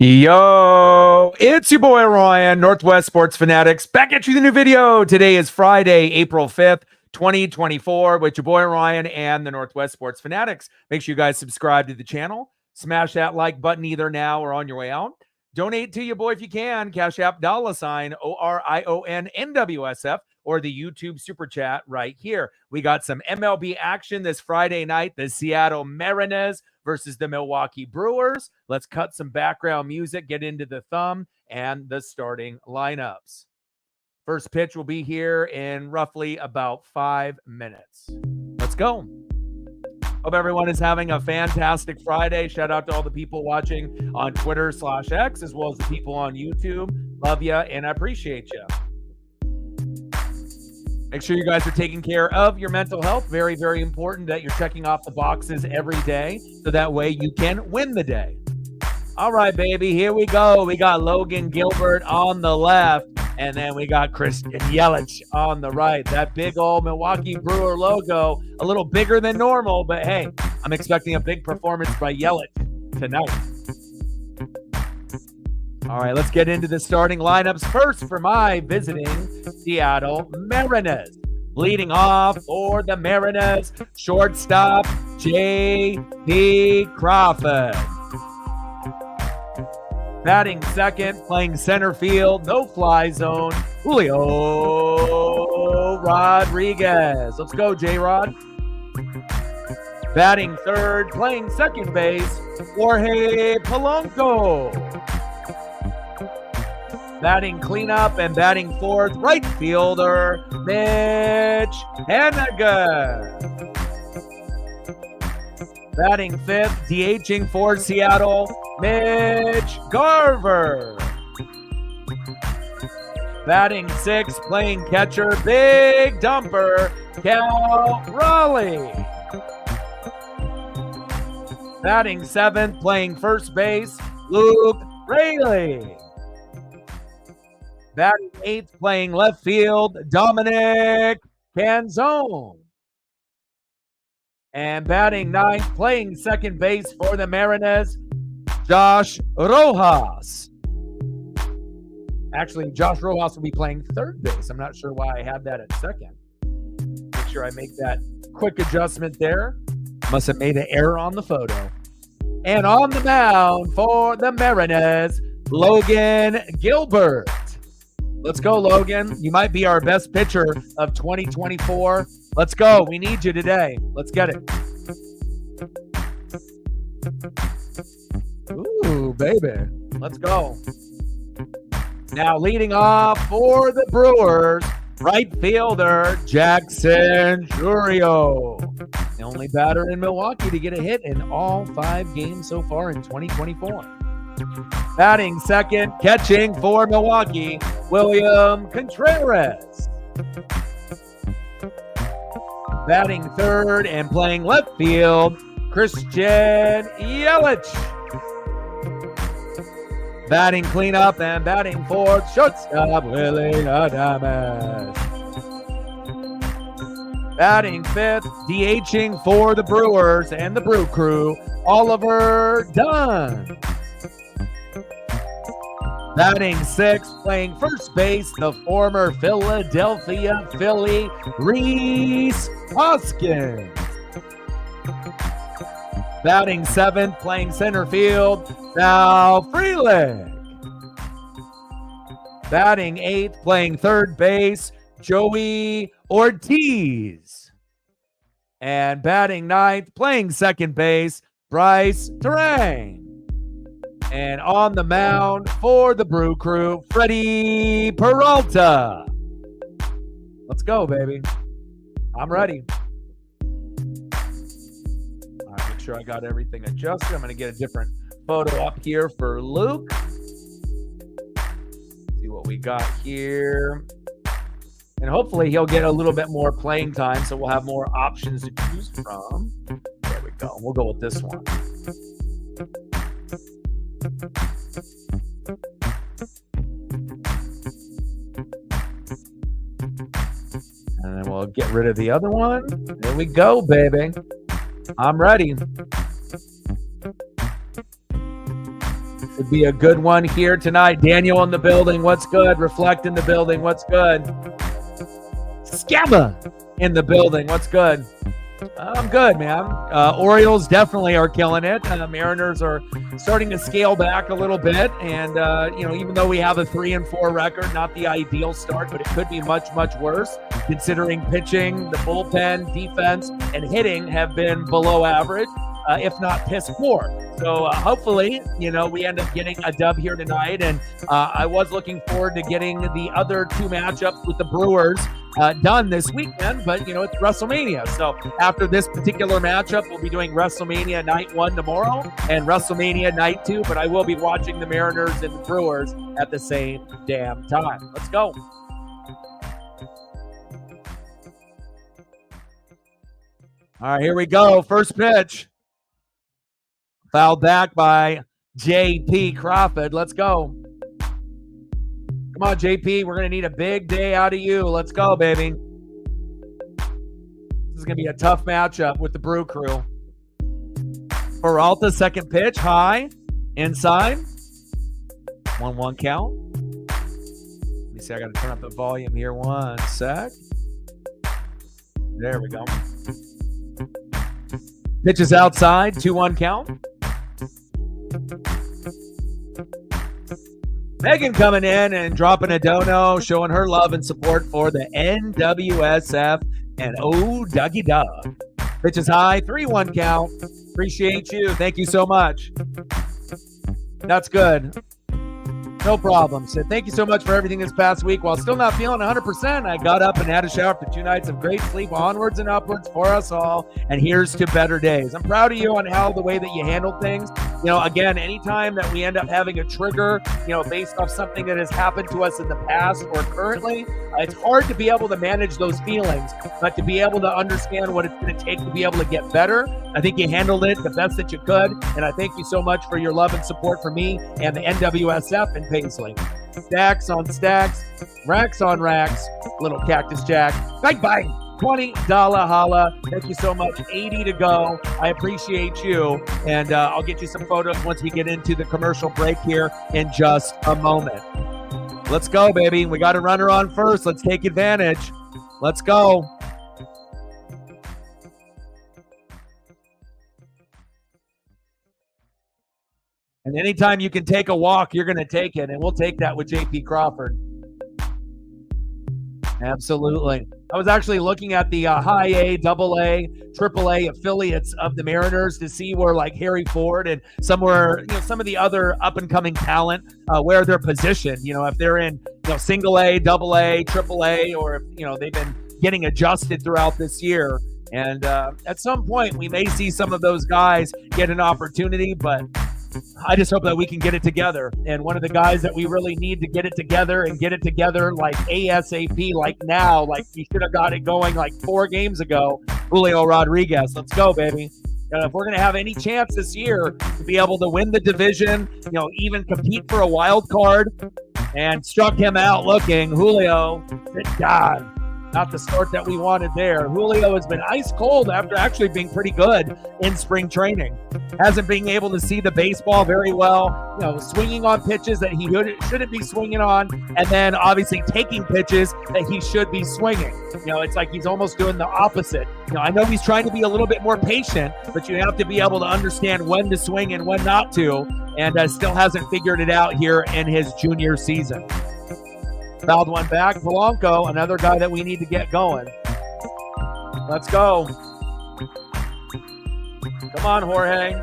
Yo, it's your boy Ryan, Northwest Sports Fanatics, back at you with a new video. Today is Friday, April 5th, 2024, with your boy Ryan and the Northwest Sports Fanatics. Make sure you guys subscribe to the channel. Smash that like button either now or on your way out. Donate to your boy if you can. Cash App $ ORION NWSF or the YouTube Super Chat right here. We got some MLB action this Friday night. The Seattle Mariners versus the Milwaukee Brewers. Let's cut some background music, get into the thumb and the starting lineups. First pitch will be here in roughly about 5 minutes. Let's go. Hope everyone is having a fantastic Friday. Shout out to all the people watching on Twitter/X, as well as the people on YouTube. Love ya and I appreciate ya. Make sure you guys are taking care of your mental health. Very, very important that you're checking off the boxes every day so that way you can win the day. All right, baby, here we go. We got Logan Gilbert on the left, and then we got Christian Yelich on the right. That big old Milwaukee Brewer logo, a little bigger than normal, but hey, I'm expecting a big performance by Yelich tonight. All right, let's get into the starting lineups. First for my visiting Seattle Mariners. Leading off for the Mariners, shortstop J.P. Crawford. Batting second, playing center field, no fly zone, Julio Rodriguez. Let's go, J-Rod. Batting third, playing second base, Jorge Polanco. Batting cleanup and batting fourth, right fielder, Mitch Haniger. Batting fifth, DHing for Seattle, Mitch Garver. Batting sixth, playing catcher, big dumper, Cal Raleigh. Batting seventh, playing first base, Luke Raley. Batting eighth, playing left field, Dominic Canzone. And batting ninth, playing second base for the Mariners, Josh Rojas. Actually, Josh Rojas will be playing third base. I'm not sure why I had that at second. Make sure I make that quick adjustment there. Must have made an error on the photo. And on the mound for the Mariners, Logan Gilbert. Let's go, Logan. You might be our best pitcher of 2024. Let's go. We need you today. Let's get it. Ooh, baby. Let's go. Now leading off for the Brewers, right fielder Jackson Chourio. The only batter in Milwaukee to get a hit in all 5 games so far in 2024. Batting second, catching for Milwaukee, William Contreras. Batting third and playing left field, Christian Yelich. Batting cleanup and batting fourth, shortstop Willie Adames. Batting fifth, DHing for the Brewers and the Brew Crew, Oliver Dunn. Batting sixth, playing first base, the former Philadelphia Philly, Rhys Hoskins. Batting seventh, playing center field, Val Frelick. Batting eighth, playing third base, Joey Ortiz. And batting ninth, playing second base, Bryce Terang. And on the mound for the Brew Crew, Freddie Peralta. Let's go, baby. I'm ready. All right, make sure I got everything adjusted. I'm going to get a different photo up here for Luke. See what we got here. And hopefully he'll get a little bit more playing time, so we'll have more options to choose from. There we go. We'll go with this one. And then we'll get rid of the other one. There we go, baby. I'm ready. Would be a good one here tonight. Daniel in the building. What's good? Reflect in the building. What's good? Scammer in the building. What's good? I'm good, man. Orioles definitely are killing it. Mariners are starting to scale back a little bit. And, even though we have a 3-4 record, not the ideal start, but it could be much, much worse considering pitching, the bullpen, defense, and hitting have been below average, if not piss poor. So hopefully, we end up getting a dub here tonight. And I was looking forward to getting the other two matchups with the Brewers done this weekend, but it's WrestleMania. So after this particular matchup, we'll be doing WrestleMania Night 1 tomorrow and WrestleMania Night 2, but I will be watching the Mariners and the Brewers at the same damn time. Let's go. All right, here we go. First pitch. Fouled back by J.P. Crawford. Let's go. Come on, JP. We're going to need a big day out of you. Let's go, baby. This is going to be a tough matchup with the Brew Crew. Peralta, second pitch. High. Inside. 1-1 count. Let me see. I got to turn up the volume here. 1 sec. There we go. Pitch is outside. 2-1 count. Megan coming in and dropping a dono, showing her love and support for the NWSF and Dougie Dog. Pitch is high, 3-1 count. Appreciate you. Thank you so much. That's good. No problem, Sid. Thank you so much for everything this past week. While still not feeling 100%, I got up and had a shower after 2 nights of great sleep, onwards and upwards for us all, and here's to better days. I'm proud of you on the way that you handle things. Again, anytime that we end up having a trigger, based off something that has happened to us in the past or currently, it's hard to be able to manage those feelings, but to be able to understand what it's going to take to be able to get better. I think you handled it the best that you could, and I thank you so much for your love and support for me and the NWSF and Paisley. Stacks on stacks, racks on racks, little Cactus Jack. Bang, bang. $20 holla. Thank you so much. 80 to go. I appreciate you. And I'll get you some photos once we get into the commercial break here in just a moment. Let's go, baby. We got a runner on first. Let's take advantage. Let's go. And anytime you can take a walk, you're going to take it. And we'll take that with J.P. Crawford. Absolutely. I was actually looking at the high A, double A, triple A affiliates of the Mariners to see where like Harry Ford and some of the other up and coming talent, where they're positioned, if they're in, single A, double A, triple A, or if, they've been getting adjusted throughout this year. And at some point we may see some of those guys get an opportunity, but I just hope that we can get it together. And one of the guys that we really need to get it together and get it together like ASAP, like now, like we should have got it going like 4 games ago, Julio Rodriguez. Let's go, baby. If we're going to have any chance this year to be able to win the division, even compete for a wild card, and struck him out looking, Julio, good God. Not the start that we wanted there. Julio has been ice cold after actually being pretty good in spring training. Hasn't been able to see the baseball very well, swinging on pitches that he shouldn't be swinging on, and then obviously taking pitches that he should be swinging. It's like he's almost doing the opposite. I know he's trying to be a little bit more patient, but you have to be able to understand when to swing and when not to, and still hasn't figured it out here in his junior season. Fouled one back. Polanco, another guy that we need to get going. Let's go. Come on, Jorge.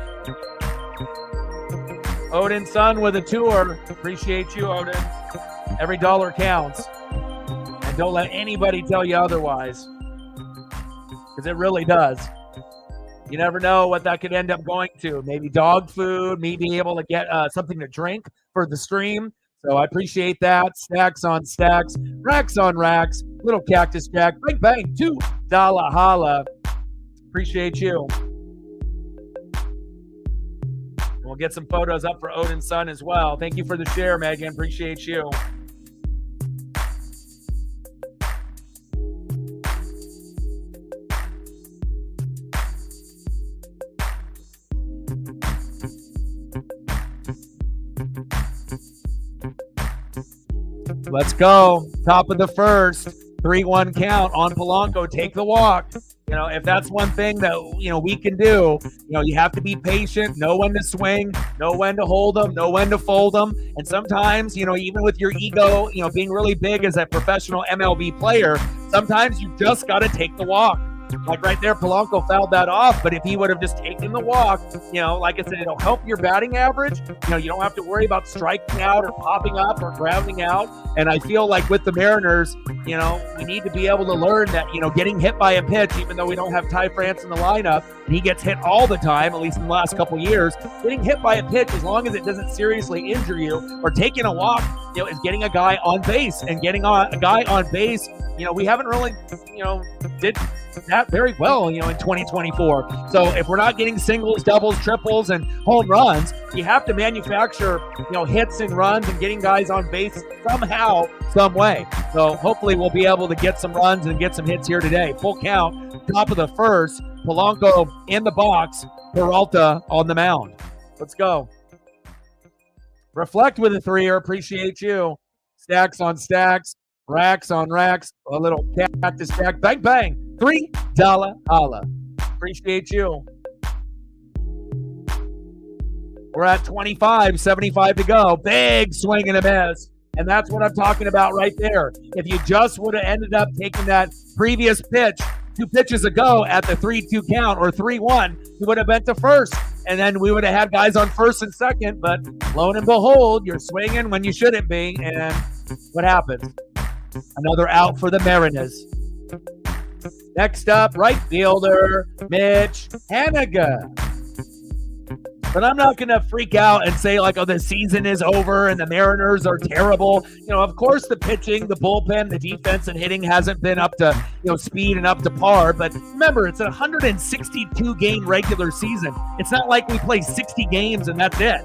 Odin's son with a tour. Appreciate you, Odin. Every dollar counts. And don't let anybody tell you otherwise. Because it really does. You never know what that could end up going to. Maybe dog food, me being able to get something to drink for the stream. So I appreciate that. Stacks on stacks, racks on racks, little Cactus Jack, bang, bang, $2 holla. Appreciate you. And we'll get some photos up for Odin's son as well. Thank you for the share, Megan. Appreciate you. Let's go. Top of the first. 3-1 count on Polanco. Take the walk. If that's one thing that, we can do, you have to be patient, know when to swing, know when to hold them, know when to fold them. And sometimes, even with your ego, being really big as a professional MLB player, sometimes you just got to take the walk. Like right there, Polanco fouled that off, but if he would have just taken the walk, like I said, it'll help your batting average. You don't have to worry about striking out or popping up or grounding out. And I feel like with the Mariners, we need to be able to learn that, getting hit by a pitch, even though we don't have Ty France in the lineup, and he gets hit all the time, at least in the last couple of years, getting hit by a pitch, as long as it doesn't seriously injure you, or taking a walk, is getting a guy on base. And getting a guy on base, we haven't really, did that very well, in 2024. So if we're not getting singles, doubles, triples, and home runs, you have to manufacture, hits and runs and getting guys on base somehow, some way. So hopefully we'll be able to get some runs and get some hits here today. Full count, top of the first. Polanco in the box, Peralta on the mound. Let's go. Reflect with a 3-er. Appreciate you. Stacks on stacks. Racks on racks. A little cactus jack. Bang, bang. $3 holla. Appreciate you. We're at 25, 75 to go. Big swing and a miss. And that's what I'm talking about right there. If you just would have ended up taking that previous pitch 2 pitches ago at the 3-2 count or 3-1, you would have been to first. And then we would have had guys on first and second. But lo and behold, you're swinging when you shouldn't be. And what happens? Another out for the Mariners. Next up, right fielder, Mitch Haniga. But I'm not going to freak out and say like, oh, the season is over and the Mariners are terrible. Of course, the pitching, the bullpen, the defense, and hitting hasn't been up to, speed and up to par. But remember, it's a 162-game regular season. It's not like we play 60 games and that's it.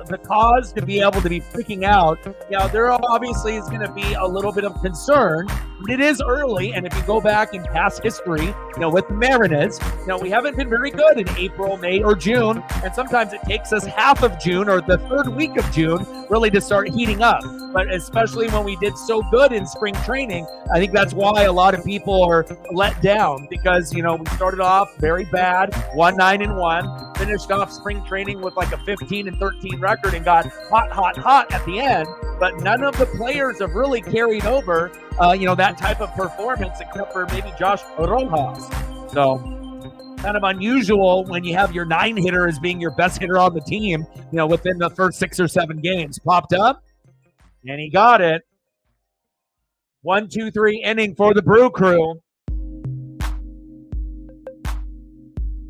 The cause to be able to be freaking out, there obviously is going to be a little bit of concern. It is early, and if you go back in past history, with the Mariners, we haven't been very good in April, May, or June, and sometimes it takes us half of June or the third week of June really to start heating up. But especially when we did so good in spring training, I think that's why a lot of people are let down because, we started off very bad, 9-1, finished off spring training with like a 15-13 record and got hot at the end. But none of the players have really carried over, that type of performance except for maybe Josh Rojas. So kind of unusual when you have your 9-hitter as being your best hitter on the team, within the first 6 or 7 games. Popped up, and he got it. 1-2-3 inning for the Brew Crew.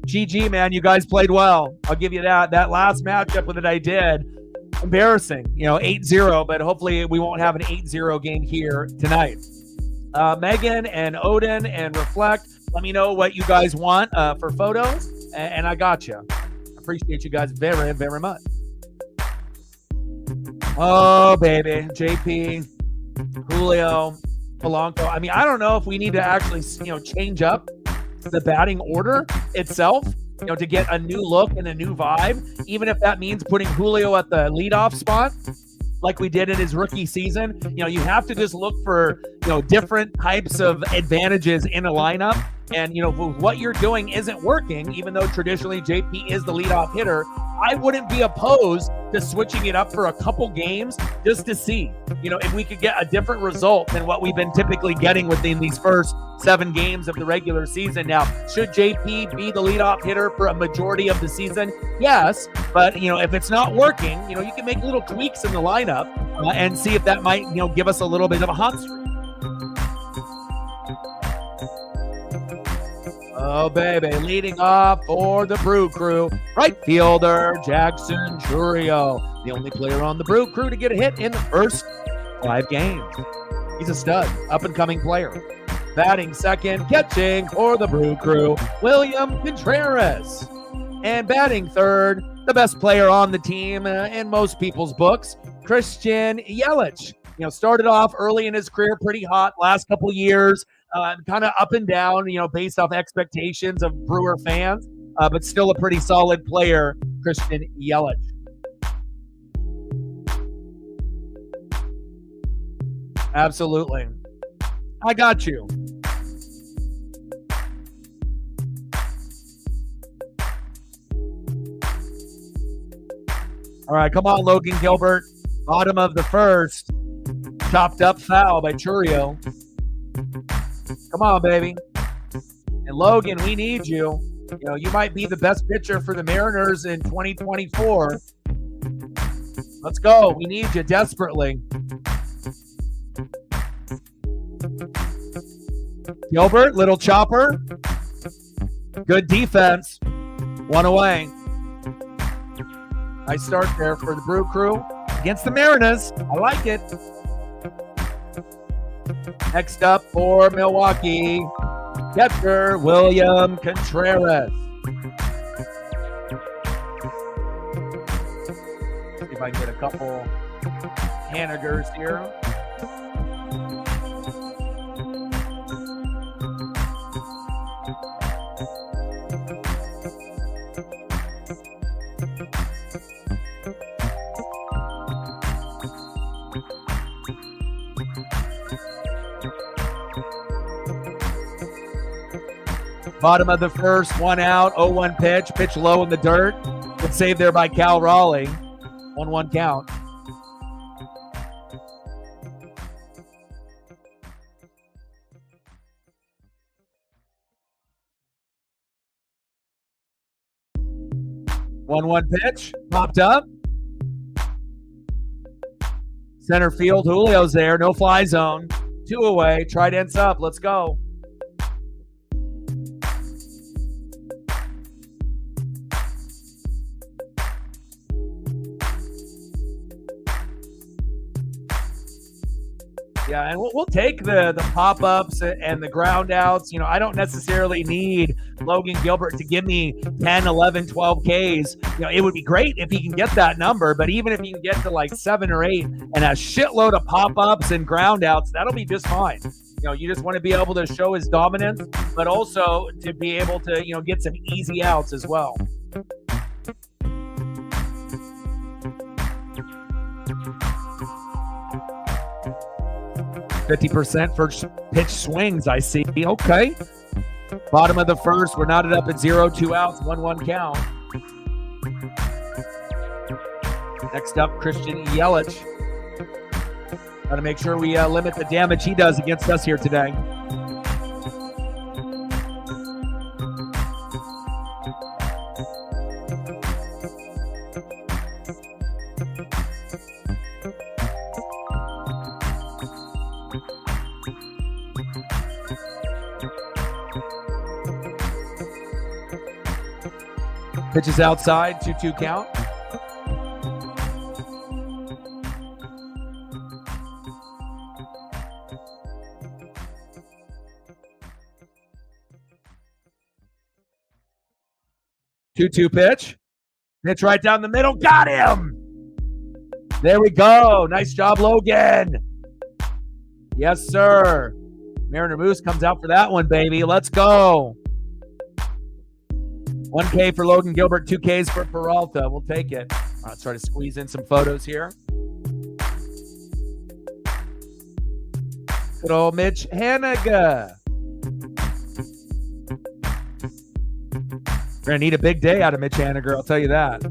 GG, man. You guys played well. I'll give you that. That last matchup that I did, embarrassing, 8-0, but hopefully we won't have an 8-0 game here tonight. Megan and Odin and Reflect, let me know what you guys want for photos, and I got you. Appreciate you guys very, very much. Oh, baby. JP, Julio, Polanco. I mean, I don't know if we need to actually, change up the batting order itself, to get a new look and a new vibe, even if that means putting Julio at the leadoff spot like we did in his rookie season. You have to just look for, different types of advantages in a lineup. And, if what you're doing isn't working, even though traditionally JP is the leadoff hitter, I wouldn't be opposed to switching it up for a couple games just to see, if we could get a different result than what we've been typically getting within these first 7 games of the regular season. Now, should JP be the leadoff hitter for a majority of the season? Yes, but, if it's not working, you can make little tweaks in the lineup and see if that might, give us a little bit of a hot streak. Oh, baby, leading off for the Brew Crew, right fielder Jackson Churio, the only player on the Brew Crew to get a hit in the first 5 games. He's a stud, up-and-coming player. Batting second, catching for the Brew Crew, William Contreras. And batting third, the best player on the team in most people's books, Christian Yelich. Started off early in his career pretty hot, last couple years, kind of up and down, based off expectations of Brewer fans, but still a pretty solid player, Christian Yelich. Absolutely. I got you. All right, come on, Logan Gilbert. Bottom of the first. Chopped up foul by Churio. Come on, baby. And Logan, we need you. You know, you might be the best pitcher for the Mariners in 2024. Let's go. We need you desperately. Gilbert, little chopper. Good defense. One away. Nice start there for the Brew Crew against the Mariners. I like it. Next up for Milwaukee, catcher William Contreras. See if I can get a couple Hanagers here. Bottom of the first, one out, 0-1 pitch low in the dirt. Good save there by Cal Raleigh. 1-1 count. One pitch, popped up. Center field, Julio's there, no fly zone. 2 away, Trident's up, let's go. Yeah, and we'll take the pop-ups and the ground-outs. You know, I don't necessarily need Logan Gilbert to give me 10, 11, 12 Ks. You know, it would be great if he can get that number, but even if he can get to like 7 or 8 and a shitload of pop-ups and ground-outs, that'll be just fine. You know, you just want to be able to show his dominance, but also to be able to, you know, get some easy outs as well. %, first pitch swings, I see. Okay. Bottom of the first, we're knotted up at 0, 2 outs, 1-1 count. Next up, Christian Yelich. Got to make sure we limit the damage he does against us here today. Pitches outside, 2-2 count. Two pitch. Pitch right down the middle. Got him. There we go. Nice job, Logan. Yes, sir. Mariner Moose comes out for that one, baby. Let's go. 1K for Logan Gilbert, 2Ks for Peralta. We'll take it. All right, let's try to squeeze in some photos here. Good old Mitch Haniga. We're going to need a big day out of Mitch Haniger, I'll tell you that.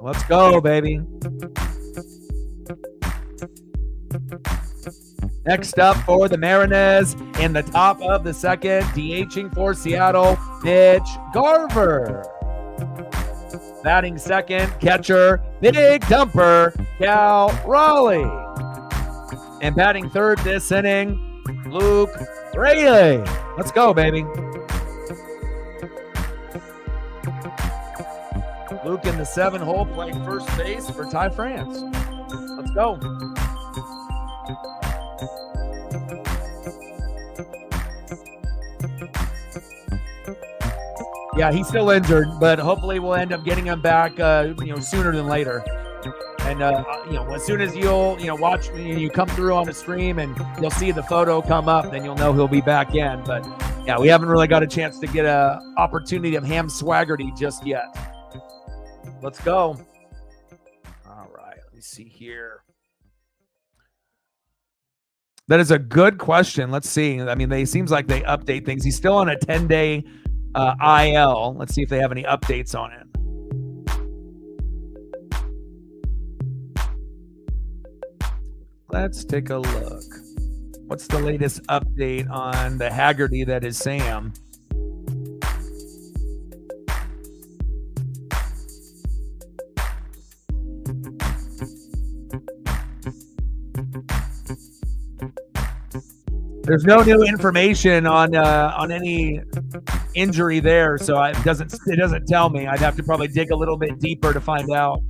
Let's go, baby. Next up for the Mariners in the top of the second, DHing for Seattle, Mitch Garver. Batting second, catcher, big dumper, Cal Raleigh. And batting third this inning, Luke Rayleigh. Let's go, baby. Luke in the 7-hole playing first base for Ty France. Let's go. Yeah, he's still injured, but hopefully we'll end up getting him back, sooner than later. And as soon as you'll watch me and you come through on the stream and you'll see the photo come up, then you'll know he'll be back in. But Yeah, we haven't really got a chance to get a opportunity of Ham Swaggerty just yet. Let's go. All right, let me see here. That is a good question. Let's see. I mean, they seems like they update things. He's still on a 10-day IL. Let's see if they have any updates on it. Let's take a look. What's the latest update on the Haggerty that is Sam? There's no new information on any injury there, so it doesn't tell me. I'd have to probably dig a little bit deeper to find out.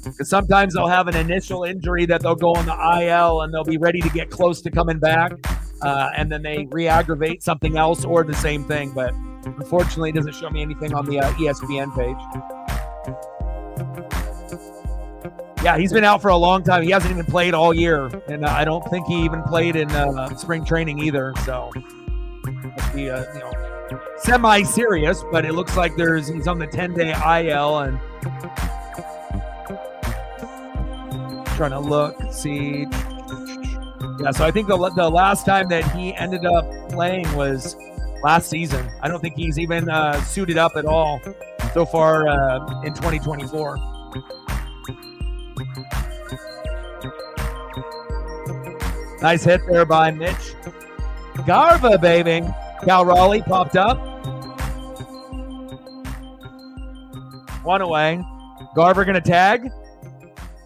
Because sometimes they'll have an initial injury that they'll go on the IL and they'll be ready to get close to coming back, and then they re-aggravate something else or the same thing. But unfortunately, it doesn't show me anything on the ESPN page. Yeah, he's been out for a long time. He hasn't even played all year, and I don't think he even played in spring training either. So must be semi-serious, but it looks like he's on the 10-day IL and trying to look, see. Yeah, so I think the last time that he ended up playing was last season. I don't think he's even suited up at all so far in 2024. Nice hit there by Mitch Garva, baby. Cal Raleigh popped up. One away. Garver going to tag.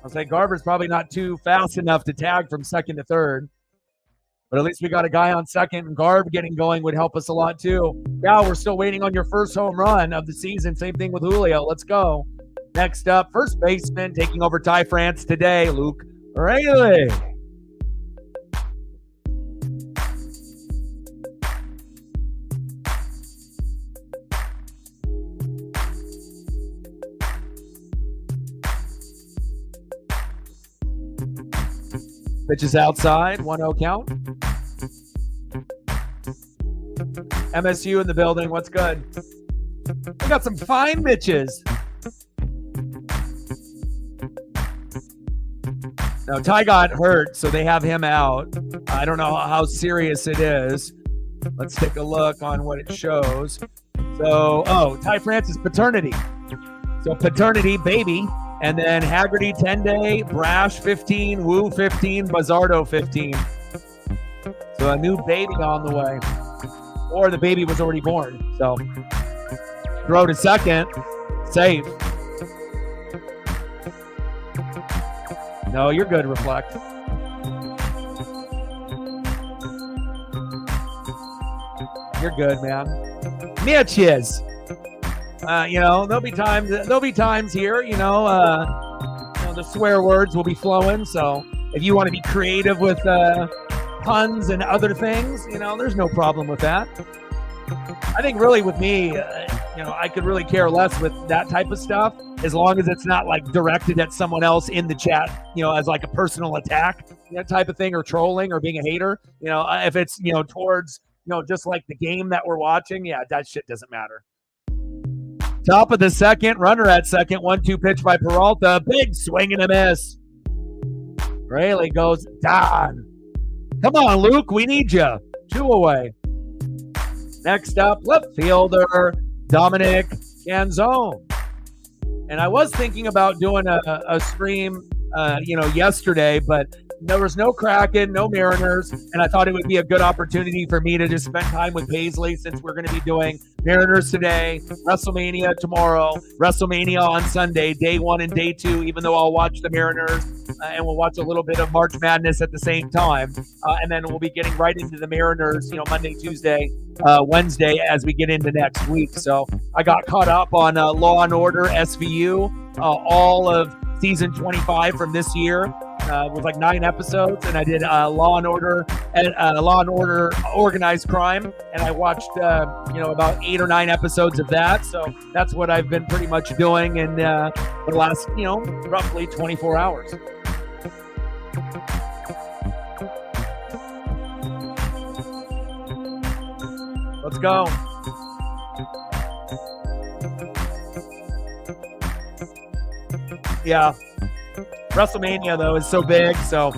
I'll say Garver's probably not too fast enough to tag from second to third. But at least we got a guy on second, and Garv getting going would help us a lot too. Cal, we're still waiting on your first home run of the season. Same thing with Julio. Let's go. Next up, first baseman taking over Ty France today, Luke Raley. Pitch is outside, 1-0 count. MSU in the building, what's good? We got some fine bitches. Now, Ty got hurt, so they have him out. I don't know how serious it is. Let's take a look on what it shows. So, Ty Francis paternity. So, paternity, baby. And then Haggerty 10-day, Brash 15, Wu 15, Bazardo 15. So a new baby on the way. Or the baby was already born. So throw to second. Safe. No, you're good, Reflect. You're good, man. Mitches. There'll be times here, the swear words will be flowing. So if you want to be creative with puns and other things, there's no problem with that. I think really with me, I could really care less with that type of stuff as long as it's not like directed at someone else in the chat, as like a personal attack, type of thing, or trolling or being a hater. If it's, towards, just like the game that we're watching, yeah, that shit doesn't matter. Top of the second, runner at second, 1-2 pitch by Peralta. Big swing and a miss. Raley goes down. Come on, Luke, we need you. 2 away. Next up, left fielder, Dominic Canzone. And I was thinking about doing a stream, yesterday, but there was no Kraken, no Mariners, and I thought it would be a good opportunity for me to just spend time with Paisley since we're going to be doing Mariners today, WrestleMania tomorrow, WrestleMania on Sunday, day 1 and day 2, even though I'll watch the Mariners and we'll watch a little bit of March Madness at the same time. And then we'll be getting right into the Mariners, Monday, Tuesday, Wednesday as we get into next week. So I got caught up on Law & Order SVU, all of season 25 from this year. With like 9 episodes, and I did Law & Order and Law & Order Organized Crime, and I watched about 8 or 9 episodes of that. So that's what I've been pretty much doing in the last roughly 24 hours. Let's go. Yeah. WrestleMania, though, is so big. So,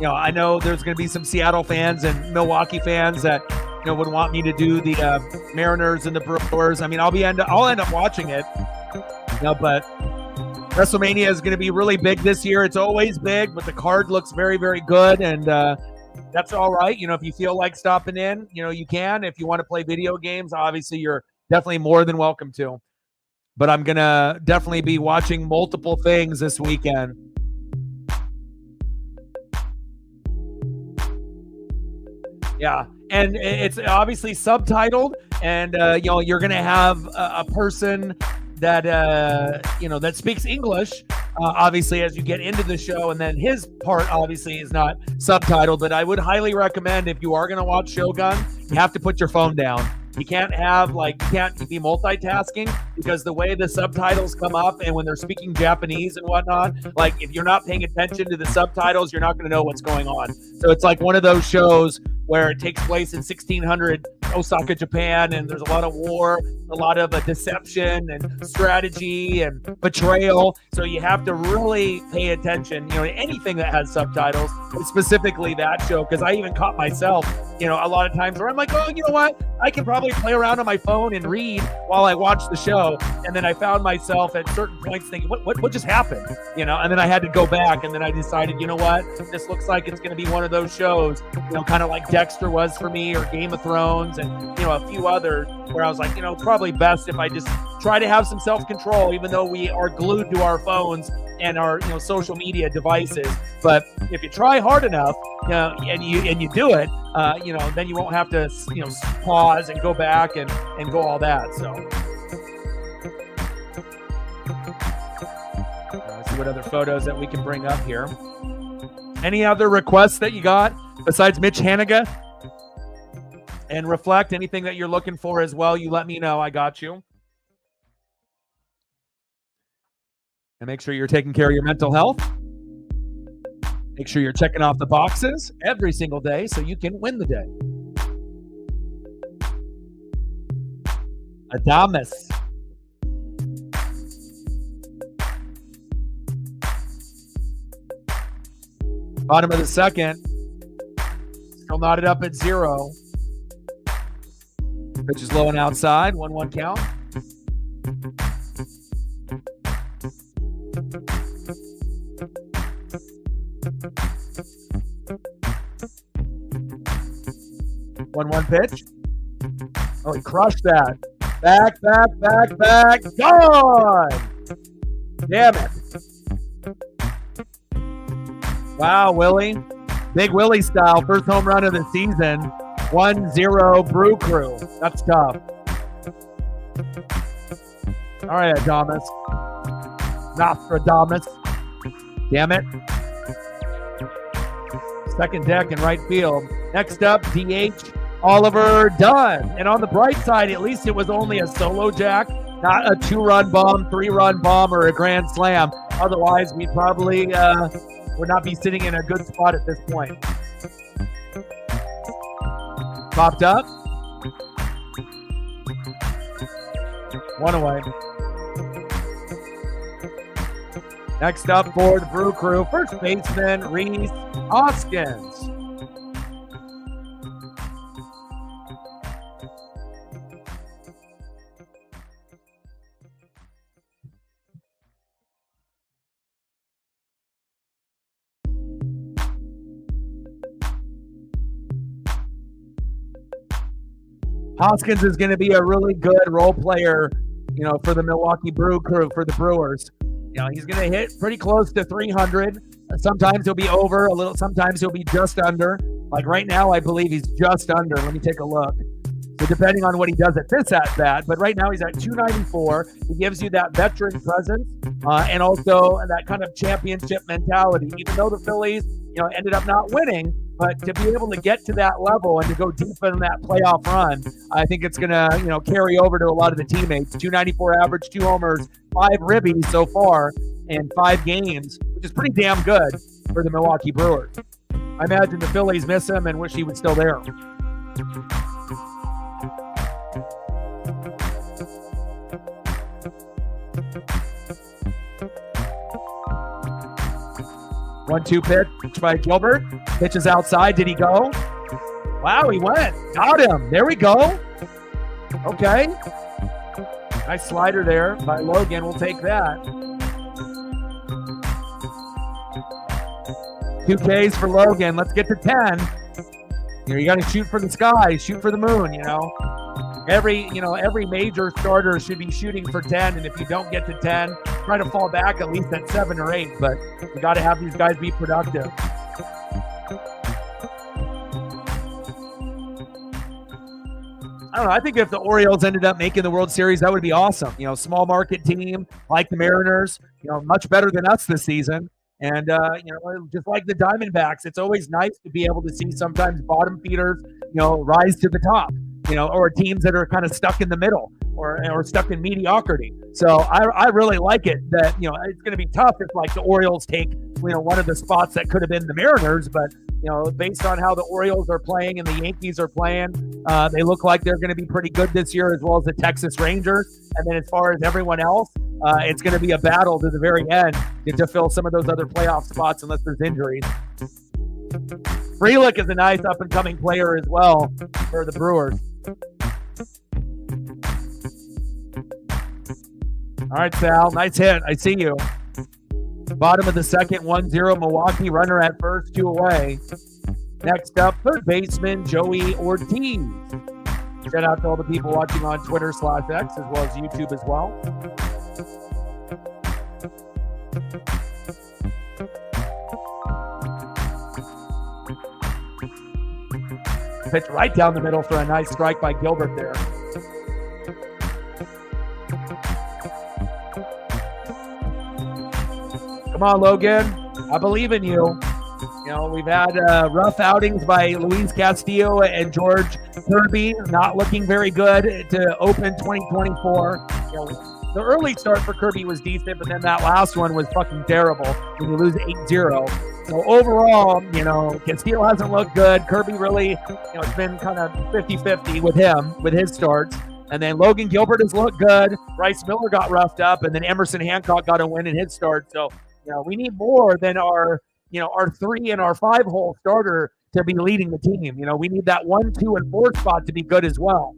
I know there's going to be some Seattle fans and Milwaukee fans that, would want me to do the Mariners and the Brewers. I mean, I'll end up watching it. But WrestleMania is going to be really big this year. It's always big, but the card looks very, very good. And that's all right. If you feel like stopping in, you can. If you want to play video games, obviously you're definitely more than welcome to. But I'm going to definitely be watching multiple things this weekend. Yeah, and it's obviously subtitled, and you're going to have a person that that speaks English, obviously, as you get into the show, and then his part obviously is not subtitled. But I would highly recommend, if you are going to watch Shogun, you have to put your phone down. You can't be multitasking, because the way the subtitles come up and when they're speaking Japanese and whatnot, like if you're not paying attention to the subtitles, you're not going to know what's going on. So it's like one of those shows where it takes place in 1600 Osaka, Japan, and there's a lot of war, a lot of deception and strategy and betrayal. So you have to really pay attention, to anything that has subtitles, specifically that show, because I even caught myself, a lot of times where I'm like, oh, you know what? I can probably play around on my phone and read while I watch the show. And then I found myself at certain points thinking, what just happened? And then I had to go back, and then I decided, you know what? This looks like it's going to be one of those shows, kind of like Dexter was for me, or Game of Thrones, and, a few others, where I was like, it's probably best if I just try to have some self-control, even though we are glued to our phones and our social media devices. But if you try hard enough, and you do it, then you won't have to pause and go back and go all that. So let's see what other photos that we can bring up here. Any other requests that you got besides Mitch Haniga and Reflect? Anything that you're looking for as well, you let me know. I got you. And make sure you're taking care of your mental health. Make sure you're checking off the boxes every single day so you can win the day. Adamas. Bottom of the second. Still knotted up at 0. Pitch is low and outside. 1-1 count. One pitch. Oh, he crushed that. Back. Gone! Damn it. Wow, Willie. Big Willie style. First home run of the season. 1-0 Brew Crew. That's tough. All right, Adamas. Nostradamus. Damn it. Second deck in right field. Next up, DH Oliver Dunn. And on the bright side, at least it was only a solo jack, not a 2-run bomb, 3-run bomb, or a grand slam. Otherwise, we probably would not be sitting in a good spot at this point. Popped up. 1 away. Next up for the Brew Crew, first baseman Reese Hoskins. Hoskins is going to be a really good role player, for the Milwaukee Brew Crew, for the Brewers. He's going to hit pretty close to 300. Sometimes he'll be over a little. Sometimes he'll be just under. Like right now, I believe he's just under. Let me take a look. So depending on what he does at this at-bat, but right now he's at 294. He gives you that veteran presence and also that kind of championship mentality. Even though the Phillies, ended up not winning, but to be able to get to that level and to go deep in that playoff run, I think it's going to, carry over to a lot of the teammates. 294 average, 2 homers, 5 ribbies so far in 5 games, which is pretty damn good for the Milwaukee Brewers. I imagine the Phillies miss him and wish he was still there. 1-2 pitch by Gilbert. Pitches outside. Did he go? Wow, he went. Got him. There we go. Okay. Nice slider there by Logan. We'll take that. 2 Ks for Logan. Let's get to 10. You got to shoot for the sky, shoot for the moon, Every major starter should be shooting for 10, and if you don't get to 10, try to fall back at least at 7 or 8, but you got to have these guys be productive. I don't know. I think if the Orioles ended up making the World Series, that would be awesome. Small market team like the Mariners, much better than us this season. And, just like the Diamondbacks, it's always nice to be able to see sometimes bottom feeders, rise to the top, or teams that are kind of stuck in the middle or stuck in mediocrity. So I really like it that, it's going to be tough if like the Orioles take, one of the spots that could have been the Mariners, but based on how the Orioles are playing and the Yankees are playing, they look like they're going to be pretty good this year, as well as the Texas Rangers. And then as far as everyone else, it's going to be a battle to the very end to fill some of those other playoff spots unless there's injuries. Frelick is a nice up-and-coming player as well for the Brewers. All right, Sal, nice hit. I see you. Bottom of the second, 1-0 Milwaukee, runner at first, 2 away. Next up, third baseman Joey Ortiz. Shout out to all the people watching on Twitter/X as well as YouTube as well. Pitch right down the middle for a nice strike by Gilbert there. Come on, Logan. I believe in you. We've had rough outings by Luis Castillo and George Kirby, not looking very good to open 2024. The early start for Kirby was decent, but then that last one was fucking terrible when you lose 8-0. So overall, Castillo hasn't looked good. Kirby really, it's been kind of 50-50 with him, with his starts. And then Logan Gilbert has looked good. Bryce Miller got roughed up, and then Emerson Hancock got a win in his start. So, we need more than our 3 and our 5 hole starter to be leading the team. We need that 1, 2, and 4 spot to be good as well.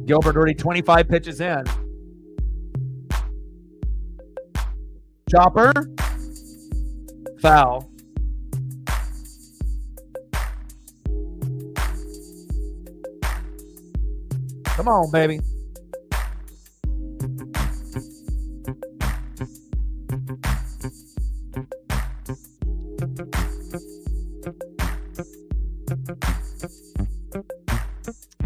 Gilbert already 25 pitches in. Chopper. Foul. Come on, baby.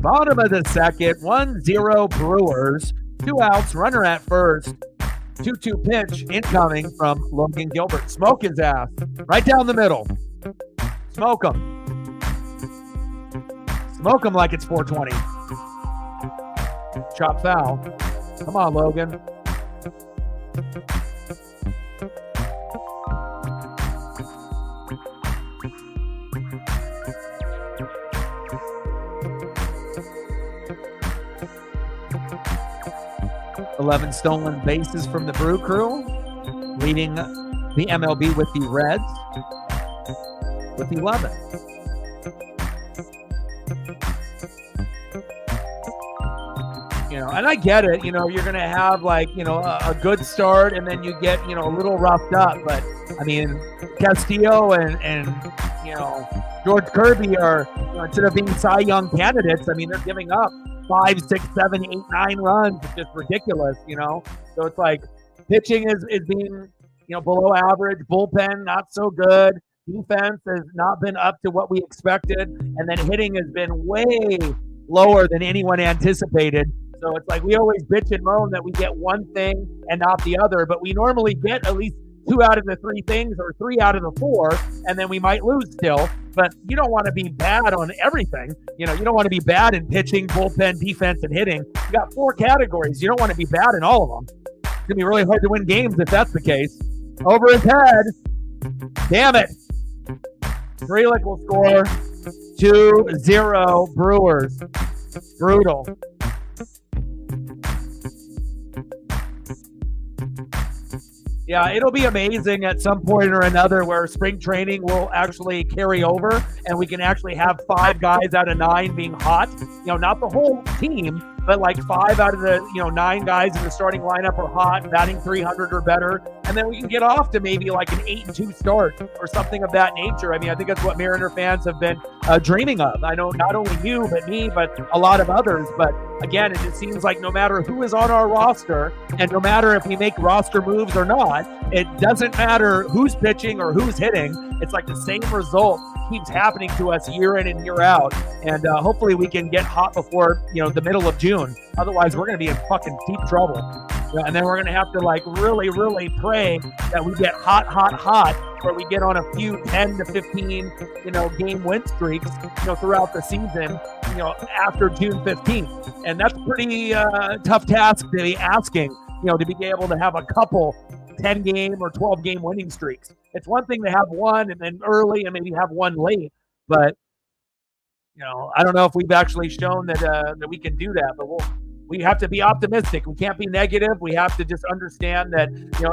Bottom of the second, 1-0 Brewers. 2 outs, runner at first. 2-2 pitch incoming from Logan Gilbert. Smoke his ass. Right down the middle. Smoke him. Smoke him like it's 420. Chop foul. Come on, Logan. $11 stolen bases from the Brew Crew, leading the MLB with the Reds with 11. And I get it. You're going to have a good start, and then you get a little roughed up. But I mean, Castillo and George Kirby are instead of being Cy Young candidates, I mean they're giving up 5, 6, 7, 8, 9 runs. It's just ridiculous, So it's like pitching is being, below average. Bullpen, not so good. Defense has not been up to what we expected. And then hitting has been way lower than anyone anticipated. So it's like we always bitch and moan that we get one thing and not the other. But we normally get at least 2 out of the 3 things or 3 out of the 4, and then we might lose still. But you don't want to be bad on everything. You don't want to be bad in pitching, bullpen, defense, and hitting. You got 4 categories. You don't want to be bad in all of them. It's going to be really hard to win games if that's the case. Over his head. Damn it. Frelick will score. 2-0 Brewers. Brutal. Yeah, it'll be amazing at some point or another where spring training will actually carry over and we can actually have 5 guys out of 9 being hot. Not the whole team, but like 5 out of the 9 guys in the starting lineup are hot, batting 300 or better, and then we can get off to maybe like an 8-2 start or something of that nature. I mean, I think that's what Mariner fans have been dreaming of. I know not only you, but me, but a lot of others. But again, it just seems like no matter who is on our roster, and no matter if we make roster moves or not, it doesn't matter who's pitching or who's hitting. It's like the same result keeps happening to us year in and year out. And hopefully we can get hot before, the middle of June. Otherwise, we're going to be in fucking deep trouble. And then we're going to have to like really, really pray that we get hot, where we get on a few 10 to 15, game win streaks, throughout the season, after June 15th. And that's a pretty tough task to be asking, to be able to have a couple 10-game or 12-game winning streaks. It's one thing to have one and then early and maybe have one late, but I don't know if we've actually shown that we can do that. But we have to be optimistic. We can't be negative. We have to just understand that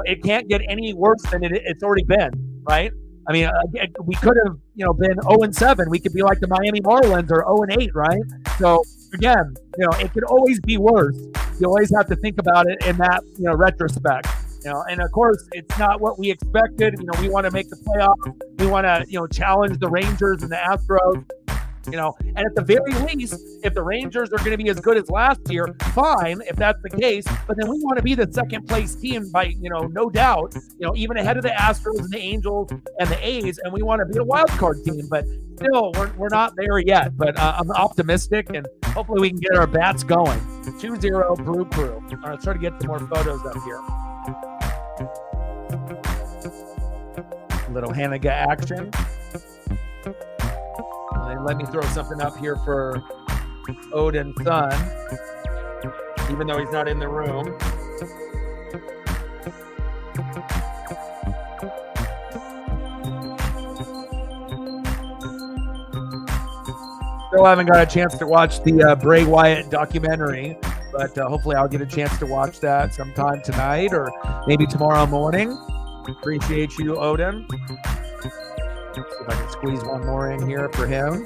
it can't get any worse than it's already been, right? I mean, we could have been 0-7. We could be like the Miami Marlins or 0-8, right? So again, it could always be worse. You always have to think about it in that retrospect. And of course, it's not what we expected. We want to make the playoffs. We want to, challenge the Rangers and the Astros. And at the very least, if the Rangers are going to be as good as last year, fine, if that's the case. But then we want to be the second place team by, no doubt, even ahead of the Astros and the Angels and the A's. And we want to be a wild card team. But still, we're not there yet. But I'm optimistic, and hopefully we can get our bats going. 2-0 Brew Crew. All right, let's try to get some more photos up here. A little Hanniga action. And let me throw something up here for Odin's son, even though he's not in the room. Still haven't got a chance to watch the Bray Wyatt documentary, but hopefully I'll get a chance to watch that sometime tonight or maybe tomorrow morning. Appreciate you, Odin. See if I can squeeze one more in here for him.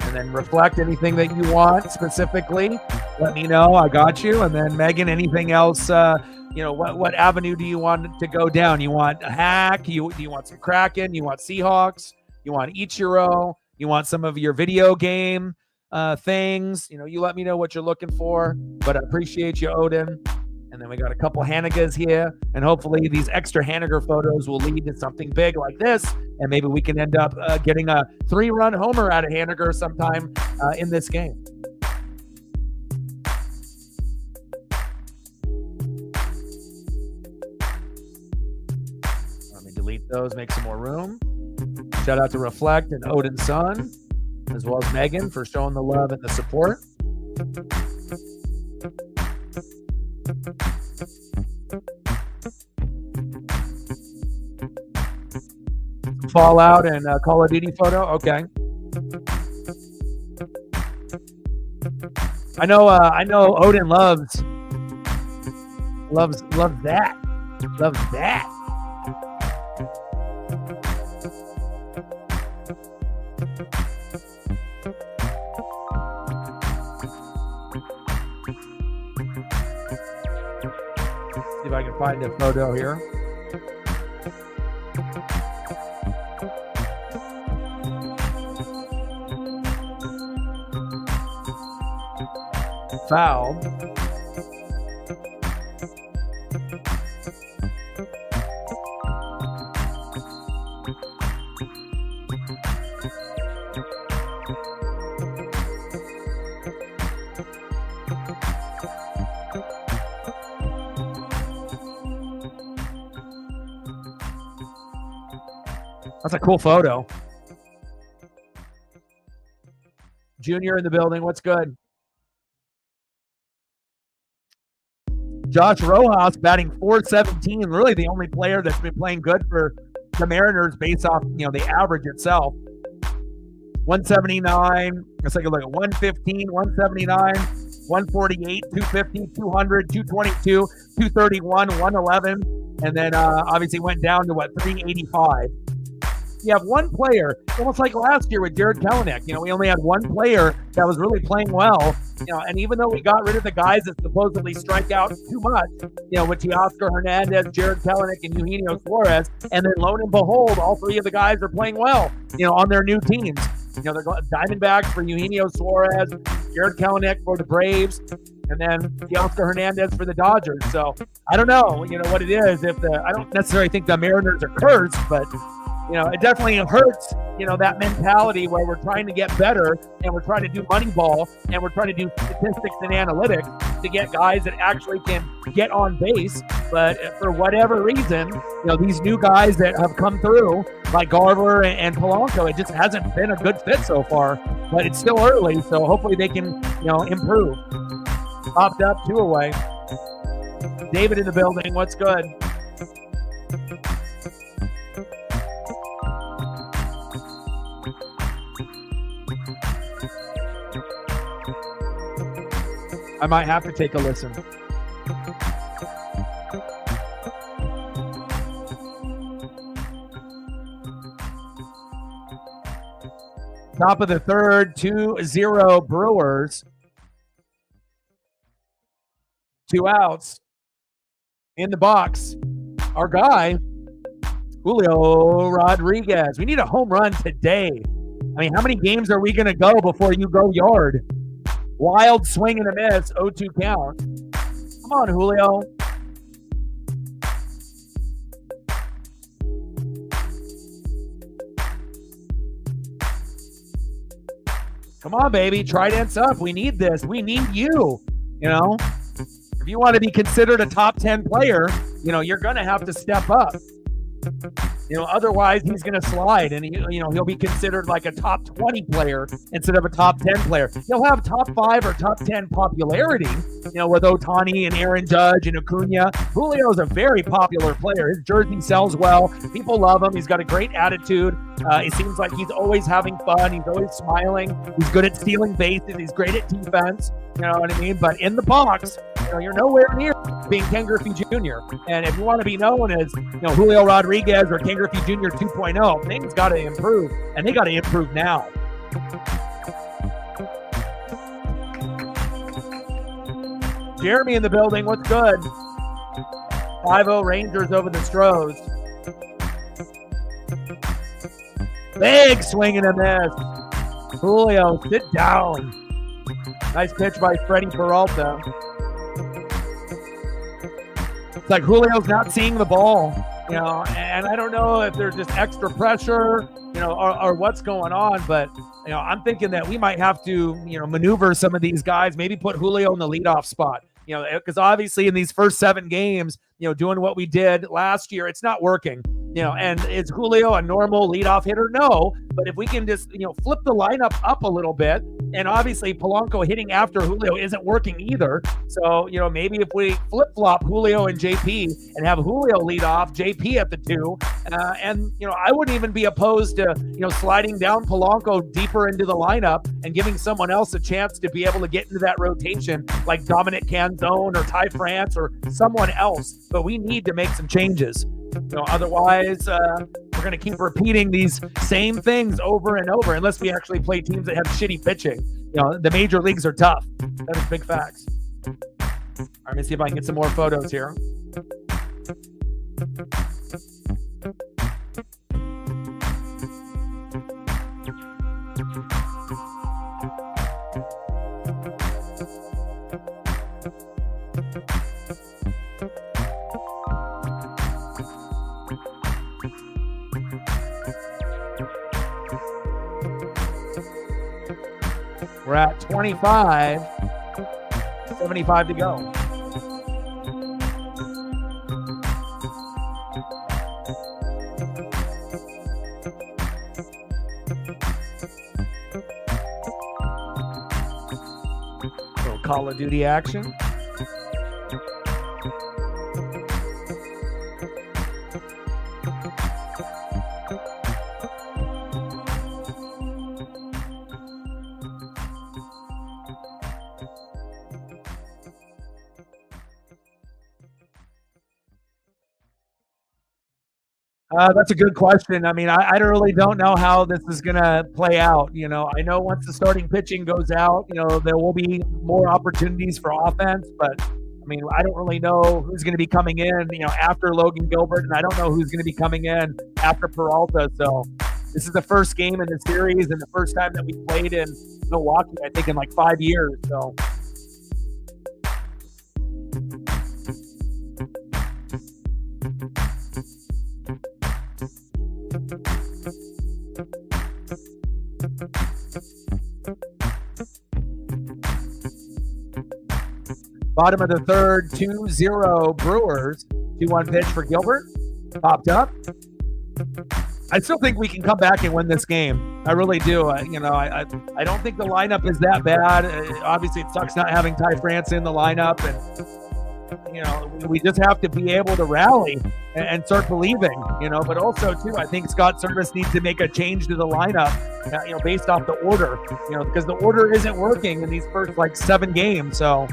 And then Reflect, anything that you want specifically, let me know. I got you. And then Megan, anything else, what avenue do you want to go down? You want a hack? Do you want some Kraken? You want Seahawks? You want Ichiro? You want some of your video game things? You let me know what you're looking for. But I appreciate you, Odin. And then we got a couple Hannigas here, and hopefully these extra Hanniger photos will lead to something big like this, and maybe we can end up getting a 3-run homer out of Hanniger sometime in this game. Let me delete those, make some more room. Shout out to Reflect and Odin's son, as well as Megan for showing the love and the support. Fallout and Call of Duty photo. Okay. I know Odin loves that. Loves that. See if I can find a photo here. Foul. That's a cool photo. Junior in the building. What's good? Josh Rojas batting .417, really the only player that's been playing good for the Mariners based off, the average itself. 179, let's take a look at 115, 179, 148, 250, 200, 222, 231, 111, and then obviously went down to 385. You have one player, almost like last year with Jared Kelenic. We only had one player that was really playing well. And even though we got rid of the guys that supposedly strike out too much, with Teoscar Hernandez, Jared Kelenic, and Eugenio Suarez, and then lo and behold, all three of the guys are playing well, on their new teams. They're Diamondbacks for Eugenio Suarez, Jared Kelenic for the Braves, and then Teoscar Hernandez for the Dodgers. So I don't know, what it is. I don't necessarily think the Mariners are cursed, but it definitely hurts, that mentality where we're trying to get better and we're trying to do Moneyball and we're trying to do statistics and analytics to get guys that actually can get on base. But for whatever reason, these new guys that have come through, like Garver and Polanco, it just hasn't been a good fit so far. But it's still early, so hopefully they can, improve. Popped up, 2 away. David in the building, what's good? I might have to take a listen. Top of the third, 2-0 Brewers. 2 outs. In the box, our guy, Julio Rodriguez. We need a home run today. How many games are we going to go before you go yard? Wild swing and a miss, 0-2 count. Come on, Julio. Come on, baby. Trident's up. We need this. We need you. If you want to be considered a top 10 player, you're going to have to step up. Otherwise he's going to slide and he'll be considered like a top 20 player instead of a top 10 player. He'll have top 5 or top 10 popularity, with Ohtani and Aaron Judge and Acuna. Julio's a very popular player. His jersey sells well. People love him. He's got a great attitude. It seems like he's always having fun. He's always smiling. He's good at stealing bases. He's great at defense. You know what I mean? But in the box, you're nowhere near being Ken Griffey Jr. And if you want to be known as, Julio Rodriguez or Ken Griffey Jr. 2.0, things got to improve, and they got to improve now. Jeremy in the building, what's good? 5-0 Rangers over the Stros. Big swing and a miss. Julio, sit down. Nice pitch by Freddie Peralta. It's like Julio's not seeing the ball, and I don't know if there's just extra pressure, or what's going on, but, I'm thinking that we might have to, maneuver some of these guys, maybe put Julio in the leadoff spot, because obviously in these first 7 games, doing what we did last year, it's not working, and is Julio a normal leadoff hitter? No, but if we can just, flip the lineup up a little bit, and obviously Polanco hitting after Julio isn't working either. So, maybe if we flip-flop Julio and JP and have Julio lead off, JP at the 2, and, I wouldn't even be opposed to, sliding down Polanco deeper into the lineup and giving someone else a chance to be able to get into that rotation like Dominic Canzone or Ty France or someone else. But we need to make some changes. Otherwise, we're going to keep repeating these same things over and over unless we actually play teams that have shitty pitching. The major leagues are tough. That is big facts. All right, let me see if I can get some more photos here. We're at 25, 75 to go. Little Call of Duty action. That's a good question. I mean, I really don't know how this is going to play out. I know once the starting pitching goes out, there will be more opportunities for offense, but I mean, I don't really know who's going to be coming in, after Logan Gilbert, and I don't know who's going to be coming in after Peralta. So this is the first game in the series and the first time that we played in Milwaukee, I think, in like 5 years. So. Bottom of the third, 2-0 Brewers. 2-1 pitch for Gilbert. Popped up. I still think we can come back and win this game. I really do. I don't think the lineup is that bad. Obviously, it sucks not having Ty France in the lineup, and we just have to be able to rally and start believing. But also too, I think Scott Service needs to make a change to the lineup. Based off the order. Because the order isn't working in these first 7 games. So.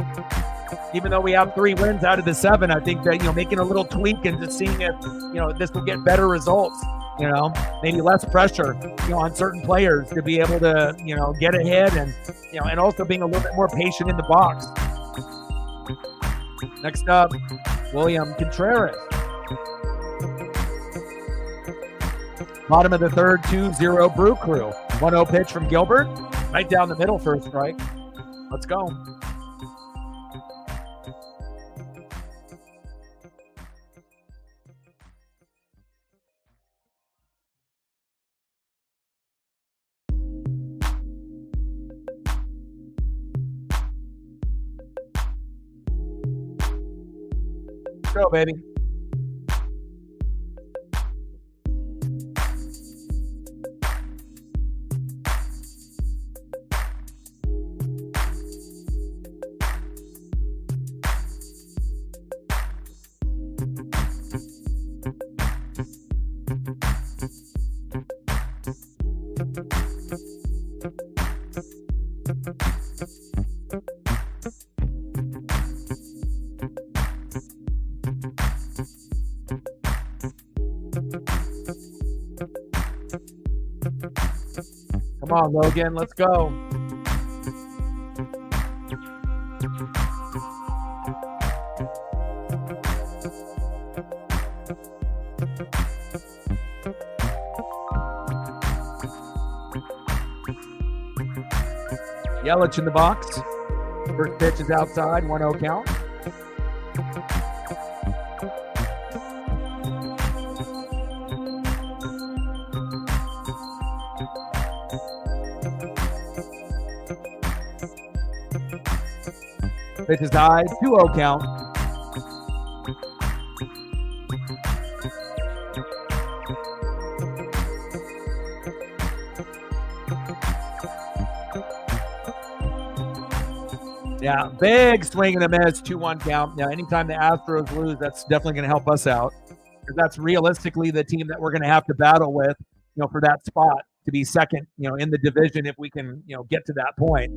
Even though we have 3 wins out of the 7, I think that, making a little tweak and just seeing if, this will get better results, maybe less pressure, on certain players to be able to, get ahead and also being a little bit more patient in the box. Next up, William Contreras. Bottom of the third, 2-0 Brew Crew. 1-0 pitch from Gilbert. Right down the middle for a strike. Let's go. Go, baby. Come on, Logan, let's go. Yelich in the box. First pitch is outside, 1-0 count. Pitch is high, 2-0 count. Yeah, big swing and a miss, 2-1 count. Now, anytime the Astros lose, that's definitely going to help us out, because that's realistically the team that we're going to have to battle with, for that spot to be second, in the division if we can, get to that point.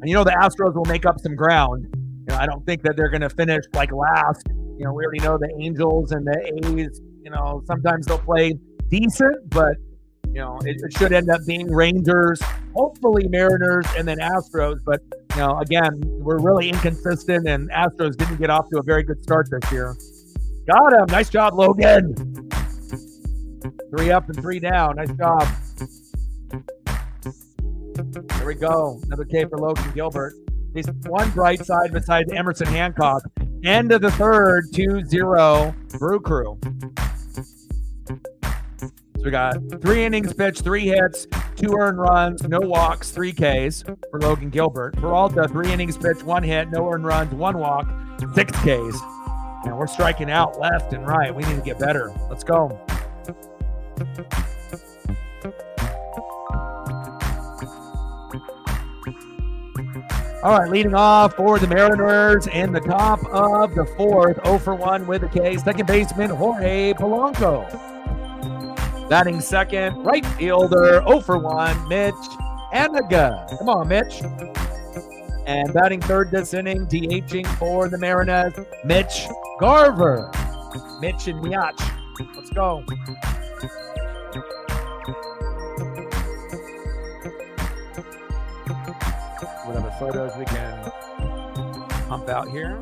And the Astros will make up some ground. I don't think that they're going to finish last. We already know the Angels and the A's. Sometimes they'll play decent, but it should end up being Rangers, hopefully Mariners, and then Astros. But again, we're really inconsistent, and Astros didn't get off to a very good start this year. Got him. Nice job, Logan. 3 up and 3 down. Nice job. There we go. Another K for Logan Gilbert. He's one bright side besides Emerson Hancock. End of the third, 2-0 Brew Crew. So we got 3 innings pitched, 3 hits, 2 earned runs, no walks, 3 Ks for Logan Gilbert. Peralta, 3 innings pitched, 1 hit, no earned runs, 1 walk, 6 Ks. And we're striking out left and right. We need to get better. Let's go. All right, leading off for the Mariners in the top of the fourth, 0 for 1 with a K. Second baseman, Jorge Polanco. Batting second, right fielder, 0 for 1, Mitch Anaga. Come on, Mitch. And batting third this inning, DHing for the Mariners, Mitch Garver. Mitch and Miach. Let's go. What other photos we can pump out here?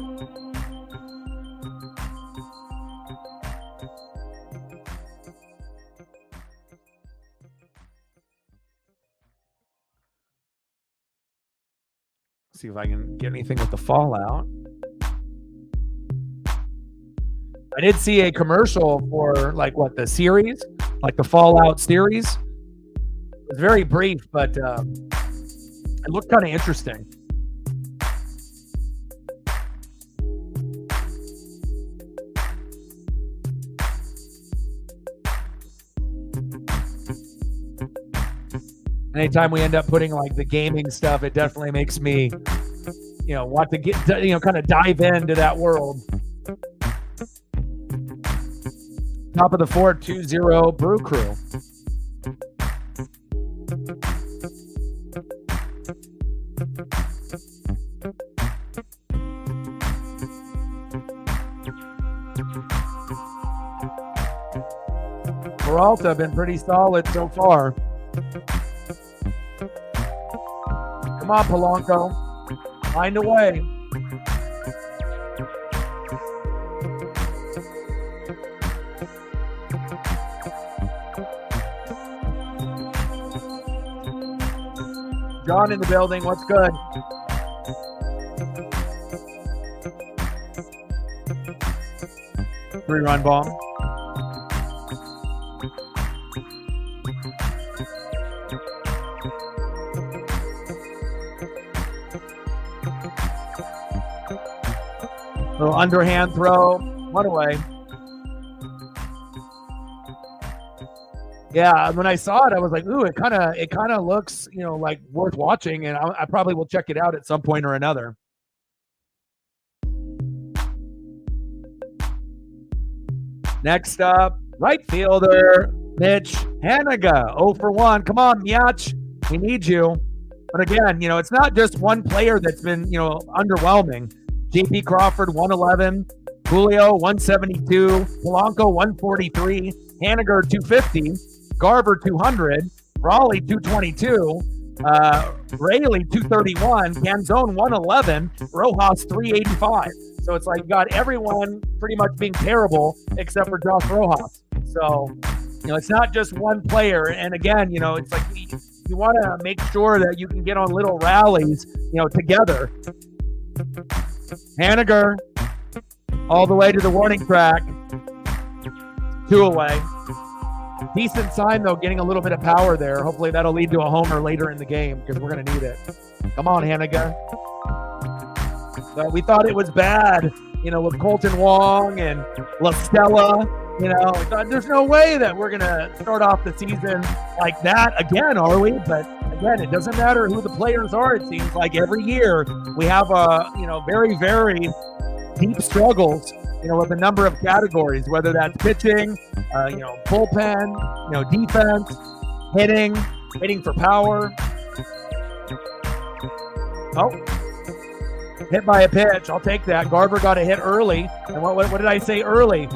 See if I can get anything with the fallout. I did see a commercial for the series, like the Fallout series. It was very brief, but it looked kind of interesting. Anytime we end up putting the gaming stuff, it definitely makes me, want to get, kind of dive into that world. Top of the fort, 2-0 Brew Crew. Peralta been pretty solid so far. Come on, Polanco. Find a way. John in the building. What's good? Three-run bomb. Little underhand throw. One away. Yeah, when I saw it, I was like, "Ooh, it kind of looks, like worth watching," and I probably will check it out at some point or another. Next up, right fielder Mitch Haniga, 0 for 1. Come on, Miach, we need you. But again, it's not just one player that's been, underwhelming. JP Crawford 111, Julio 172, Polanco 143, Haniger 250. Garver 200, Raleigh 222, Rayleigh 231, Canzone 111, Rojas 385. So it's like you got everyone pretty much being terrible except for Josh Rojas. So, it's not just one player. And again, it's like you want to make sure that you can get on little rallies, together. Haniger all the way to the warning track. 2 away. Decent sign, though, getting a little bit of power there. Hopefully that'll lead to a homer later in the game because we're going to need it. Come on, Haniga. But we thought it was bad, with Colton Wong and La Stella. We thought there's no way that we're going to start off the season like that again, are we? But again, it doesn't matter who the players are. It seems like every year we have very, very deep struggles, with a number of categories, whether that's pitching, bullpen, defense, hitting for power. Oh, hit by a pitch. I'll take that. Garver got a hit early. And what did I say early?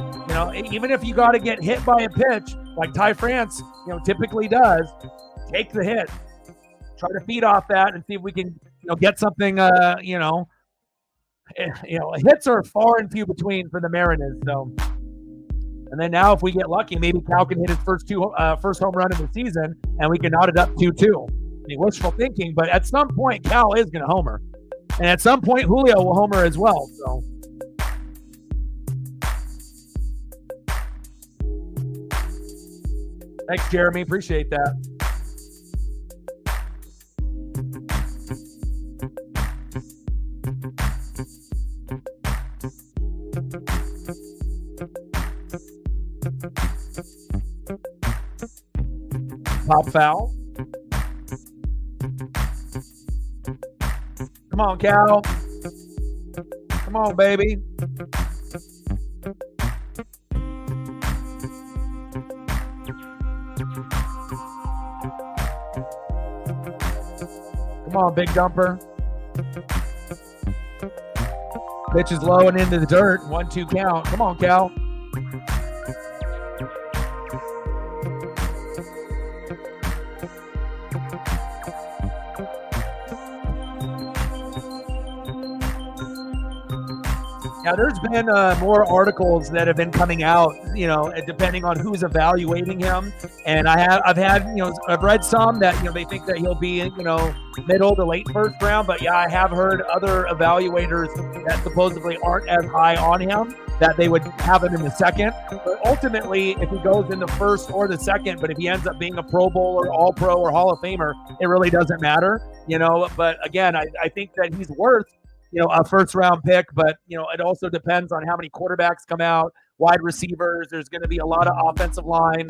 Even if you got to get hit by a pitch, like Ty France, typically does, take the hit. Try to feed off that and see if we can, get something, hits are far and few between for the Mariners. So, and then now if we get lucky, maybe Cal can hit his first home run of the season, and we can knot it up 2-2. Wishful thinking, but at some point Cal is going to homer, and at some point Julio will homer as well. So, thanks, Jeremy. Appreciate that. Pop foul. Come on, Cal. Come on, baby. Come on, big dumper. Pitch is low and into the dirt. 1-2 count. Come on, Cal. Yeah, there's been more articles that have been coming out, depending on who's evaluating him. And I've read some that, they think that he'll be, middle to late first round. But yeah, I have heard other evaluators that supposedly aren't as high on him, that they would have him in the second. But ultimately, if he goes in the first or the second, but if he ends up being a Pro Bowler, All Pro, or Hall of Famer, it really doesn't matter, But again, I think that he's worth a first round pick, but it also depends on how many quarterbacks come out, wide receivers. There's going to be a lot of offensive line,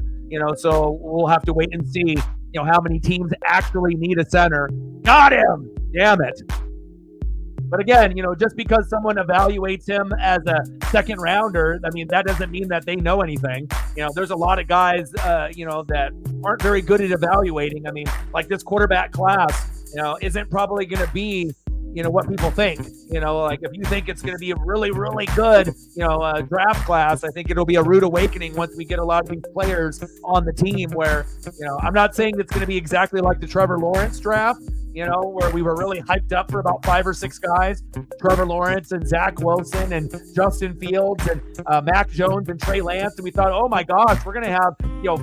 so we'll have to wait and see, how many teams actually need a center. Got him. Damn it. But again, just because someone evaluates him as a second rounder, that doesn't mean that they know anything. There's a lot of guys, that aren't very good at evaluating. Like this quarterback class, isn't probably going to be what people think. Like if you think it's going to be a really, really good, draft class, I think it'll be a rude awakening once we get a lot of these players on the team where, I'm not saying it's going to be exactly like the Trevor Lawrence draft, where we were really hyped up for about 5 or 6 guys, Trevor Lawrence and Zach Wilson and Justin Fields and Mac Jones and Trey Lance. And we thought, oh my gosh, we're going to have,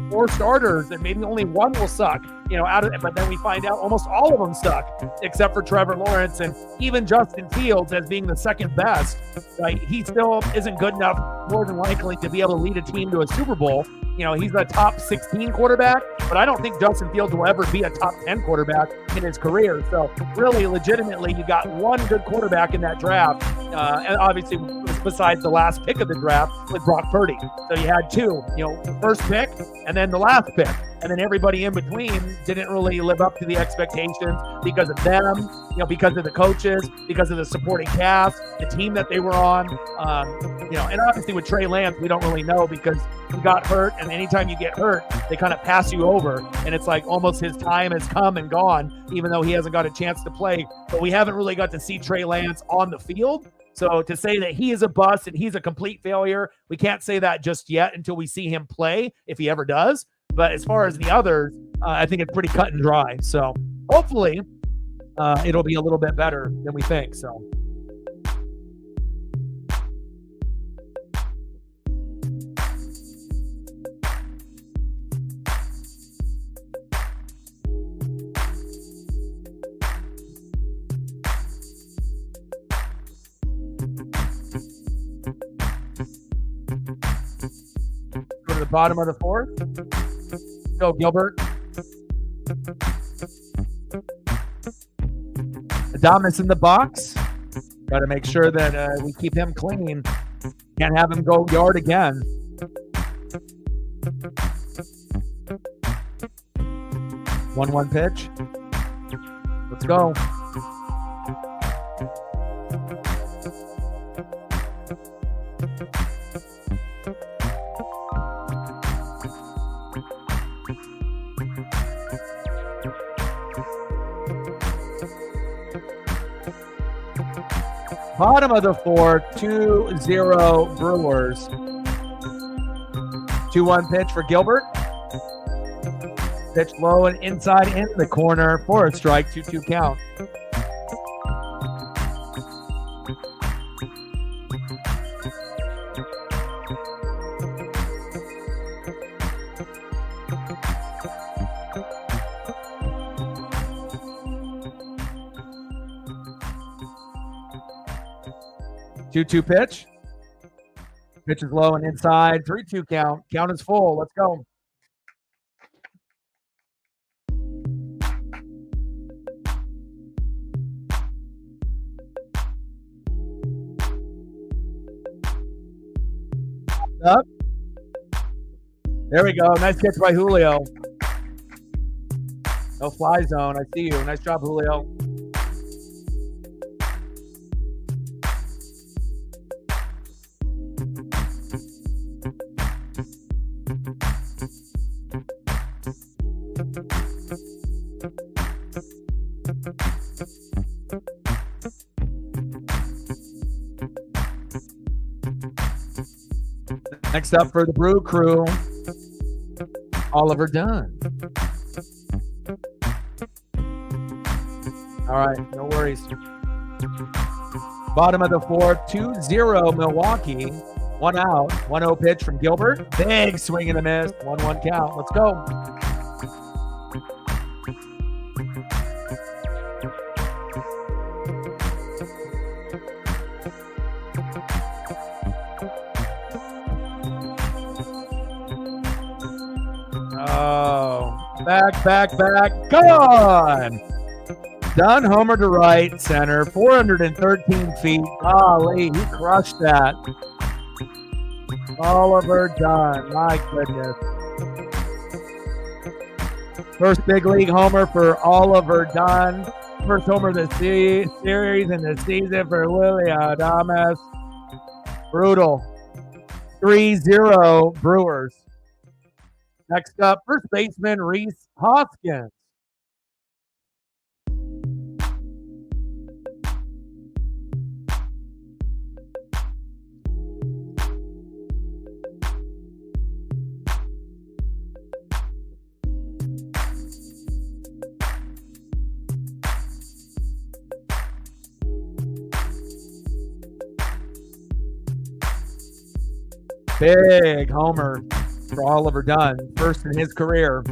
4 starters and maybe only one will suck, but then we find out almost all of them suck except for Trevor Lawrence, and even Justin Fields as being the second best, right? He still isn't good enough, more than likely, to be able to lead a team to a Super Bowl. He's a top 16 quarterback, but I don't think Justin Fields will ever be a top 10 quarterback in his career. So really, legitimately, you got one good quarterback in that draft, and obviously besides the last pick of the draft with Brock Purdy. So you had 2, the first pick and then the last pick. And then everybody in between didn't really live up to the expectations because of them, because of the coaches, because of the supporting cast, the team that they were on. And obviously with Trey Lance, we don't really know because he got hurt. And anytime you get hurt, they kind of pass you over. And it's like almost his time has come and gone, even though he hasn't got a chance to play. But we haven't really got to see Trey Lance on the field. So to say that he is a bust and he's a complete failure, we can't say that just yet until we see him play, if he ever does. But as far as the others, I think it's pretty cut and dry. So hopefully it'll be a little bit better than we think. So. Go to the bottom of the 4th. Go, Gilbert. Adamas in the box. Got to make sure that we keep him clean. Can't have him go yard again. 1-1 pitch. Let's go. Bottom of the 4th, 2-0 Brewers. 2-1 pitch for Gilbert. Pitch low and inside in the corner for a strike, 2-2 count. Two pitch. Pitch is low and inside. 3-2 count. Count is full. Let's go. Up. There we go. Nice catch by Julio. No fly zone. I see you. Nice job, Julio. Next up for the Brew Crew, Oliver Dunn. All right, no worries. Bottom of the fourth, 2-0 Milwaukee. 1 out, 1-0 pitch from Gilbert. Big swing and a miss, 1-1 count. Let's go. Oh, back, gone. Done, homer to right center, 413 feet. Golly, he crushed that. Oliver Dunn, my goodness. First big league homer for Oliver Dunn. First homer of the series and the season for Willie Adames. Brutal. 3-0 Brewers. Next up, first baseman Rhys Hoskins. Big homer for Oliver Dunn, first in his career.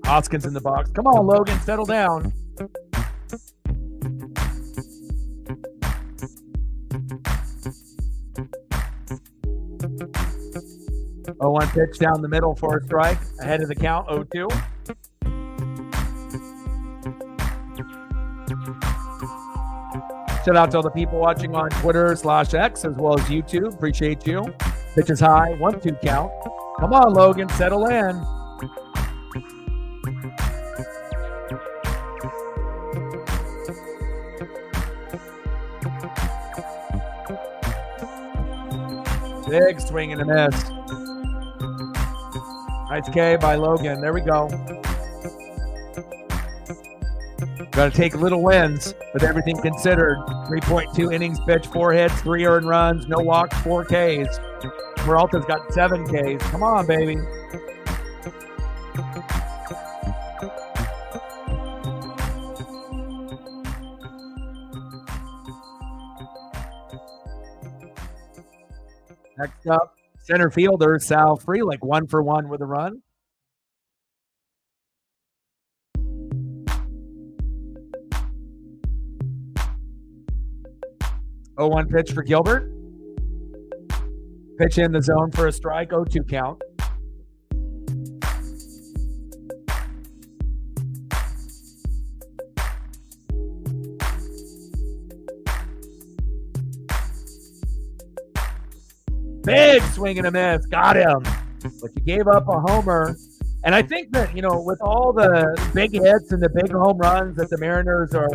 Hoskins in the box. Come on, Logan, settle down. Oh, 1 pitch down the middle for a strike. Ahead of the count, 0-2. Shout out to all the people watching on Twitter/X as well as YouTube. Appreciate you. Pitch is high. 1-2 count. Come on, Logan. Settle in. Big swing and a miss. Nice K by Logan. There we go. Got to take little wins with everything considered. 3.2 innings pitched, 4 hits, 3 earned runs, no walks, 4 Ks. Peralta's got 7 Ks. Come on, baby. Next up, center fielder Sal Frelick, 1 for 1 with a run. Oh, 1 pitch for Gilbert. Pitch in the zone for a strike, 0-2 count. Big swing and a miss. Got him. But you gave up a homer. And I think that, with all the big hits and the big home runs that the Mariners are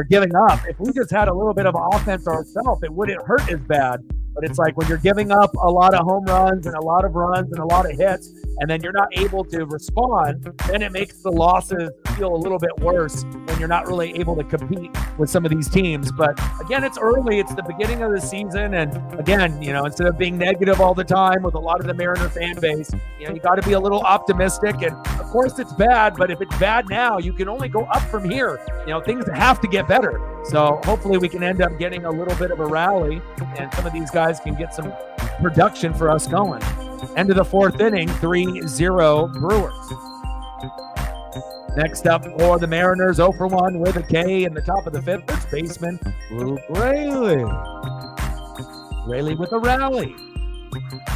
giving up, if we just had a little bit of offense ourselves, it wouldn't hurt as bad. But it's like when you're giving up a lot of home runs and a lot of runs and a lot of hits, and then you're not able to respond, then it makes the losses feel a little bit worse when you're not really able to compete with some of these teams. But again, it's early. It's the beginning of the season. And again, instead of being negative all the time with a lot of the Mariner fan base, you got to be a little optimistic. And of course it's bad, but if it's bad now, you can only go up from here. Things have to get better. So hopefully we can end up getting a little bit of a rally and some of these guys can get some production for us going. End of the 4th inning, 3-0 Brewers. Next up for the Mariners, 0 for 1 with a K in the top of the 5th. First baseman, Luke Raley. Raley with a rally.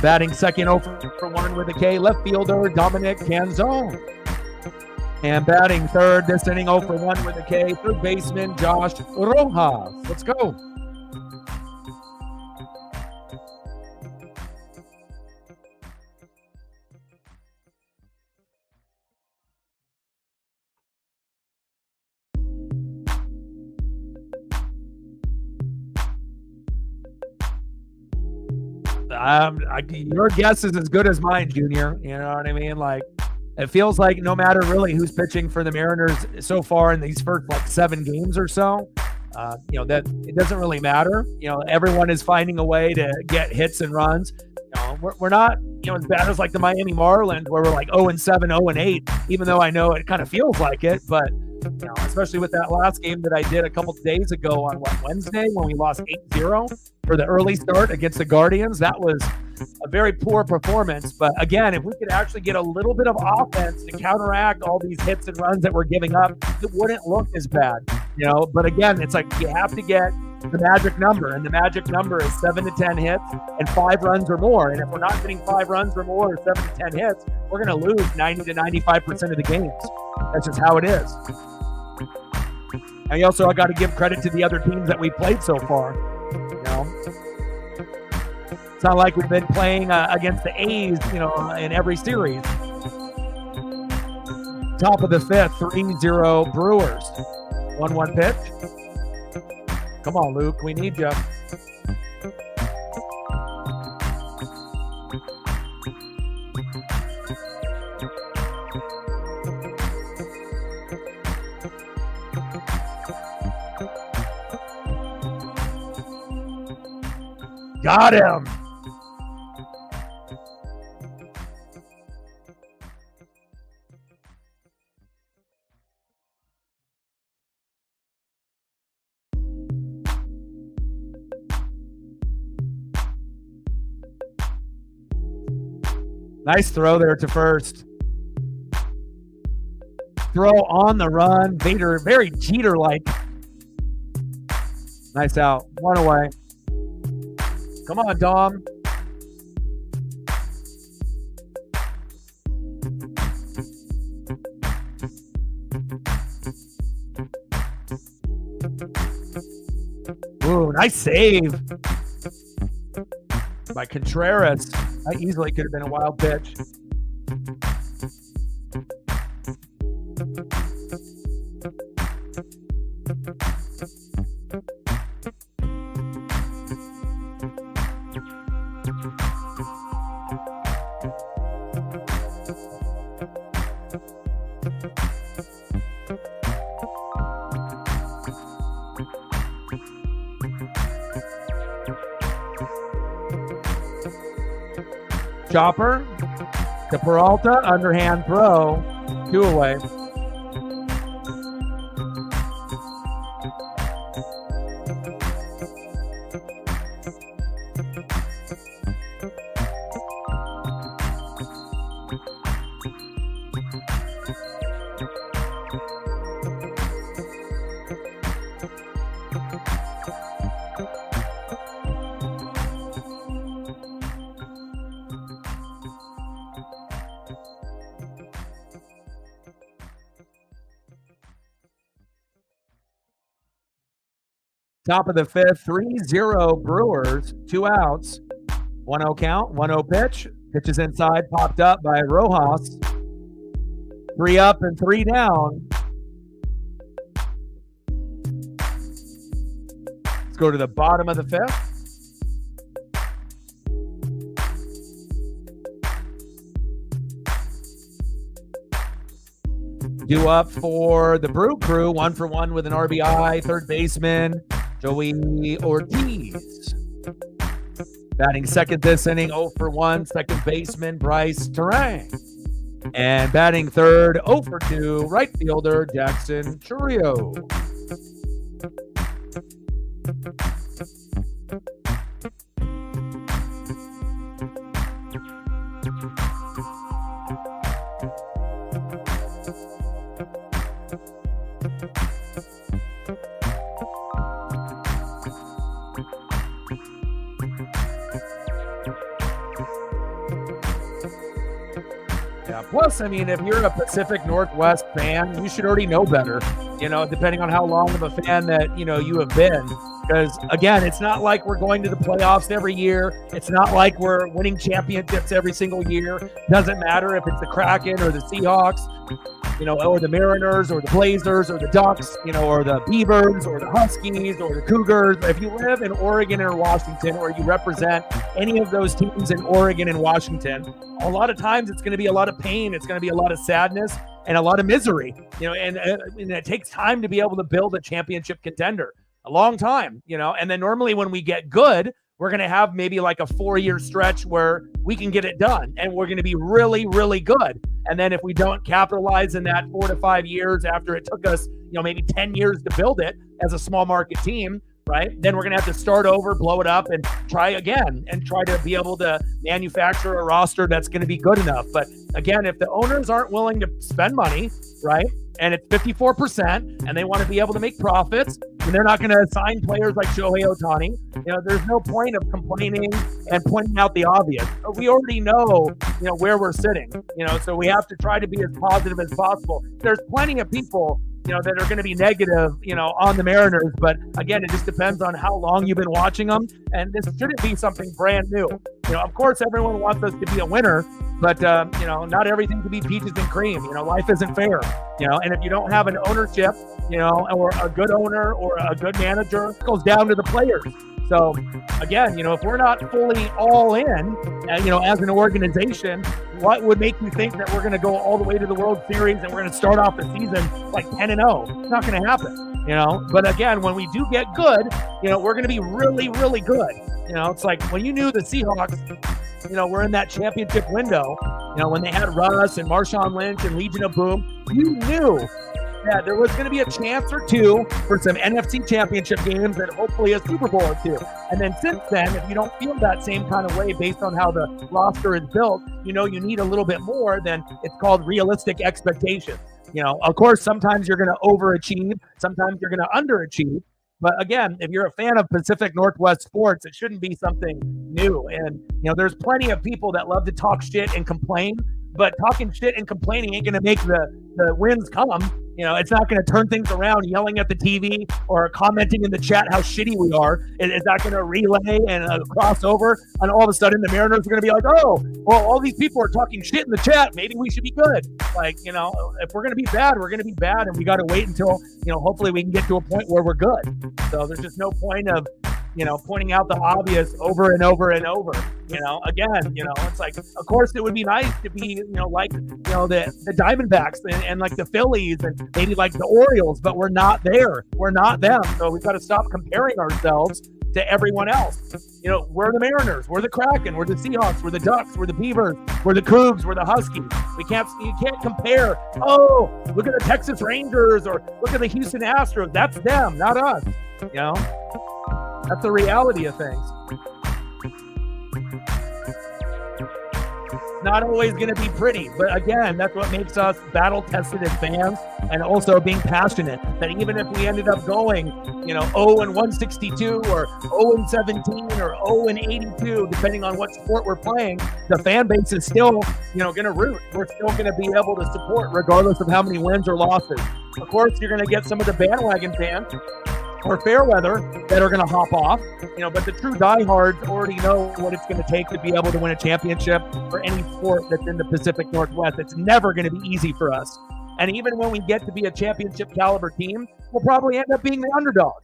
Batting second, 0 for 1 with a K, left fielder Dominic Canzone. And batting third this inning, 0 for 1 with a K, third baseman Josh Rojas. Let's go. Your guess is as good as mine, Junior. You know what I mean? Like, it feels like no matter really who's pitching for the Mariners so far in these first 7 games or so, that it doesn't really matter. Everyone is finding a way to get hits and runs. We're not, as bad as like the Miami Marlins where we're like 0-7, 0-8, even though I know it kind of feels like it. But especially with that last game that I did a couple days ago on Wednesday when we lost 8-0 for the early start against the Guardians. That was a very poor performance. But again, if we could actually get a little bit of offense to counteract all these hits and runs that we're giving up, it wouldn't look as bad. But again, it's like you have to get the magic number, and the magic number is 7 to 10 hits and 5 runs or more. And if we're not getting 5 runs or more or 7 to 10 hits, we're going to lose 90 to 95% of the games. That's just how it is. And also, I got to give credit to the other teams that we played so far. It's not like we've been playing against the A's, in every series. Top of the 5th, 3-0 Brewers. 1-1 pitch. Come on, Luke. We need you. Got him. Nice throw there to first. Throw on the run. Vader, very Jeter-like. Nice out. 1 away. Come on, Dom. Ooh, nice save by Contreras. That easily could have been a wild pitch. Chopper to Peralta, underhand throw, 2 away. Top of the 5th, 3-0 Brewers, 2 outs, 1-0 count, 1-0 pitch. Pitch is inside, popped up by Rojas. 3 up and 3 down. Let's go to the bottom of the 5th. Due up for the Brew Crew, 1 for 1 with an RBI, third baseman, Joey Ortiz. Batting second this inning, 0 for 1, second baseman, Bryce Terang. And batting third, 0 for 2, right fielder, Jackson Churio. Plus, I mean, if you're a Pacific Northwest fan, you should already know better, depending on how long of a fan that, you have been. Because, again, it's not like we're going to the playoffs every year. It's not like we're winning championships every single year. Doesn't matter if it's the Kraken or the Seahawks, or the Mariners or the Blazers or the Ducks, or the Beavers or the Huskies or the Cougars. If you live in Oregon or Washington, or you represent any of those teams in Oregon and Washington, a lot of times it's going to be a lot of pain. It's going to be a lot of sadness and a lot of misery, and it takes time to be able to build a championship contender, a long time, and then normally when we get good, we're going to have maybe like a 4-year stretch where we can get it done and we're going to be really, really good. And then if we don't capitalize in that 4 to 5 years after it took us, maybe 10 years to build it as a small market team, right? Then we're going to have to start over, blow it up, and try again and try to be able to manufacture a roster that's going to be good enough. But again, if the owners aren't willing to spend money, right, and it's 54% and they want to be able to make profits, and they're not going to sign players like Shohei Ohtani, there's no point of complaining and pointing out the obvious. We already know, where we're sitting, so we have to try to be as positive as possible. There's plenty of people that are going to be negative, on the Mariners. But again, it just depends on how long you've been watching them. And this shouldn't be something brand new. Of course, everyone wants us to be a winner, but, not everything can be peaches and cream. Life isn't fair, and if you don't have an ownership, or a good owner or a good manager, it goes down to the players. So again, if we're not fully all in, as an organization, what would make you think that we're going to go all the way to the World Series and we're going to start off the season like 10-0? It's not going to happen, But again, when we do get good, we're going to be really, really good. It's like when you knew the Seahawks, were in that championship window, when they had Russ and Marshawn Lynch and Legion of Boom, you knew that there was going to be a chance or two for some NFC championship games and hopefully a Super Bowl or two. And then since then, if you don't feel that same kind of way based on how the roster is built, you need a little bit more, then it's called realistic expectations. Of course, sometimes you're going to overachieve, sometimes you're going to underachieve. But again, if you're a fan of Pacific Northwest sports, it shouldn't be something new. And, there's plenty of people that love to talk shit and complain, but talking shit and complaining ain't going to make the wins come. It's not going to turn things around yelling at the TV or commenting in the chat how shitty we are. It's not going to relay and cross over. And all of a sudden the Mariners are going to be like, oh, well, all these people are talking shit in the chat. Maybe we should be good. Like, if we're going to be bad, we're going to be bad. And we got to wait until, hopefully we can get to a point where we're good. So there's just no point of, pointing out the obvious over and over and over. Again, it's like, of course it would be nice to be, like, the Diamondbacks and like the Phillies and maybe like the Orioles, but we're not there. We're not them. So we've got to stop comparing ourselves to everyone else. We're the Mariners, we're the Kraken, we're the Seahawks, we're the Ducks, we're the Beavers, we're the Cougs, we're the Huskies. You can't compare. Oh, look at the Texas Rangers or look at the Houston Astros. That's them, not us. That's the reality of things. Not always going to be pretty, but again, that's what makes us battle-tested as fans, and also being passionate. That even if we ended up going, 0-162 or 0-17 or 0-82, depending on what sport we're playing, the fan base is still, going to root. We're still going to be able to support, regardless of how many wins or losses. Of course, you're going to get some of the bandwagon fans or fair weather that are going to hop off, but the true diehards already know what it's going to take to be able to win a championship for any sport that's in the Pacific Northwest. It's never going to be easy for us. And even when we get to be a championship caliber team, we'll probably end up being the underdog.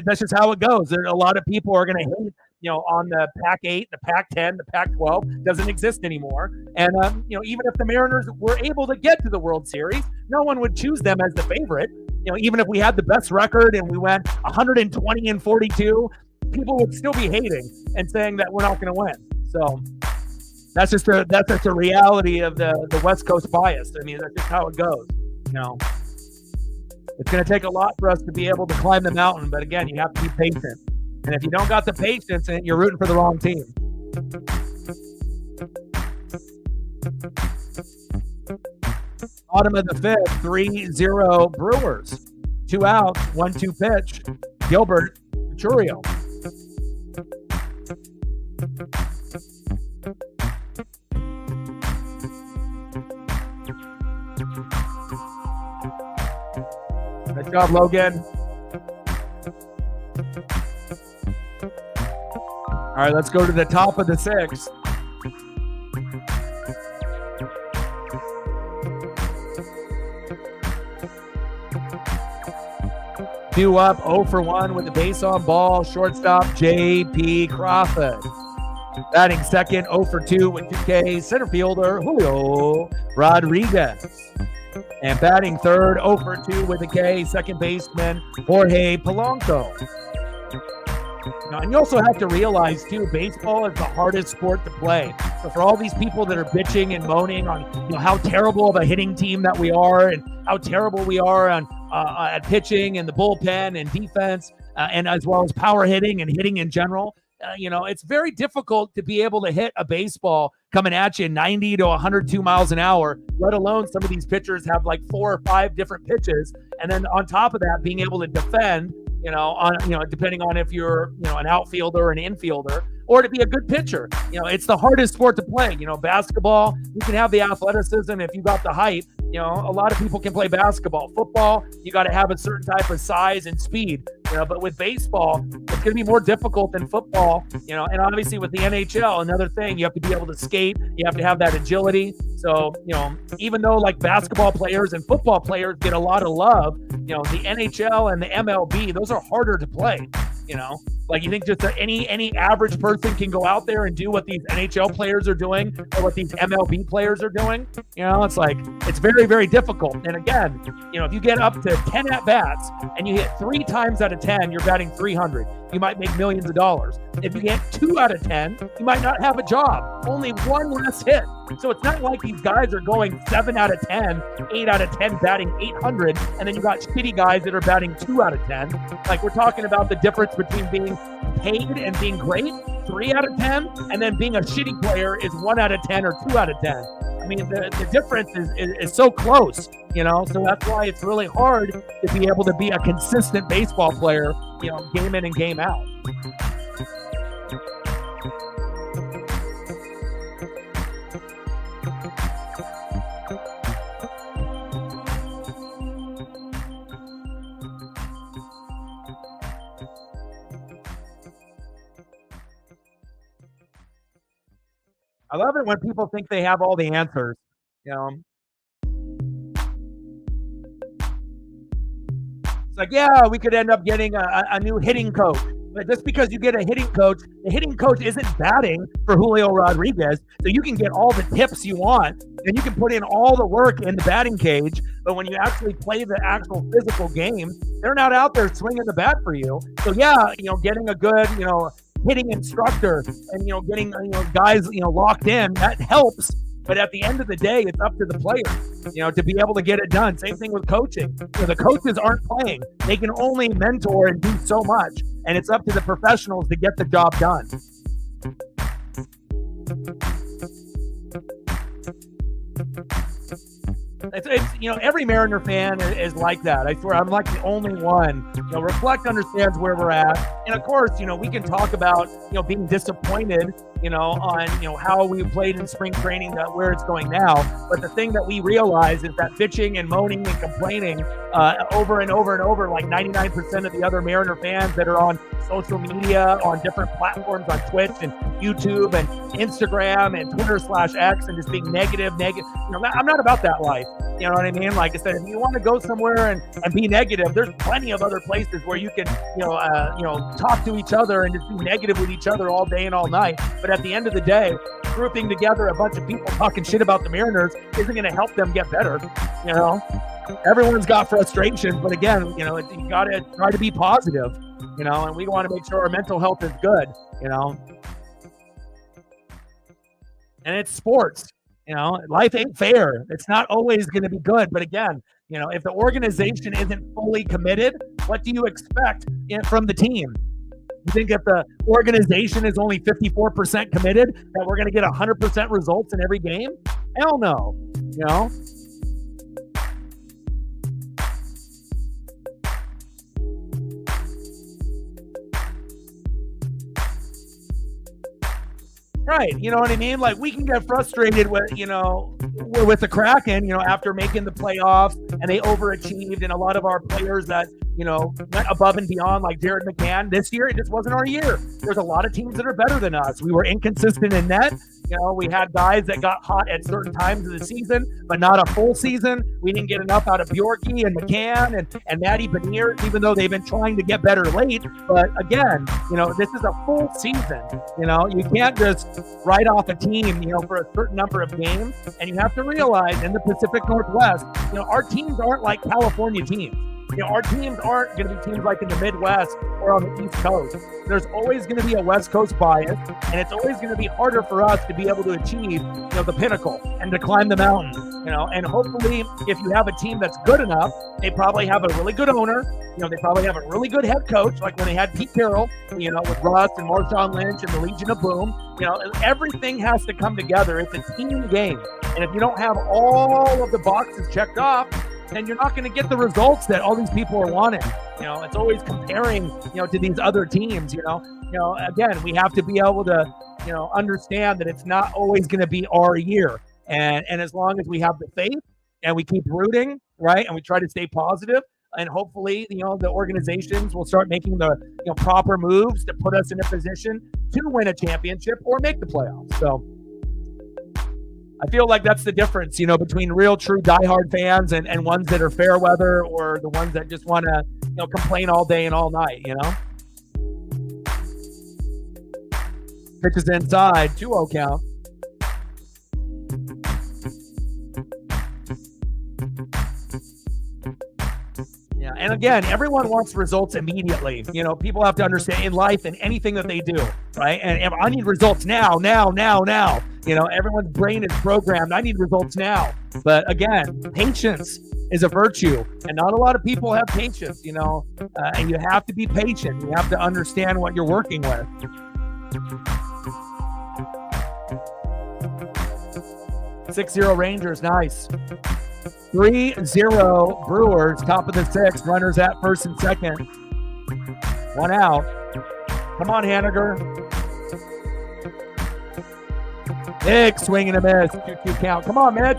That's just how it goes. There, a lot of people are going to hate, on the Pac-8, the Pac-10, the Pac-12 doesn't exist anymore. And, even if the Mariners were able to get to the World Series, no one would choose them as the favorite. Even if we had the best record and we went 120-42, people would still be hating and saying that we're not going to win. So that's just a reality of the West Coast bias. I mean, that's just how it goes. It's going to take a lot for us to be able to climb the mountain. But again, you have to be patient. And if you don't got the patience, then you're rooting for the wrong team. Bottom of the fifth, 3-0 Brewers. 2 outs, 1-2 pitch. Gilbert Churio. Good job, Logan. All right, let's go to the top of the sixth. Two up, 0 for 1 with the base on ball. Shortstop, J.P. Crawford. Batting second, 0 for 2 with 2K. Center fielder, Julio Rodriguez. And batting third, 0 for 2 with a K. Second baseman, Jorge Polanco. And you also have to realize too, baseball is the hardest sport to play. So for all these people that are bitching and moaning on how terrible of a hitting team that we are and how terrible we are on at pitching and the bullpen and defense and as well as power hitting and hitting in general, it's very difficult to be able to hit a baseball coming at you 90 to 102 miles an hour, let alone some of these pitchers have like 4 or 5 different pitches. And then on top of that, being able to defend, depending on if you're, an outfielder or an infielder, or to be a good pitcher. It's the hardest sport to play. Basketball, you can have the athleticism if you got the height. A lot of people can play basketball. Football, you got to have a certain type of size and speed. But with baseball, it's going to be more difficult than football. And obviously with the NHL, another thing, you have to be able to skate. You have to have that agility. So, even though like basketball players and football players get a lot of love, the NHL and the MLB, those are harder to play. Like you think just any average person can go out there and do what these NHL players are doing or what these MLB players are doing. It's like, it's very, very difficult. And again, if you get up to 10 at-bats and you hit 3 times out of 10, you're batting 300. You might make millions of dollars. If you get 2 out of 10, you might not have a job. Only 1 less hit. So it's not like these guys are going 7 out of 10, 8 out of 10 batting 800, and then you got shitty guys that are batting 2 out of 10. Like we're talking about the difference between being paid and being great, 3 out of 10, and then being a shitty player is 1 out of 10 or 2 out of 10. I mean, the difference is so close, so that's why it's really hard to be able to be a consistent baseball player, game in and game out. I love it when people think they have all the answers, It's like, yeah, we could end up getting a new hitting coach. But just because you get a hitting coach, the hitting coach isn't batting for Julio Rodriguez. So you can get all the tips you want and you can put in all the work in the batting cage. But when you actually play the actual physical game, they're not out there swinging the bat for you. So yeah, getting a good, hitting instructor and getting guys locked in, that helps. But at the end of the day, it's up to the players to be able to get it done. Same thing with coaching. The coaches aren't playing. They can only mentor and do so much, and it's up to the professionals to get the job done. It's every Mariner fan is like that. I swear, I'm like the only one. Reflect understands where we're at, and of course, we can talk about being disappointed, on how we played in spring training, where it's going now. But the thing that we realize is that bitching and moaning and complaining over and over and over, like 99% of the other Mariner fans that are on social media, on different platforms, on Twitch and YouTube and Instagram and Twitter/X, and just being negative. I'm not about that life. You know what I mean? Like I said, if you want to go somewhere and be negative, there's plenty of other places where you can, talk to each other and just be negative with each other all day and all night. But at the end of the day, grouping together a bunch of people talking shit about the Mariners isn't going to help them get better. Everyone's got frustrations, but again, you got to try to be positive, and we want to make sure our mental health is good, and it's sports. Life ain't fair. It's not always going to be good. But again, if the organization isn't fully committed, what do you expect from the team? You think if the organization is only 54% committed, that we're going to get 100% results in every game? Hell no. Right, you know what I mean? Like we can get frustrated with, with the Kraken, after making the playoffs and they overachieved, and a lot of our players that, went above and beyond, like Jared McCann. This year, it just wasn't our year. There's a lot of teams that are better than us. We were inconsistent in net. We had guys that got hot at certain times of the season, but not a full season. We didn't get enough out of Bjorky and McCann and Matty Beniers, even though they've been trying to get better late. But again, this is a full season. You can't just write off a team, for a certain number of games. And you have to realize in the Pacific Northwest, our teams aren't like California teams. Our teams aren't going to be teams like in the Midwest or on the East Coast. There's always going to be a West Coast bias, and it's always going to be harder for us to be able to achieve, the pinnacle and to climb the mountain, and hopefully if you have a team that's good enough, they probably have a really good owner. They probably have a really good head coach, like when they had Pete Carroll, with Russ and Marshawn Lynch and the Legion of Boom. Everything has to come together. It's a team game. And if you don't have all of the boxes checked off, then you're not going to get the results that all these people are wanting. It's always comparing, to these other teams, again, we have to be able to, understand that it's not always going to be our year. And as long as we have the faith and we keep rooting, right, and we try to stay positive, and hopefully, the organizations will start making the proper moves to put us in a position to win a championship or make the playoffs. So I feel like that's the difference, between real, true diehard fans and ones that are fair weather or the ones that just want to, complain all day and all night, Pitch is inside, 2-0 count. Yeah, and again, everyone wants results immediately. People have to understand in life and anything that they do, right? And I need results now. Everyone's brain is programmed. I need results now. But again, patience is a virtue, and not a lot of people have patience, and you have to be patient. You have to understand what you're working with. 6-0 Rangers, nice. 3-0 Brewers, top of the sixth, runners at first and second. One out. Come on, Haniger. Big swing and a miss. 2-2 count. Come on, Mitch.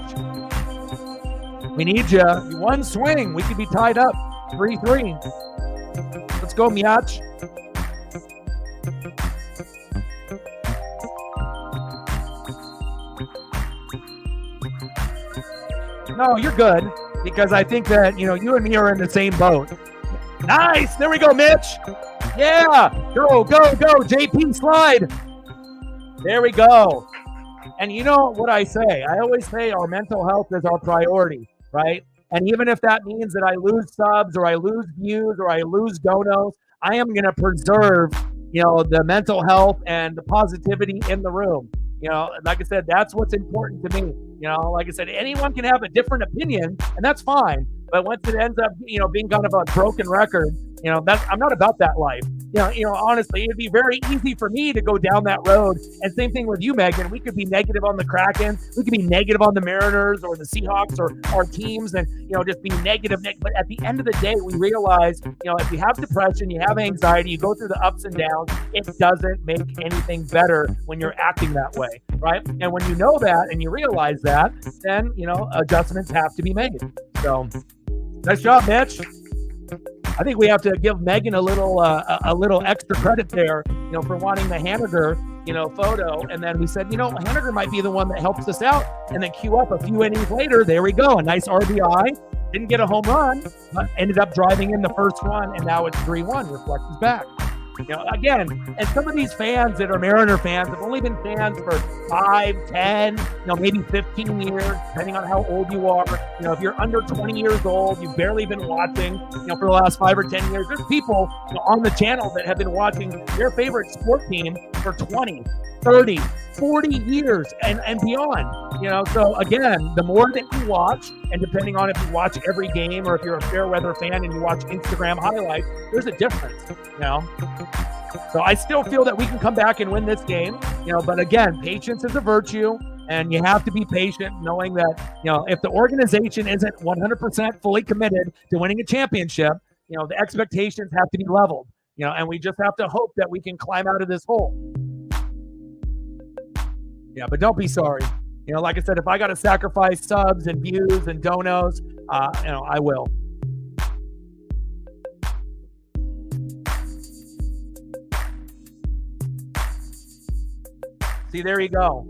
We need you. One swing. We could be tied up. 3-3. Let's go, Miach. No, you're good, because I think that, you and me are in the same boat. Nice. There we go, Mitch. Yeah. Go, JP, slide. There we go. And you know what I say? I always say our mental health is our priority, right? And even if that means that I lose subs or I lose views or I lose donos, I am going to preserve, the mental health and the positivity in the room. Like I said, that's what's important to me. Like I said, anyone can have a different opinion, and that's fine. But once it ends up, being kind of a broken record, I'm not about that life. Honestly, it'd be very easy for me to go down that road. And same thing with you, Megan. We could be negative on the Kraken. We could be negative on the Mariners or the Seahawks or our teams and, just be negative. But at the end of the day, we realize, if you have depression, you have anxiety, you go through the ups and downs, it doesn't make anything better when you're acting that way, right? And when you know that and you realize that, then, adjustments have to be made. So nice job, Mitch. I think we have to give Megan a little extra credit there, for wanting the Haniger, photo. And then we said, Haniger might be the one that helps us out. And then queue up a few innings later. There we go. A nice RBI. Didn't get a home run, but ended up driving in the first one. And now it's 3-1. Reflect is back. Again, and some of these fans that are Mariner fans have only been fans for 5, 10, maybe 15 years, depending on how old you are. If you're under 20 years old, you've barely been watching, for the last 5 or 10 years. There's people on the channel that have been watching their favorite sport team for 20, 30, 40 years and beyond. So again, the more that you watch, and depending on if you watch every game or if you're a fair weather fan and you watch Instagram highlights, there's a difference, So I still feel that we can come back and win this game, but again, patience is a virtue, and you have to be patient, knowing that, if the organization isn't 100% fully committed to winning a championship, the expectations have to be leveled, and we just have to hope that we can climb out of this hole. Yeah, but don't be sorry. Like I said, if I got to sacrifice subs and views and donos, I will. See, there you go.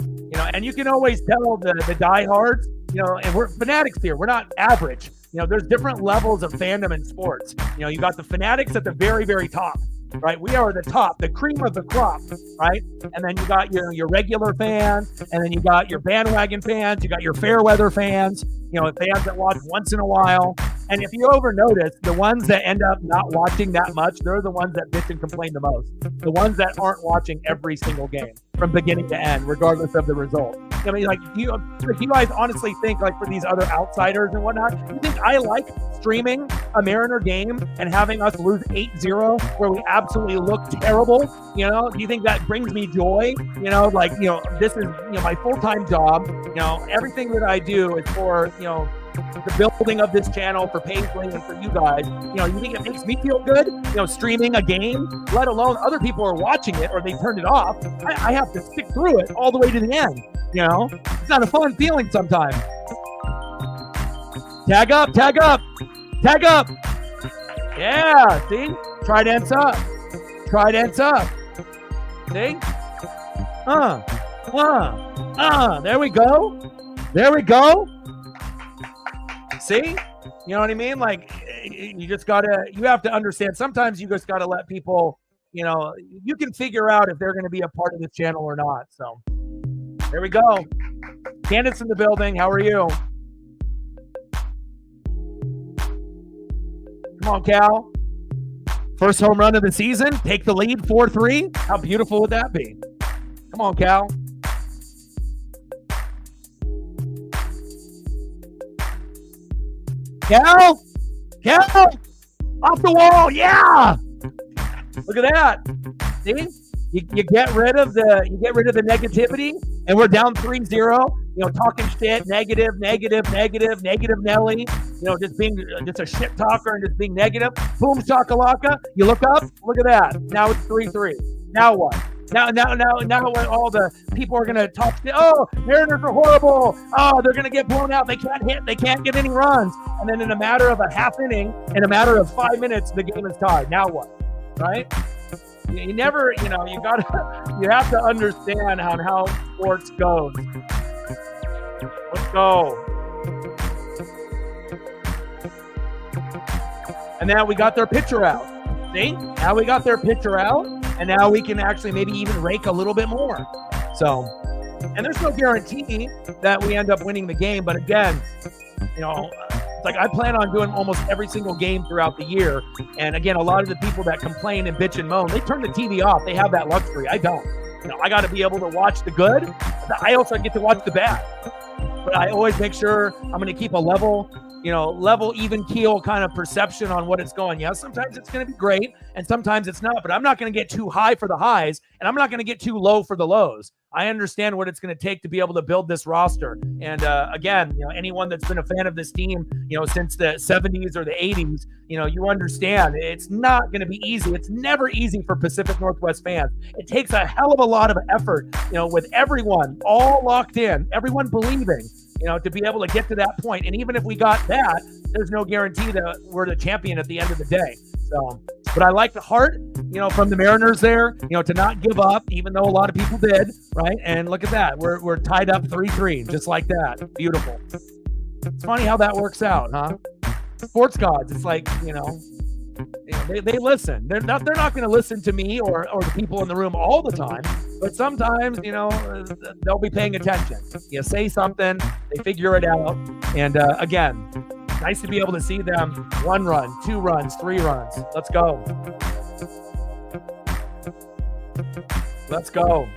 And you can always tell the diehards, and we're fanatics here. We're not average. There's different levels of fandom in sports. You got the fanatics at the very, very top, right? We are the top, the cream of the crop, right? And then you got your regular fans, and then you got your bandwagon fans, you got your fair weather fans, fans that watch once in a while, And if you ever notice, the ones that end up not watching that much, they're the ones that bitch and complain the most. The ones that aren't watching every single game from beginning to end, regardless of the result. I mean, like, if you guys honestly think, like, for these other outsiders and whatnot, you think I like streaming a Mariner game and having us lose 8-0 where we absolutely look terrible? Do you think that brings me joy? This is, my full-time job. Everything that I do is for, the building of this channel, for Paisley and for you guys. You think it makes me feel good, streaming a game, let alone other people are watching it or they turned it off. I have to stick through it all the way to the end. It's not a fun feeling sometimes. Tag up. Yeah, see? Trident's up. See? There we go. See? You know what I mean? Like, you have to understand, sometimes you just gotta let people, you can figure out if they're going to be a part of this channel or not. So there we go. Candace in the building. How are you? Come on, Cal. First home run of the season. Take the lead, 4-3. How beautiful would that be? Come on, Cal. Cal, off the wall, yeah. Look at that. See, you get rid of the negativity, and we're down 3-0. Talking shit, negative Nelly. Just a shit talker and just being negative. Boom shakalaka. You look up, look at that. Now it's 3-3. Now what? Now when all the people are going to talk, oh, Mariners are horrible. Oh, they're going to get blown out. They can't hit. They can't get any runs. And then in a matter of a half inning, in a matter of 5 minutes, the game is tied. Now what? Right? You never, you have to understand how sports goes. Let's go. And now we got their pitcher out. See? Now we got their pitcher out. And now we can actually maybe even rake a little bit more. So, and there's no guarantee that we end up winning the game. But again, it's like I plan on doing almost every single game throughout the year. And again, a lot of the people that complain and bitch and moan, they turn the TV off. They have that luxury. I don't. I got to be able to watch the good. I also get to watch the bad. But I always make sure I'm going to keep a level, even keel kind of perception on what it's going. Yeah, sometimes it's going to be great and sometimes it's not, but I'm not going to get too high for the highs and I'm not going to get too low for the lows. I understand what it's going to take to be able to build this roster. And again, anyone that's been a fan of this team, since the 70s or the 80s, you understand it's not going to be easy. It's never easy for Pacific Northwest fans. It takes a hell of a lot of effort, with everyone all locked in, everyone believing, to be able to get to that point. And even if we got that, there's no guarantee that we're the champion at the end of the day. So, but I like the heart, from the Mariners there, to not give up, even though a lot of people did, right? And look at that. We're tied up 3-3, just like that. Beautiful. It's funny how that works out, huh? Sports gods, it's like, they listen. They're not going to listen to me or the people in the room all the time, but sometimes, they'll be paying attention. You say something, they figure it out. And again, nice to be able to see them 1 run, 2 runs, 3 runs. Let's go. Let's go.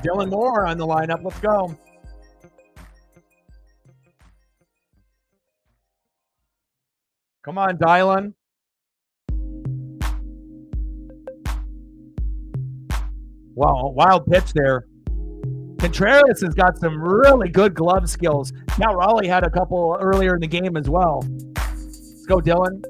Dylan Moore on the lineup. Let's go. Come on, Dylan. Wow, wild pitch there. Contreras has got some really good glove skills. Now Raleigh had a couple earlier in the game as well. Let's go, Dylan.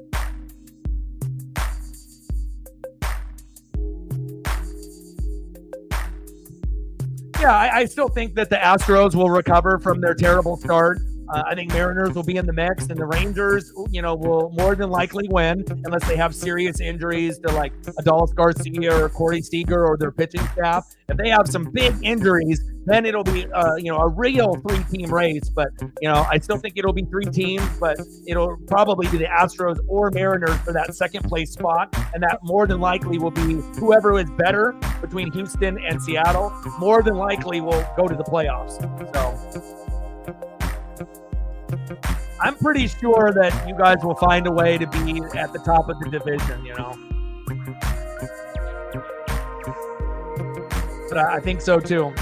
Yeah, I still think that the Astros will recover from their terrible start. I think Mariners will be in the mix, and the Rangers, will more than likely win unless they have serious injuries to like Adolis Garcia or Corey Seager or their pitching staff. If they have some big injuries, then it'll be, a real 3-team race. But, I still think it'll be 3 teams, but it'll probably be the Astros or Mariners for that second place spot. And that more than likely will be whoever is better between Houston and Seattle, more than likely will go to the playoffs. So I'm pretty sure that you guys will find a way to be at the top of the division, But I think so too.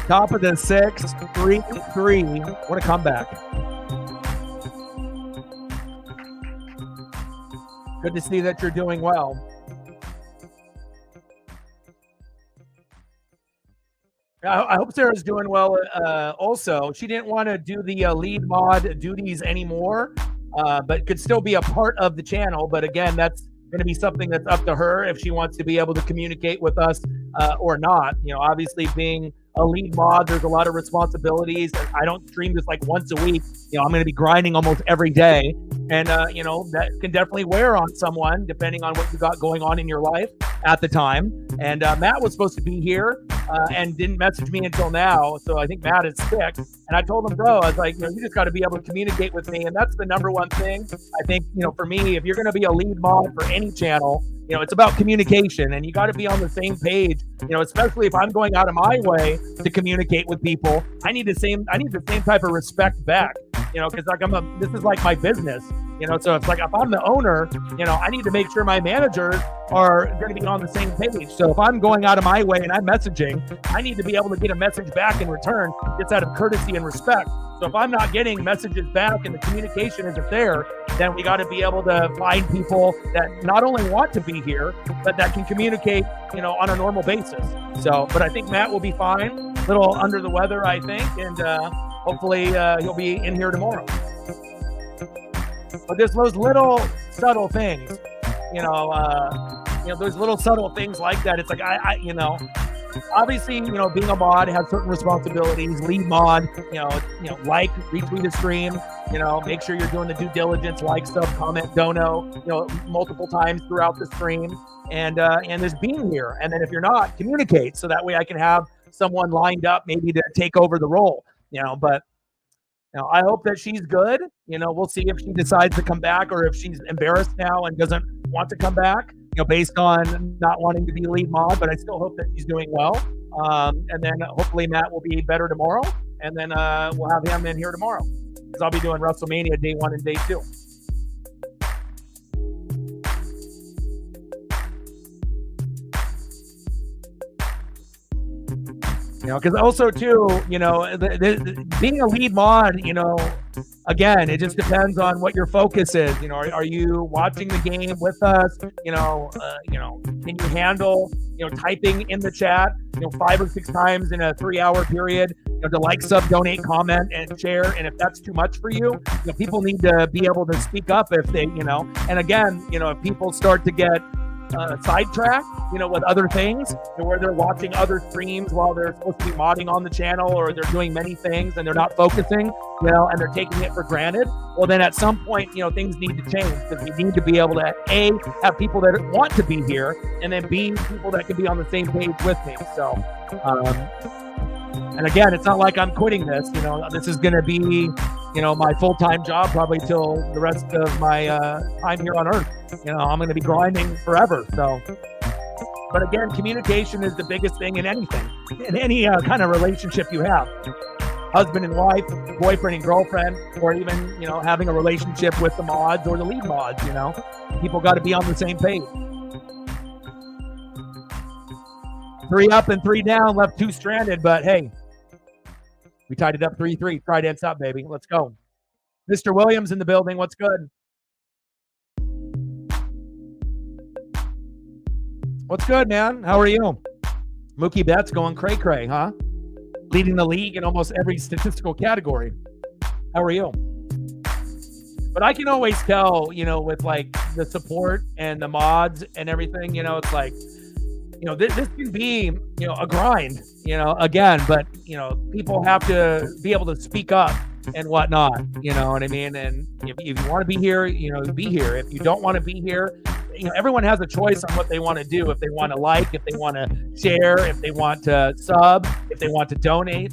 Top of the 6th, 3-3. What a comeback. Good to see that you're doing well. I hope Sarah's doing well also. She didn't want to do the lead mod duties anymore, but could still be a part of the channel. But again, that's going to be something that's up to her if she wants to be able to communicate with us or not. Obviously being a lead mod, there's a lot of responsibilities. I don't stream this like once a week. I'm going to be grinding almost every day. And, that can definitely wear on someone depending on what you got going on in your life at the time. And Matt was supposed to be here and didn't message me until now. So I think Matt is sick. And I told him, bro, I was like, you just got to be able to communicate with me. And that's the number one thing. I think, for me, if you're going to be a lead mod for any channel, it's about communication, and you got to be on the same page, especially if I'm going out of my way to communicate with people. I need the same type of respect back, because this is like my business, so it's like if I'm the owner, I need to make sure my managers are going to be on the same page. So if I'm going out of my way and I'm messaging, I need to be able to get a message back in return. It's out of courtesy and respect. So if I'm not getting messages back and the communication isn't there, then we got to be able to find people that not only want to be here, but that can communicate, on a normal basis. So, but I think Matt will be fine. A little under the weather, I think, and hopefully he'll be in here tomorrow. But there's those little subtle things, there's little subtle things like that. It's like obviously, being a mod has certain responsibilities. Lead mod, like, retweet a stream, make sure you're doing the due diligence, like, sub, comment, dono, multiple times throughout the stream, and there's being here. And then if you're not, communicate so that way I can have someone lined up maybe to take over the role, but I hope that she's good. We'll see if she decides to come back or if she's embarrassed now and doesn't want to come back, based on not wanting to be lead mod, but I still hope that she's doing well. And then hopefully Matt will be better tomorrow, and then we'll have him in here tomorrow because I'll be doing WrestleMania day 1 and day 2. Because also too, being a lead mod, again, it just depends on what your focus is. Are you watching the game with us? Can you handle, typing in the chat, 5 or 6 times in a 3-hour period, to like, sub, donate, comment, and share. And if that's too much for you, people need to be able to speak up if they, and again, if people start to get sidetracked, with other things, where they're watching other streams while they're supposed to be modding on the channel, or they're doing many things and they're not focusing, and they're taking it for granted. Well, then at some point, things need to change, because we need to be able to A, have people that want to be here, and then B, people that can be on the same page with me. So, and again, it's not like I'm quitting this. This is going to be, my full-time job probably till the rest of my time here on Earth. I'm going to be grinding forever. So, but again, communication is the biggest thing in anything, in any kind of relationship you have. Husband and wife, boyfriend and girlfriend, or even, having a relationship with the mods or the lead mods, people got to be on the same page. 3 up and 3 down, left 2 stranded, but hey, we tied it up 3-3. Try dance up, baby. Let's go. Mr. Williams in the building. What's good? What's good, man? How are you? Mookie Betts going cray-cray, huh? Leading the league in almost every statistical category. How are you? But I can always tell, with like the support and the mods and everything, it's like, this can be, a grind, again, but, people have to be able to speak up and whatnot, you know what I mean? And if you want to be here, be here. If you don't want to be here, everyone has a choice on what they want to do. If they want to like, if they want to share, if they want to sub, if they want to donate,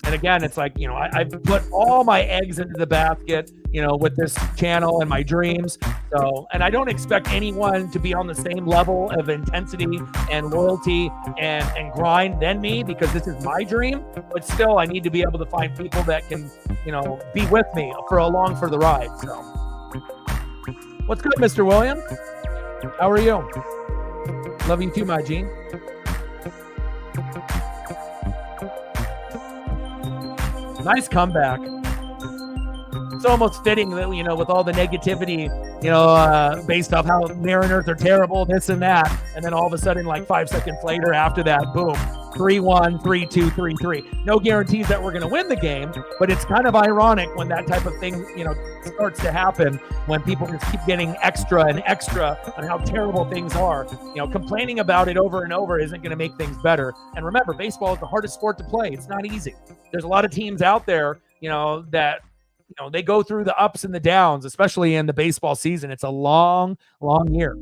and again, it's like, I've put all my eggs into the basket, with this channel and my dreams. So, and I don't expect anyone to be on the same level of intensity and loyalty and grind than me, because this is my dream. But still, I need to be able to find people that can, be with me along for the ride. So, what's good, Mr. Williams? How are you? Love you too, my G. Nice comeback. It's almost fitting that, with all the negativity, based off how Mariners are terrible, this and that. And then all of a sudden, like 5 seconds later after that, boom, 3-1, 3-2, 3-3. No guarantees that we're going to win the game, but it's kind of ironic when that type of thing, starts to happen, when people just keep getting extra and extra on how terrible things are. Complaining about it over and over isn't going to make things better. And remember, baseball is the hardest sport to play. It's not easy. There's a lot of teams out there, that they go through the ups and the downs, especially in the baseball season. It's a long, long year.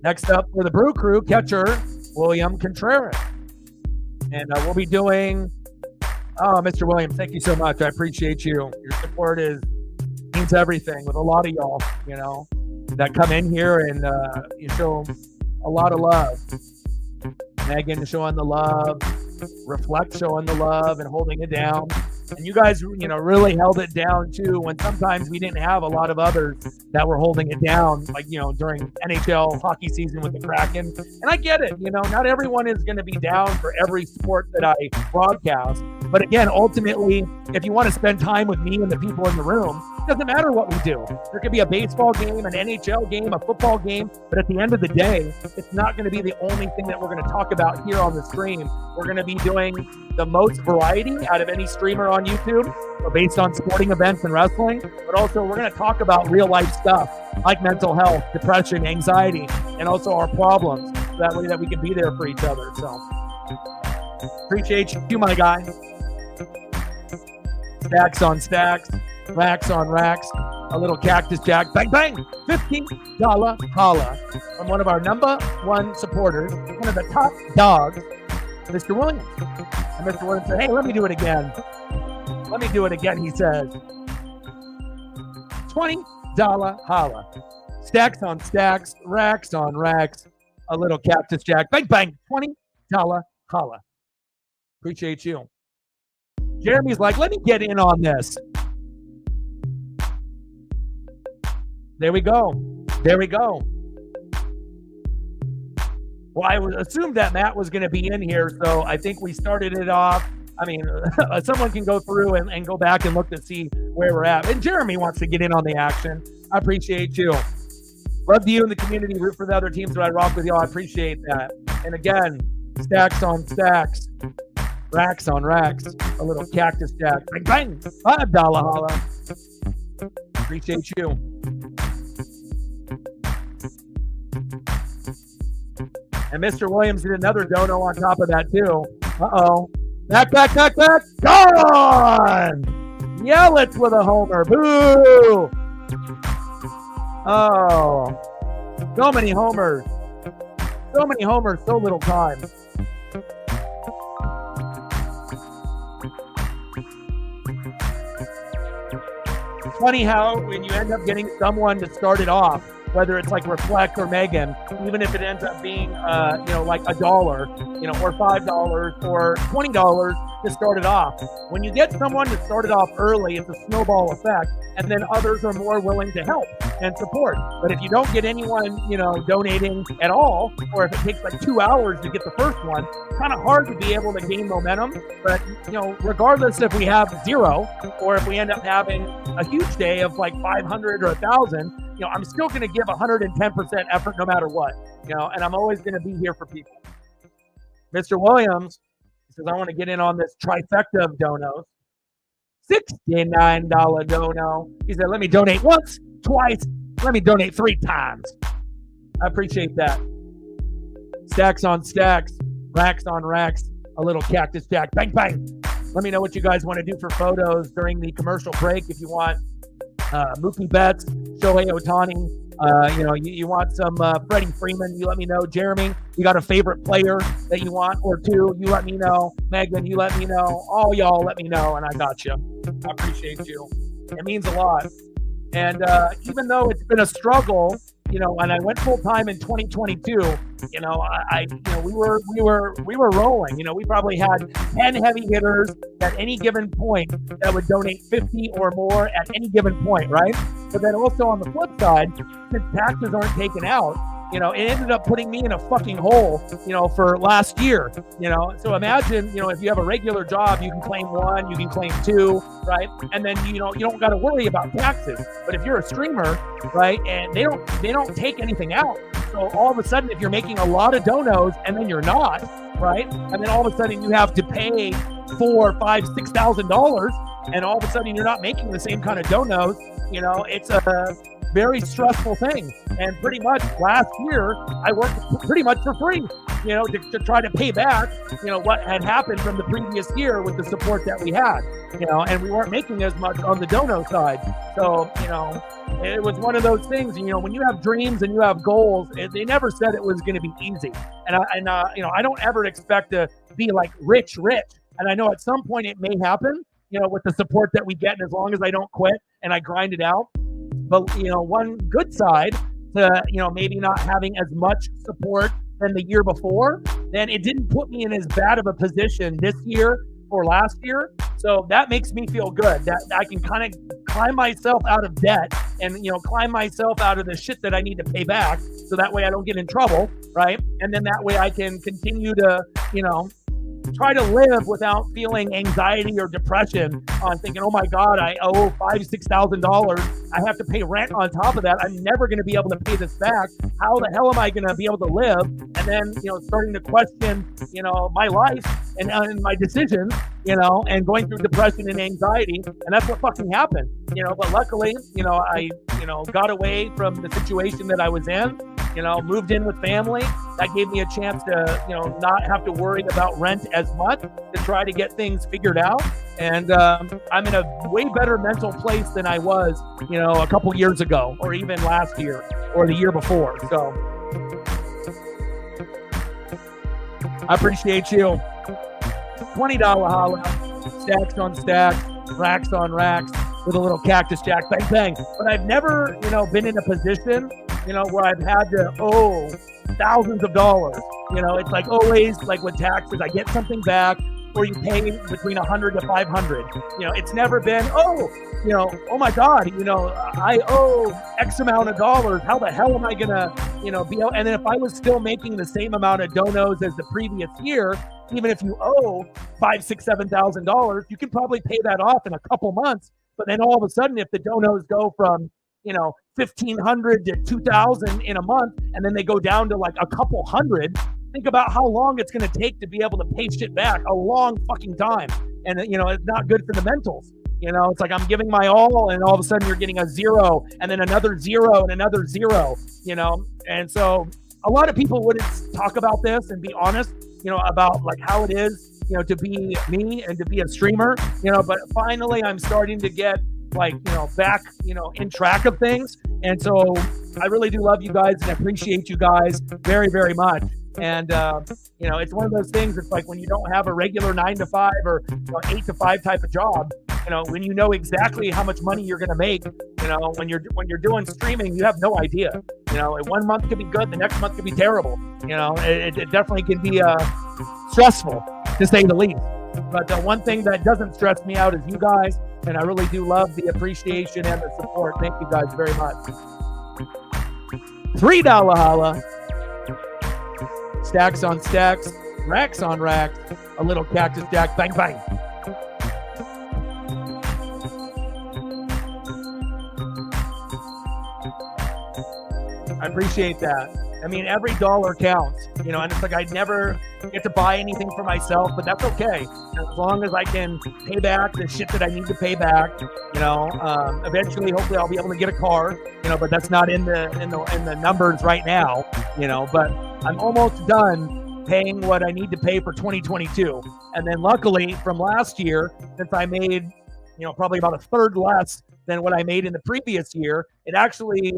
Next up for the Brew Crew, catcher William Contreras. And we'll be doing, Mr. Williams, thank you so much. I appreciate you. Your support means everything with a lot of y'all, that come in here and you show a lot of love. Megan showing the love, Reflect showing the love and holding it down. And you guys, really held it down too, when sometimes we didn't have a lot of others that were holding it down, like, during NHL hockey season with the Kraken. And I get it, not everyone is going to be down for every sport that I broadcast. But again, ultimately, if you want to spend time with me and the people in the room, it doesn't matter what we do. There could be a baseball game, an NHL game, a football game, but at the end of the day, it's not going to be the only thing that we're going to talk about here on the stream. We're going to be doing the most variety out of any streamer on YouTube, based on sporting events and wrestling, but also we're going to talk about real life stuff like mental health, depression, anxiety, and also our problems, so that way that we can be there for each other. So appreciate you, my guy. Stacks on stacks, racks on racks, a little Cactus Jack, bang, bang, $50 holla from one of our number one supporters, one of the top dogs, Mr. Williams. And Mr. Williams said, hey, let me do it again. Let me do it again, he says. $20 holla. Stacks on stacks, racks on racks, a little Cactus Jack, bang, bang, $20 holla. Appreciate you. Jeremy's like, let me get in on this. There we go. There we go. Well, I assumed that Matt was going to be in here, so I think we started it off. I mean, someone can go through and go back and look to see where we're at. And Jeremy wants to get in on the action. I appreciate you. Love you and the community. Root for the other teams that I rock with y'all. I appreciate that. And again, stacks on stacks, racks on racks, a little Cactus Jack. Bang, bang, $5 holla. Appreciate you. And Mr. Williams did another dono on top of that too. Uh-oh. Back. Gone! Yelich with a homer. Boo! Oh. So many homers. So many homers, so little time. Funny how when you end up getting someone to start it off, whether it's like Reflect or Megan, even if it ends up being, like $1, or $5 or $20 to start it off. When you get someone to start it off early, it's a snowball effect, and then others are more willing to help and support. But if you don't get anyone, donating at all, or if it takes like 2 hours to get the first one, it's kind of hard to be able to gain momentum. But, regardless if we have 0 or if we end up having a huge day of like 500 or 1,000, I'm still going to give 110% effort no matter what, and I'm always going to be here for people. Mr. Williams says, I want to get in on this trifecta of donos. $69 dono. He said, let me donate once, twice, let me donate 3 times. I appreciate that. Stacks on stacks, racks on racks, a little cactus jack. Bang, bang. Let me know what you guys want to do for photos during the commercial break. If you want Mookie Betts, Shohei Ohtani, you want some Freddie Freeman, you let me know. Jeremy, you got a favorite player that you want or two, you let me know. Megan, you let me know. All y'all let me know, and I got you. I appreciate you. It means a lot. And even though it's been a struggle, and I went full time in 2022, we were rolling. We probably had 10 heavy hitters at any given point that would donate 50 or more at any given point, right? But then also on the flip side, since taxes aren't taken out, it ended up putting me in a fucking hole, for last year, So imagine, if you have a regular job, you can claim 1, you can claim 2, right? And then, you don't got to worry about taxes. But if you're a streamer, right, and they don't take anything out. So all of a sudden, if you're making a lot of donos and then you're not, right? And then all of a sudden you have to pay $4,000, $5,000, $6,000, and all of a sudden you're not making the same kind of donos, it's a very stressful thing. And pretty much last year, I worked pretty much for free, to try to pay back, what had happened from the previous year with the support that we had, and we weren't making as much on the dono side. So, it was one of those things, when you have dreams and you have goals, they never said it was going to be easy. And I don't ever expect to be like rich. And I know at some point it may happen, with the support that we get, and as long as I don't quit and I grind it out. But, one good side to, maybe not having as much support than the year before, then it didn't put me in as bad of a position this year or last year. So that makes me feel good that I can kind of climb myself out of debt and, climb myself out of the shit that I need to pay back. So that way I don't get in trouble, right? And then that way I can continue to, try to live without feeling anxiety or depression on thinking, oh my God, I owe $5,000-$6,000. I have to pay rent on top of that. I'm never going to be able to pay this back. How the hell am I going to be able to live? And then, starting to question, my life and my decisions, and going through depression and anxiety. And that's what fucking happened, but luckily, I, got away from the situation that I was in. Moved in with family. That gave me a chance to, not have to worry about rent as much, to try to get things figured out. And I'm in a way better mental place than I was, a couple years ago, or even last year, or the year before. So I appreciate you. $20 holla, stacks on stacks, racks on racks, with a little cactus jack, bang, bang. But I've never, been in a position, where I've had to owe thousands of dollars. It's like always, like with taxes, I get something back, or you pay between 100 to 500. It's never been, oh my God, I owe X amount of dollars. How the hell am I gonna, be able? And then if I was still making the same amount of donos as the previous year, even if you owe $5,000, $6,000, $7,000, you can probably pay that off in a couple months. But then all of a sudden, if the donos go from, 1,500 to 2,000 in a month, and then they go down to like a couple hundred, think about how long it's going to take to be able to pay shit back. A long fucking time. And, it's not good for the mentals. It's like I'm giving my all, and all of a sudden you're getting a 0, and then another 0, and another 0, And so a lot of people wouldn't talk about this and be honest, about like how it is, to be me and to be a streamer, but finally I'm starting to get like, back, in track of things. And so I really do love you guys and appreciate you guys very, very much. And, it's one of those things. It's like when you don't have a regular 9 to 5 or 8 to 5 type of job, when you know exactly how much money you're going to make, when you're doing streaming, you have no idea. You know, one month could be good, the next month could be terrible. You know, it definitely can be stressful, to say the least. But the one thing that doesn't stress me out is you guys, and I really do love the appreciation and the support. Thank you guys very much. $3 holla. Stacks on stacks, racks on racks, a little cactus jack, bang, bang. I appreciate that. I mean, every dollar counts, you know, and it's like I never get to buy anything for myself, but that's okay. As long as I can pay back the shit that I need to pay back, you know, eventually, hopefully I'll be able to get a car, you know, but that's not in the numbers right now, you know, but I'm almost done paying what I need to pay for 2022. And then luckily from last year, since I made, you know, probably about a third less than what I made in the previous year, it actually,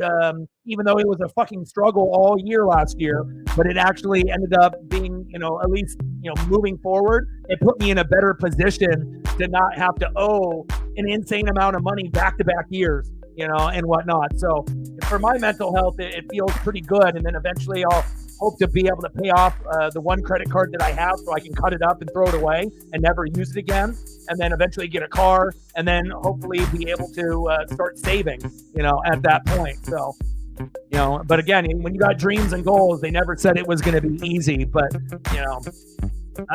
even though it was a fucking struggle all year last year, but it actually ended up being, you know, at least, you know, moving forward, it put me in a better position to not have to owe an insane amount of money back-to-back years, you know, and whatnot. So for my mental health, it feels pretty good. And then eventually I'll hope to be able to pay off the one credit card that I have so I can cut it up and throw it away and never use it again. And then eventually get a car and then hopefully be able to start saving, you know, at that point. So, you know, but again, when you got dreams and goals, they never said it was going to be easy, but, you know,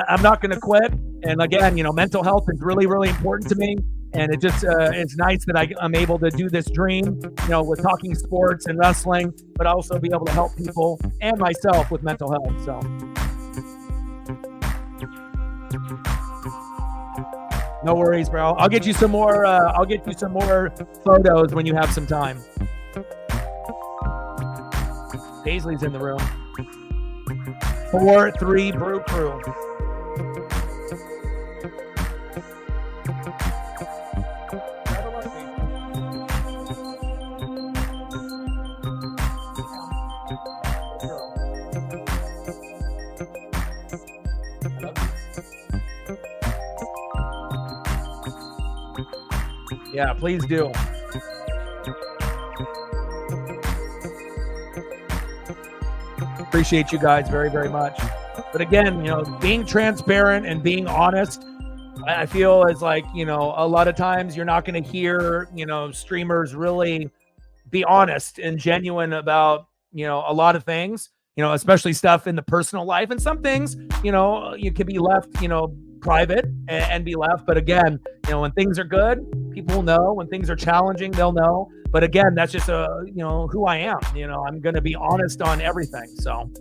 I'm not going to quit. And again, you know, mental health is really, really important to me. And it just, it's nice that I'm able to do this dream, you know, with talking sports and wrestling, but also be able to help people and myself with mental health. So. No worries, bro. I'll get you some more. I'll get you some more photos when you have some time. Paisley's in the room. 4-3 Brew Crew. Yeah, please do. Appreciate you guys very, very much. But again, you know, being transparent and being honest, I feel is like, you know, a lot of times you're not going to hear, you know, streamers really be honest and genuine about, you know, a lot of things, you know, especially stuff in the personal life. And some things, you know, you can be left, you know, private and be left. But again, you know, when things are good, people know. When things are challenging, they'll know. But again, that's just you know, who I am. You know, I'm going to be honest on everything. So,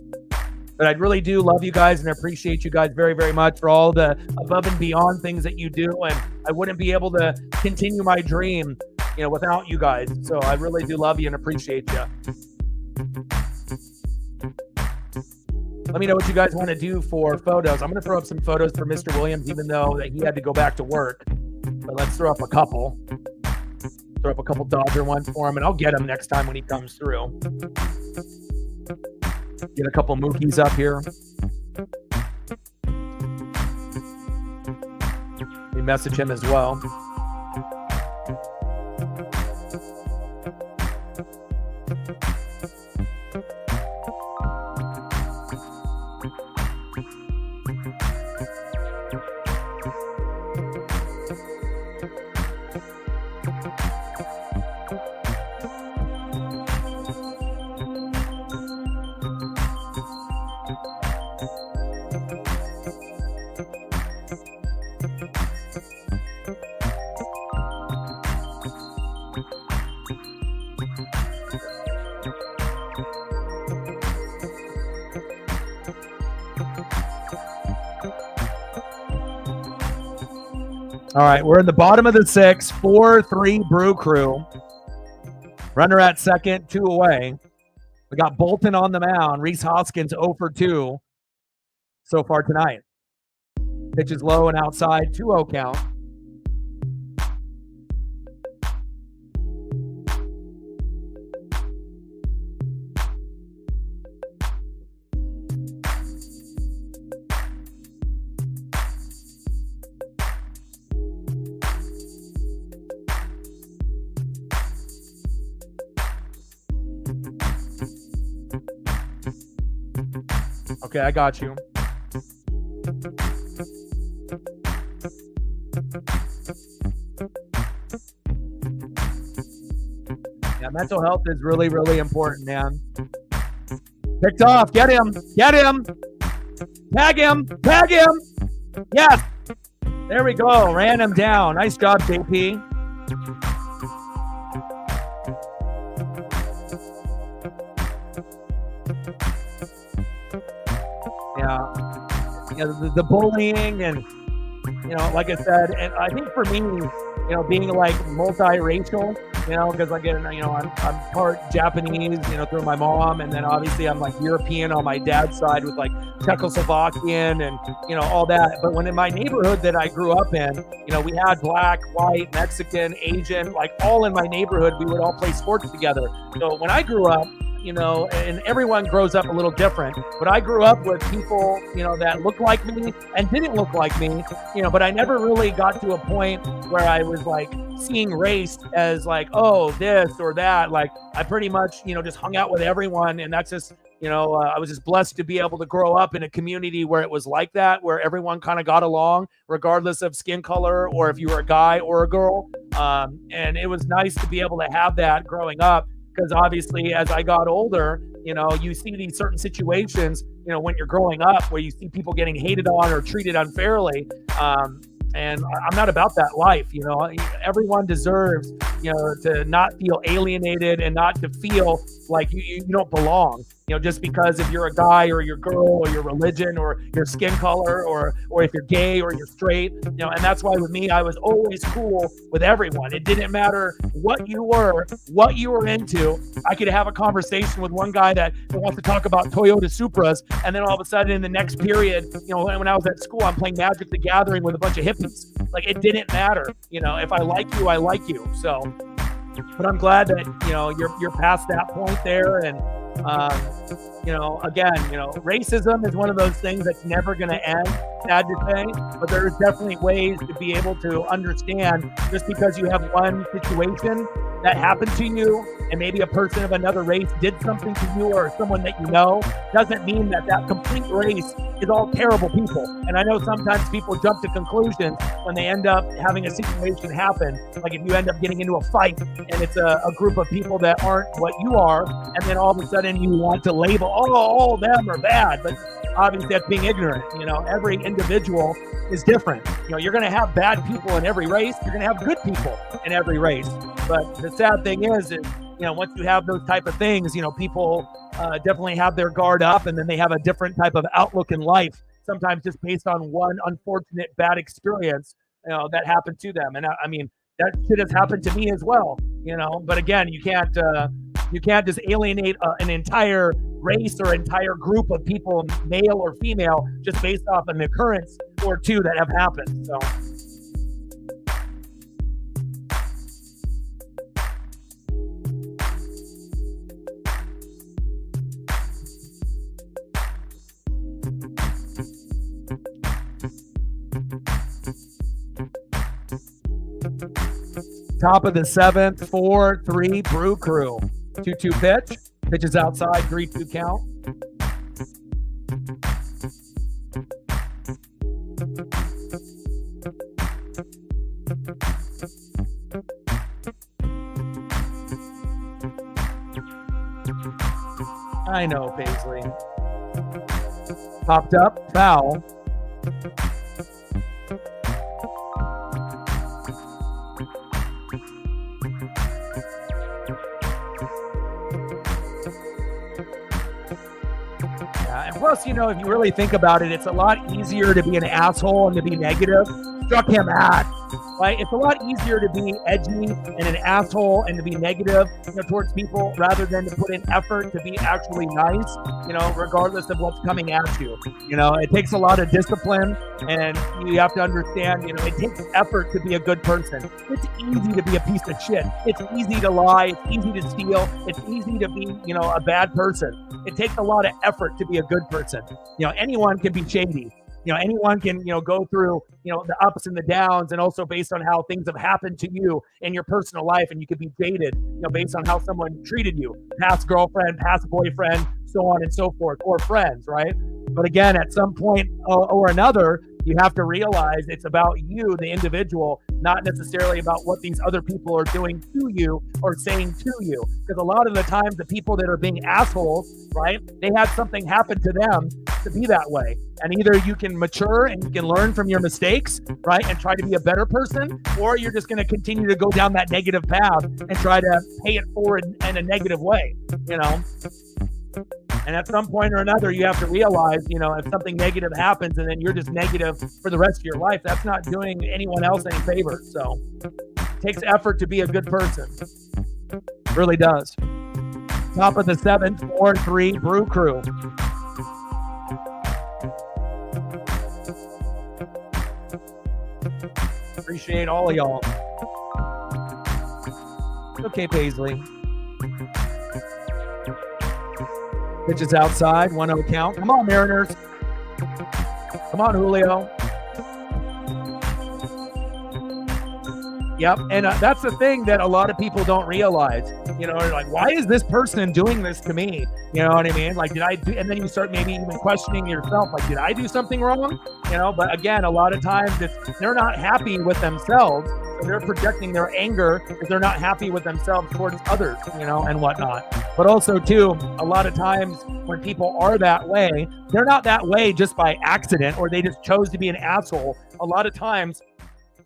but I really do love you guys and appreciate you guys very, very much for all the above and beyond things that you do. And I wouldn't be able to continue my dream, you know, without you guys. So I really do love you and appreciate you. Let me know what you guys want to do for photos. I'm going to throw up some photos for Mr. Williams, even though that he had to go back to work. But let's throw up a couple. Throw up a couple Dodger ones for him, and I'll get him next time when he comes through. Get a couple Mookies up here. We message him as well. All right, we're in the bottom of the sixth, 4-3 Brew Crew. Runner at second, 2 away. We got Bolton on the mound. Reese Hoskins 0 for 2 so far tonight. Pitch is low and outside, 2-0 count. Okay, I got you. Yeah, mental health is really, really important, man. Picked off. Get him. Get him. Tag him. Tag him. Yes. There we go. Ran him down. Nice job, JP. Yeah, the bullying and, like I said, and I think for me, being like multiracial, because again, I'm part Japanese, through my mom, and then obviously I'm like European on my dad's side with like Czechoslovakian and, all that. But when in my neighborhood that I grew up in, we had black, white, Mexican, Asian, like all in my neighborhood, we would all play sports together. So when I grew up, and everyone grows up a little different, but I grew up with people, that looked like me and didn't look like me, but I never really got to a point where I was like seeing race as like, oh, this or that. Like I pretty much, just hung out with everyone. And that's just, I was just blessed to be able to grow up in a community where it was like that, where everyone kind of got along regardless of skin color or if you were a guy or a girl. And it was nice to be able to have that growing up. Because obviously, as I got older, you see these certain situations, when you're growing up where you see people getting hated on or treated unfairly. And I'm not about that life. Everyone deserves, to not feel alienated and not to feel like you don't belong, just because if you're a guy or you're a girl or your religion or your skin color or if you're gay or you're straight, and that's why with me, I was always cool with everyone. It didn't matter what you were into. I could have a conversation with one guy that wants to talk about Toyota Supras. And then all of a sudden in the next period, when I was at school, I'm playing Magic the Gathering with a bunch of hippies. Like it didn't matter. If I like you, I like you. So, but I'm glad that, you're past that point there. And, again, racism is one of those things that's never going to end, sad to say, but there's definitely ways to be able to understand just because you have one situation that happened to you and maybe a person of another race did something to you or someone that doesn't mean that complete race is all terrible people. And I know sometimes people jump to conclusions when they end up having a situation happen. Like if you end up getting into a fight and it's a group of people that aren't what you are, and then all of a sudden you want to label, all of them are bad. But obviously that's being ignorant. Every individual is different. You're going to have bad people in every race. You're going to have good people in every race. But the sad thing is once you have those type of things, people definitely have their guard up, and then they have a different type of outlook in life, sometimes just based on one unfortunate bad experience, that happened to them. And I mean, that shit has happened to me as well, but again, you can't just alienate an entire race or entire group of people, male or female, just based off an occurrence or two that have happened. So. Top of the seventh, 4-3 Brew Crew. 2-2 pitch. Pitch is outside, 3-2 count. I know, Paisley. Popped up, foul. Plus, if you really think about it, it's a lot easier to be an asshole and to be negative. Struck him at. Right? It's a lot easier to be edgy and an asshole and to be negative, towards people rather than to put in effort to be actually nice, regardless of what's coming at you. It takes a lot of discipline, and you have to understand, it takes effort to be a good person. It's easy to be a piece of shit. It's easy to lie. It's easy to steal. It's easy to be, a bad person. It takes a lot of effort to be a good person. Anyone can be shady. Anyone can, go through, the ups and the downs, and also based on how things have happened to you in your personal life. And you could be jaded, based on how someone treated you, past girlfriend, past boyfriend, so on and so forth, or friends, right? But again, at some point or another, you have to realize it's about you, the individual, not necessarily about what these other people are doing to you or saying to you. Because a lot of the times the people that are being assholes, right, they had something happen to them to be that way. And either you can mature and you can learn from your mistakes, right, and try to be a better person, or you're just going to continue to go down that negative path and try to pay it forward in a negative way, you know. And at some point or another, you have to realize, you know, if something negative happens and then you're just negative for the rest of your life, that's not doing anyone else any favors. So it takes effort to be a good person. It really does. Top of the 7th, 4-3 Brew Crew. Appreciate all of y'all. Okay, Paisley. Pitches outside, 1-0 count. Come on, Mariners. Come on, Julio. Yep, and that's the thing that a lot of people don't realize. You know, like, why is this person doing this to me? You know what I mean? Like, did I do? And then you start maybe even questioning yourself, like, did I do something wrong? You know, but again, a lot of times they're not happy with themselves. So they're projecting their anger because they're not happy with themselves towards others, you know, and whatnot. But also, too, a lot of times when people are that way, they're not that way just by accident or they just chose to be an asshole. A lot of times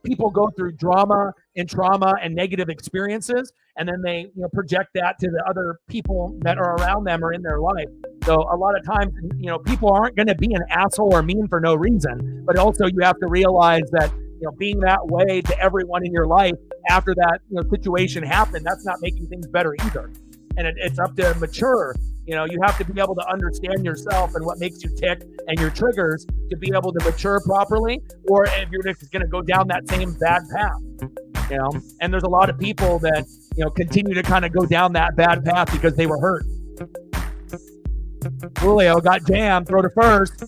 people go through drama and trauma and negative experiences, and then they, you know, project that to the other people that are around them or in their life. So a lot of times, you know, people aren't going to be an asshole or mean for no reason. But also you have to realize that, you know, being that way to everyone in your life after that, you know, situation happened, that's not making things better either. And it's up to mature. You know, you have to be able to understand yourself and what makes you tick and your triggers to be able to mature properly, or if you're just going to go down that same bad path, you know. And there's a lot of people that, you know, continue to kind of go down that bad path because they were hurt. Julio got jammed, throw to first.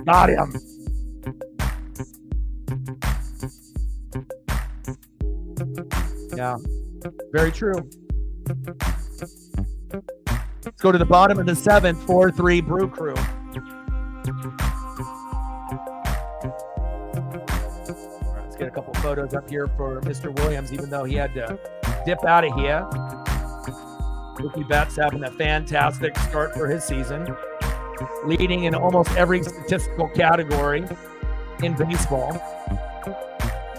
Got him. Yeah, very true. Let's go to the bottom of the 7th, 4-3 Brew Crew. All right, let's get a couple photos up here for Mr. Williams, even though he had to dip out of here. Mookie Betts having a fantastic start for his season, leading in almost every statistical category in baseball.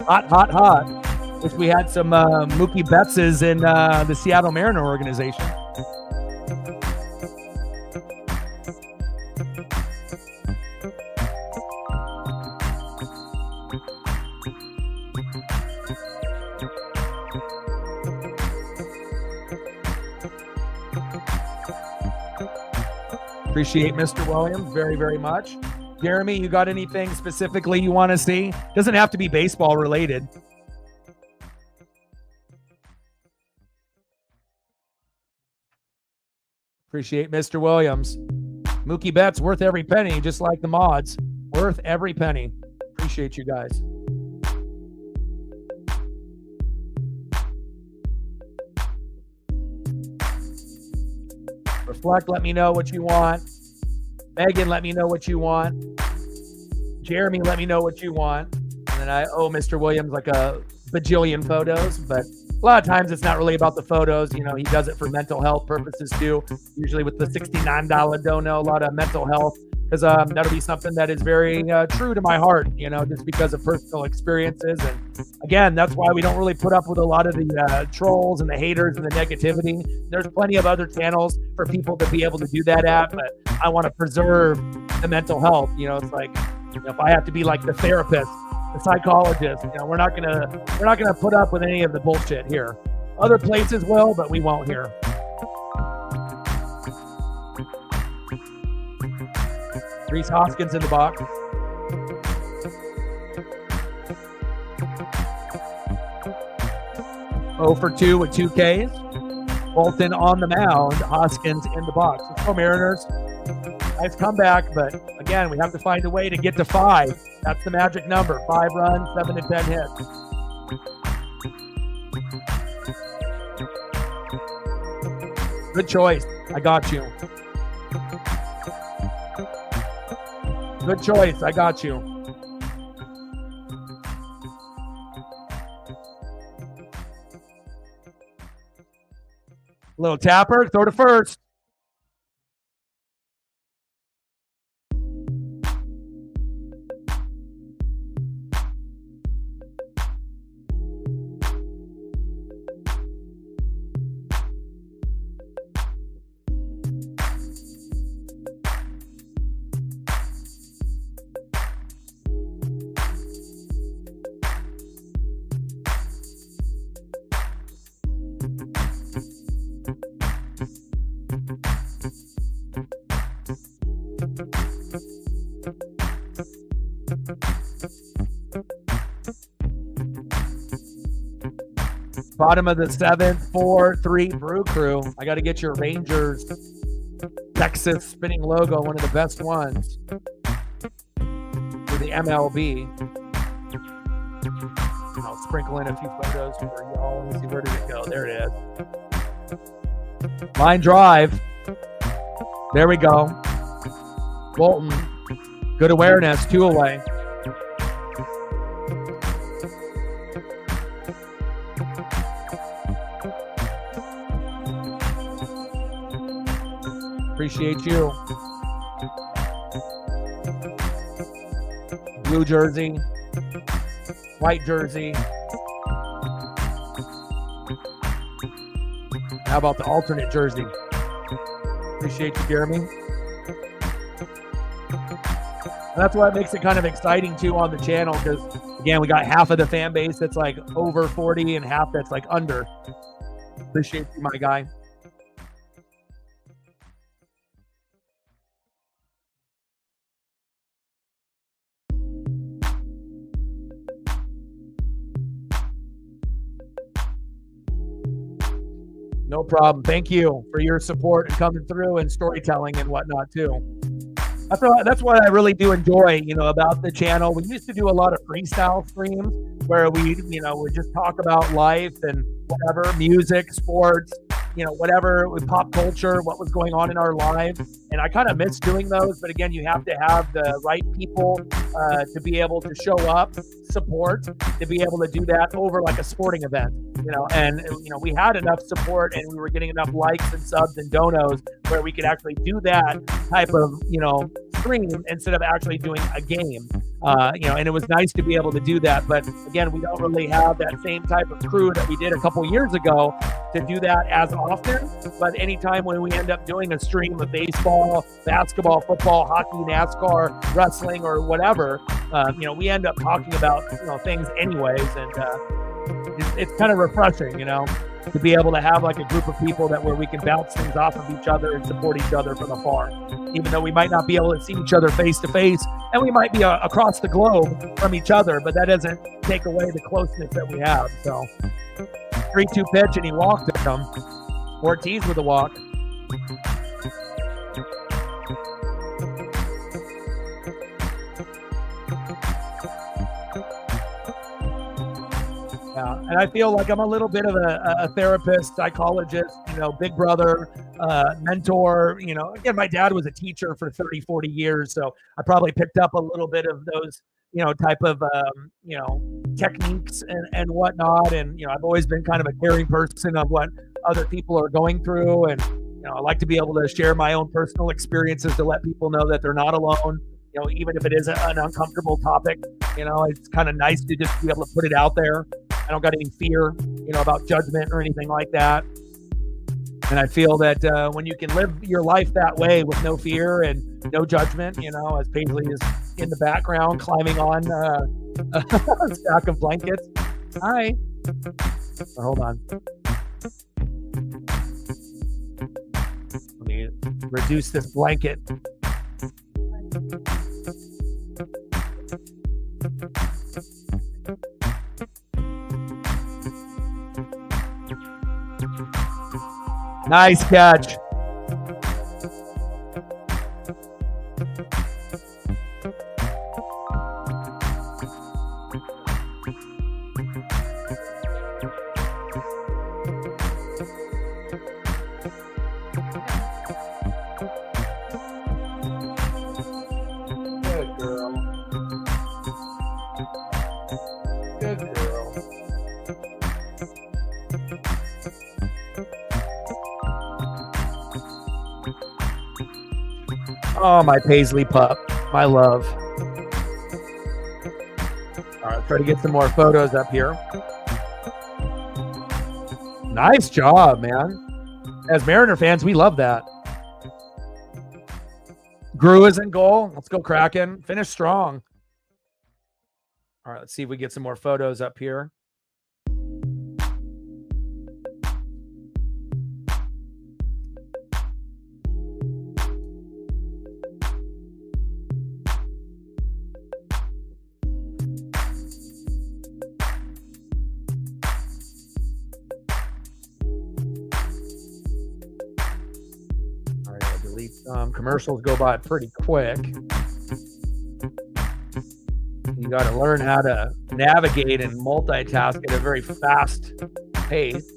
Hot, hot, hot. Wish we had some Mookie Bettses in the Seattle Mariner organization. Appreciate Mr. Williams very, very much. Jeremy, you got anything specifically you want to see? Doesn't have to be baseball related. Appreciate Mr. Williams. Mookie Betts worth every penny, just like the mods. Worth every penny. Appreciate you guys. Reflect, let me know what you want. Megan, let me know what you want. Jeremy, let me know what you want. And then I owe Mr. Williams like a bajillion photos, but a lot of times it's not really about the photos. You know, he does it for mental health purposes too. Usually with the $69 dono, a lot of mental health, because that'll be something that is very true to my heart, you know, just because of personal experiences. And again, that's why we don't really put up with a lot of the trolls and the haters and the negativity. There's plenty of other channels for people to be able to do that at, but I want to preserve the mental health. You know, it's like, you know, if I have to be like the therapist, the psychologist, you know, we're not gonna put up with any of the bullshit here. Other places will, but we won't here. Rhys Hoskins in the box. Oh for 2 with 2 Ks. Bolton on the mound. Hoskins in the box. Let's go, Mariners. Nice comeback, but again, we have to find a way to get to 5. That's the magic number. 5 runs, 7 to 10 hits. Good choice. I got you. Good choice. I got you. Little tapper, throw to first. Bottom of the 7th, 4-3 Brew Crew. I got to get your Rangers Texas spinning logo, one of the best ones for the MLB. I'll sprinkle in a few photos for y'all. Let me see, where did it go? There it is. Line drive. There we go. Bolton. Good awareness. 2 away. Appreciate you. Blue jersey. White jersey. How about the alternate jersey? Appreciate you, Jeremy. And that's why it makes it kind of exciting too on the channel, because again, we got half of the fan base that's like over 40 and half that's like under. Appreciate you, my guy. No problem. Thank you for your support and coming through and storytelling and whatnot too. That's what I really do enjoy, about the channel. We used to do a lot of freestyle streams where we just talk about life and whatever, music, sports, whatever with pop culture, what was going on in our lives. And I kind of miss doing those. But again, you have to have the right people to be able to show up, support, to be able to do that over like a sporting event, and we had enough support and we were getting enough likes and subs and donos where we could actually do that type of, stream instead of actually doing a game, and it was nice to be able to do that. But again, we don't really have that same type of crew that we did a couple years ago to do that as often. But anytime when we end up doing a stream of baseball, basketball, football, hockey, NASCAR, wrestling, or whatever, we end up talking about things anyways, and it's kind of refreshing, to be able to have like a group of people where we can bounce things off of each other and support each other from afar, even though we might not be able to see each other face to face, and we might be across the globe from each other, but that doesn't take away the closeness that we have. So 3-2 pitch, and he walked him. Ortiz with a walk. And I feel like I'm a little bit of a therapist, psychologist, big brother, mentor. Again, my dad was a teacher for 30, 40 years. So I probably picked up a little bit of those, type of, techniques and whatnot. And, I've always been kind of a caring person of what other people are going through. And, I like to be able to share my own personal experiences to let people know that they're not alone. Even if it is an uncomfortable topic, it's kind of nice to just be able to put it out there. I don't got any fear, about judgment or anything like that. And I feel that when you can live your life that way with no fear and no judgment, as Paisley is in the background climbing on a stack of blankets. Hi. Oh, hold on. Let me reduce this blanket. Nice catch. Oh, my Paisley pup. My love. All right, try to get some more photos up here. Nice job, man. As Mariner fans, we love that. Grew is in goal. Let's go Kraken. Finish strong. All right, let's see if we get some more photos up here. Commercials go by pretty quick. You got to learn how to navigate and multitask at a very fast pace.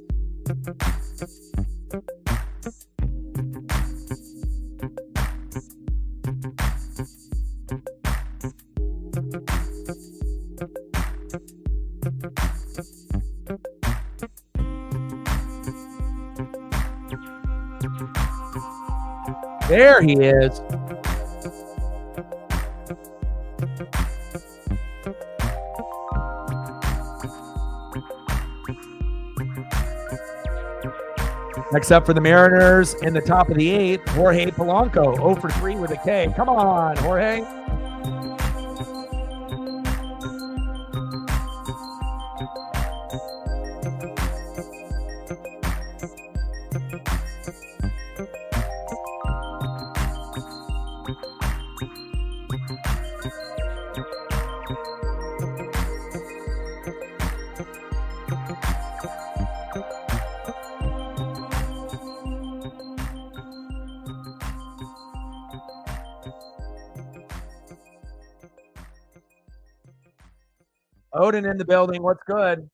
There he is. Next up for the Mariners in the top of the eighth, Jorge Polanco, 0 for 3 with a K. Come on, Jorge. Odin in the building. What's good?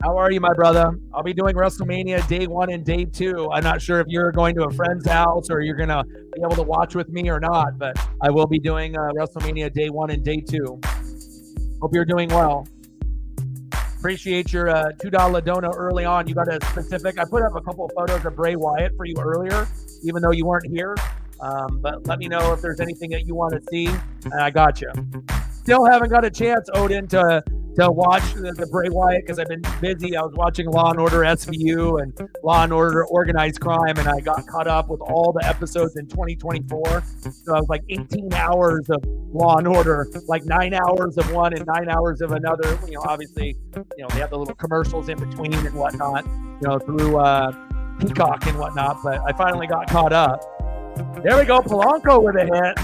How are you, my brother? I'll be doing WrestleMania Day 1 and Day 2. I'm not sure if you're going to a friend's house or you're going to be able to watch with me or not, but I will be doing WrestleMania Day 1 and Day 2. Hope you're doing well. Appreciate your $2 donut early on. You got a specific. I put up a couple of photos of Bray Wyatt for you earlier, even though you weren't here. But let me know if there's anything that you want to see, and I got you. Still haven't got a chance, Odin, to watch the Bray Wyatt because I've been busy. I was watching Law & Order SVU and Law & Order Organized Crime, and I got caught up with all the episodes in 2024. So I was like 18 hours of Law & Order, like 9 hours of one and 9 hours of another. You know, obviously, you know, they have the little commercials in between and whatnot, you know, through Peacock and whatnot. But I finally got caught up. There we go, Polanco with a hit.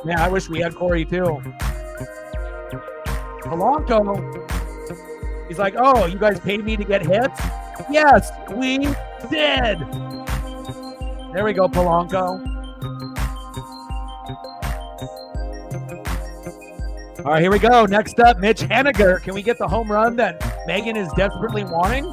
Man, I wish we had Corey too. Polanco, he's like, oh, you guys paid me to get hits? Yes, we did. There we go, Polanco. All right, here we go. Next up, Mitch Haniger. Can we get the home run that Megan is desperately wanting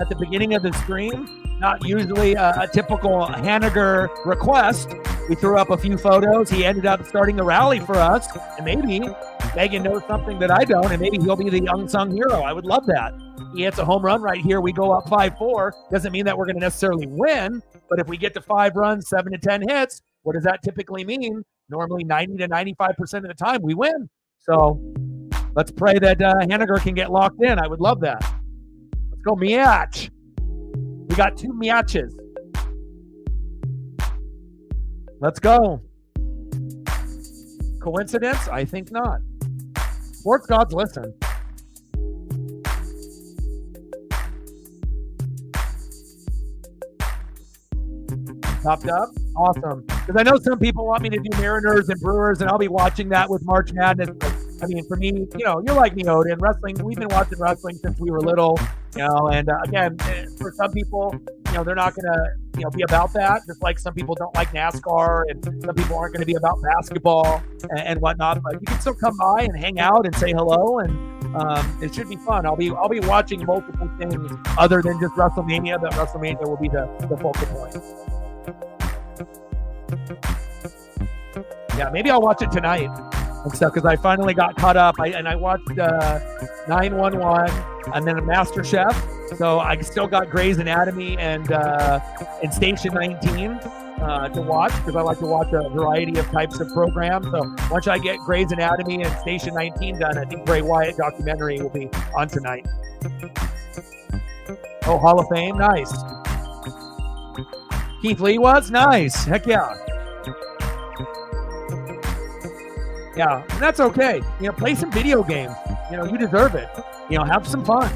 at the beginning of the stream? Not usually a typical Haniger request. We threw up a few photos. He ended up starting the rally for us. And maybe Megan knows something that I don't, and maybe he'll be the unsung hero. I would love that. He hits a home run right here. We go up 5-4. Doesn't mean that we're going to necessarily win, but if we get to 5 runs, 7 to 10 hits, what does that typically mean? Normally 90 to 95% of the time we win. So let's pray that Haniger can get locked in. I would love that. Let's go, Miach. We got 2 Miaches. Let's go. Coincidence? I think not. Sports gods listen. Popped up? Awesome. Because I know some people want me to do Mariners and Brewers, and I'll be watching that with March Madness. I mean, for me, you know, you're like me, Odin. Wrestling, we've been watching wrestling since we were little, you know, and again, for some people, you know, they're not going to, you know, be about that, just like some people don't like NASCAR, and some people aren't going to be about basketball and whatnot, but you can still come by and hang out and say hello, and it should be fun. I'll be watching multiple things other than just WrestleMania, but WrestleMania will be the focal point. Yeah, maybe I'll watch it tonight and stuff because I finally got caught up. I watched 911 and then a Master Chef. So I still got Grey's Anatomy and Station 19 to watch, because I like to watch a variety of types of programs. So once I get Grey's Anatomy and Station 19 done, I think Bray Wyatt documentary will be on tonight. Oh, Hall of Fame, nice. Keith Lee was nice. Heck yeah. Yeah, and that's okay. You know, play some video games. You know, you deserve it. You know, have some fun.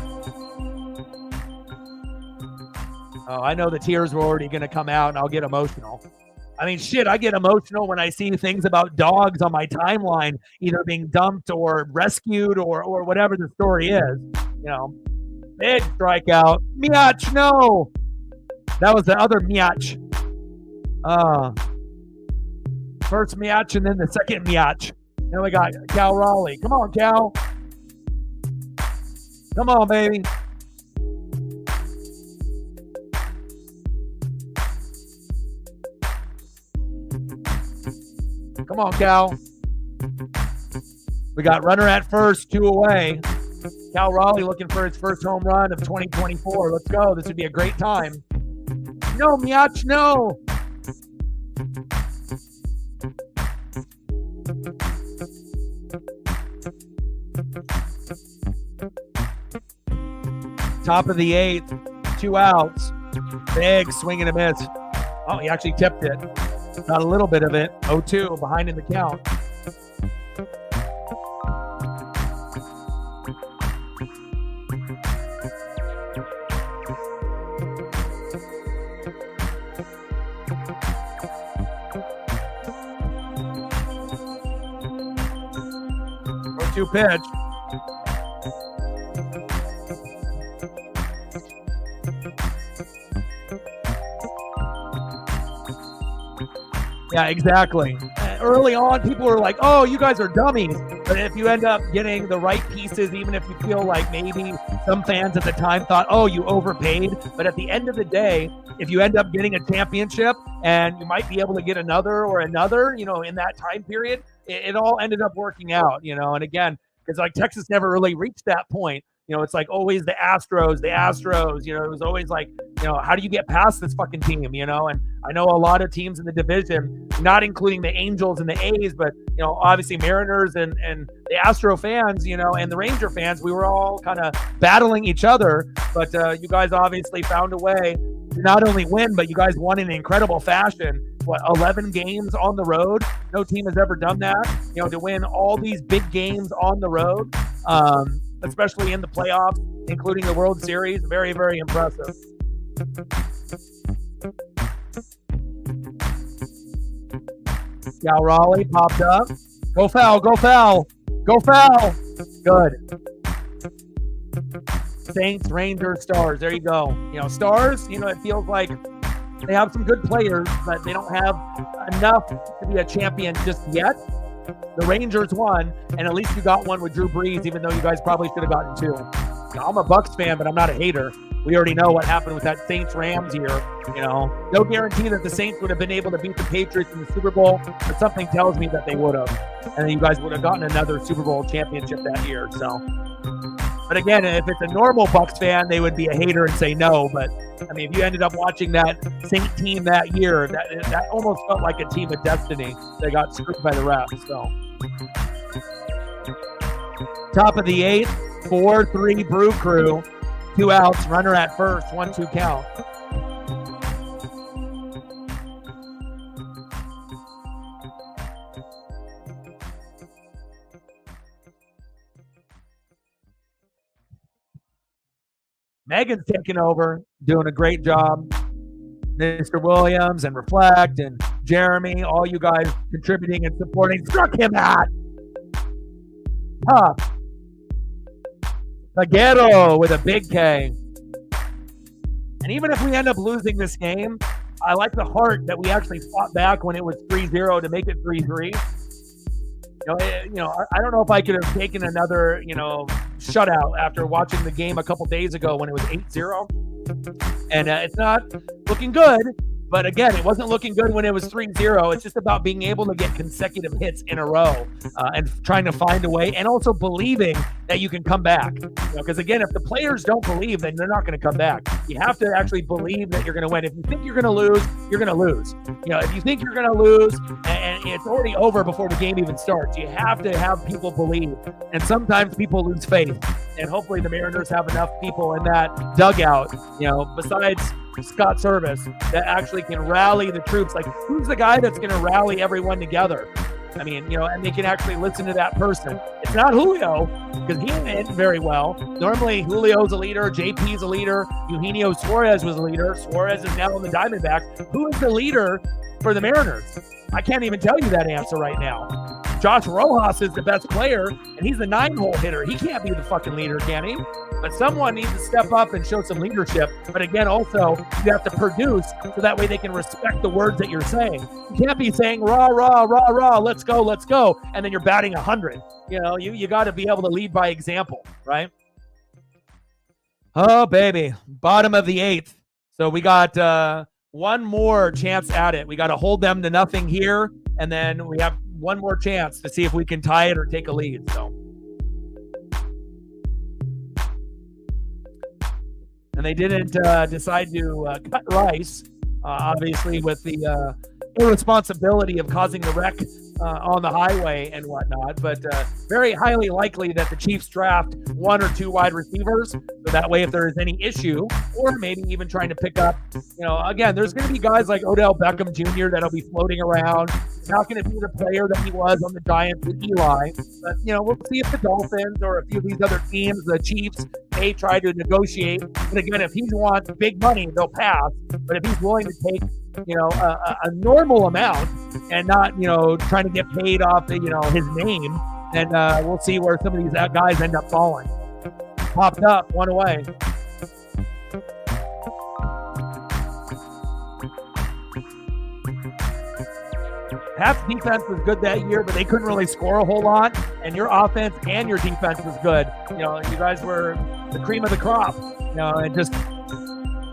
Oh, I know the tears were already going to come out, and I'll get emotional. I mean, shit, I get emotional when I see things about dogs on my timeline, either being dumped or rescued or whatever the story is. You know, big strikeout. Miach, no. That was the other Miach. First Miach and then the second Miach. Then we got Cal Raleigh. Come on, Cal. Come on, baby. Come on, Cal. We got runner at first, 2 away. Cal Raleigh looking for his first home run of 2024. Let's go. This would be a great time. No, Miach, no. Top of the 8th, 2 outs. Big swing and a miss. Oh, he actually tipped it. Got a little bit of it. 0-2, behind in the count. Pitch. Yeah, exactly. Early on, people were like, oh, you guys are dummies. But if you end up getting the right pieces, even if you feel like maybe some fans at the time thought, oh, you overpaid. But at the end of the day, if you end up getting a championship and you might be able to get another, you know, in that time period, it all ended up working out, you know. And again, because like Texas never really reached that point. You know, it's like always the Astros, you know, it was always like, you know, how do you get past this fucking team, you know? And I know a lot of teams in the division, not including the Angels and the A's, but, you know, obviously Mariners and the Astro fans, you know, and the Ranger fans, we were all kind of battling each other. But you guys obviously found a way to not only win, but you guys won in incredible fashion. What, 11 games on the road? No team has ever done that, you know, to win all these big games on the road. Especially in the playoffs, including the World Series. Very, very impressive. Cal Raleigh popped up. Go foul, go foul, go foul. Good. Saints, Rangers, Stars. There you go. You know, Stars, you know, it feels like they have some good players, but they don't have enough to be a champion just yet. The Rangers won, and at least you got one with Drew Brees, even though you guys probably should have gotten 2. Now, I'm a Bucs fan, but I'm not a hater. We already know what happened with that Saints-Rams year. You know, no guarantee that the Saints would have been able to beat the Patriots in the Super Bowl, but something tells me that they would have. And then you guys would have gotten another Super Bowl championship that year. So, but again, if it's a normal Bucs fan, they would be a hater and say no. But I mean, if you ended up watching that Saint team that year, that almost felt like a team of destiny. They got screwed by the refs. So, top of the 8th, 4-3 Brew Crew, 2 outs, runner at first, 1-2 count. Megan's taking over, doing a great job. Mr. Williams and Reflect and Jeremy, all you guys contributing and supporting. Struck him out. Tough. Aguero with a big K. And even if we end up losing this game, I like the heart that we actually fought back when it was 3-0 to make it 3-3. I don't know if I could have taken another, shutout after watching the game a couple days ago when it was 8-0. And it's not looking good, But again, it wasn't looking good when it was 3-0. It's just about being able to get consecutive hits in a row and trying to find a way, and also believing that you can come back. Because again, if the players don't believe, then they're not going to come back. You have to actually believe that you're going to win. If you think you're going to lose, you're going to lose. If you think you're going to lose and it's already over before the game even starts, you have to have people believe. And sometimes people lose faith. And hopefully the Mariners have enough people in that dugout, besides Scott Service, that actually can rally the troops. Like, who's the guy that's going to rally everyone together? I mean, and they can actually listen to that person. It's not Julio, because he didn't hit very well. Normally, Julio's a leader, JP's a leader, Eugenio Suarez was a leader. Suarez is now on the Diamondbacks. Who is the leader for the Mariners? I can't even tell you that answer right now. Josh Rojas is the best player, and he's the 9-hole hitter. He can't be the fucking leader, can he? But someone needs to step up and show some leadership. But again, also, you have to produce so that way they can respect the words that you're saying. You can't be saying, rah, rah, rah, rah, let's go, and then you're batting 100. You got to be able to lead by example, right? Oh, baby. Bottom of the 8th. So we got one more chance at it. We got to hold them to nothing here, and then we have one more chance to see if we can tie it or take a lead. So, and they didn't decide to cut Rice, obviously, with the irresponsibility of causing the wreck on the highway and whatnot. But very highly likely that the Chiefs draft 1 or 2 wide receivers, so that way if there is any issue, or maybe even trying to pick up, again, there's going to be guys like Odell Beckham Jr. that'll be floating around. He's not going to be the player that he was on the Giants with Eli. But, we'll see if the Dolphins or a few of these other teams, the Chiefs, may try to negotiate. But again, if he wants big money, they'll pass. But if he's willing to take, a normal amount and not, trying to get paid off, his name, then we'll see where some of these guys end up falling. Popped up, one away. Pat's defense was good that year, but they couldn't really score a whole lot. And your offense and your defense was good. You guys were the cream of the crop.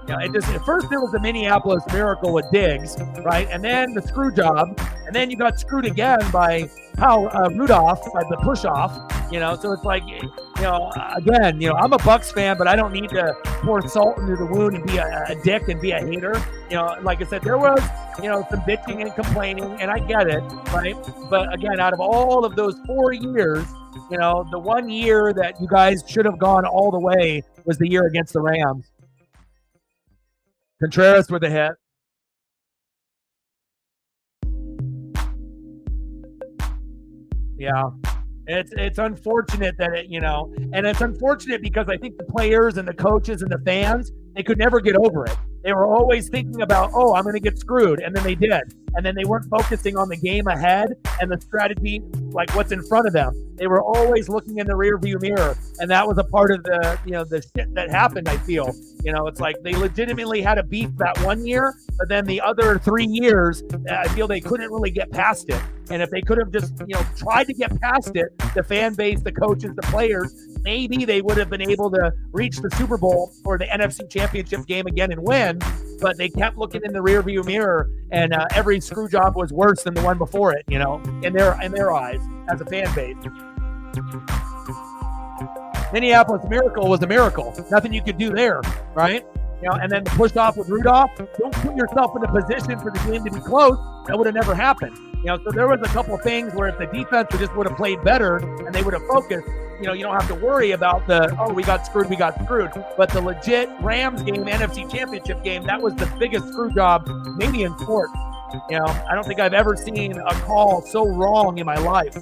At first it was the Minneapolis Miracle with Diggs, right? And then the screw job. And then you got screwed again by Rudolph, by the push-off. So it's like, again, I'm a Bucs fan, but I don't need to pour salt into the wound and be a dick and be a hater. Like I said, there was, some bitching and complaining, and I get it, right? But again, out of all of those 4 years, the 1 year that you guys should have gone all the way was the year against the Rams. Contreras with a hit. Yeah. It's unfortunate that and it's unfortunate because I think the players and the coaches and the fans, they could never get over it. They were always thinking about, I'm going to get screwed. And then they did. And then they weren't focusing on the game ahead and the strategy, like what's in front of them. They were always looking in the rearview mirror. And that was a part of the, the shit that happened, I feel. It's like they legitimately had a beef that 1 year, but then the other 3 years, I feel they couldn't really get past it. And if they could have just, tried to get past it, the fan base, the coaches, the players, maybe they would have been able to reach the Super Bowl or the NFC Championship game again and win. But they kept looking in the rearview mirror, and every screw job was worse than the one before it. In their eyes as a fan base. Minneapolis Miracle was a miracle. Nothing you could do there, right? And then the push off with Rudolph. Don't put yourself in a position for the game to be close. That would have never happened. So there was a couple of things where if the defense just would have played better and they would have focused, you don't have to worry about we got screwed. But the legit Rams game, NFC Championship game, that was the biggest screw job maybe in sports. I don't think I've ever seen a call so wrong in my life.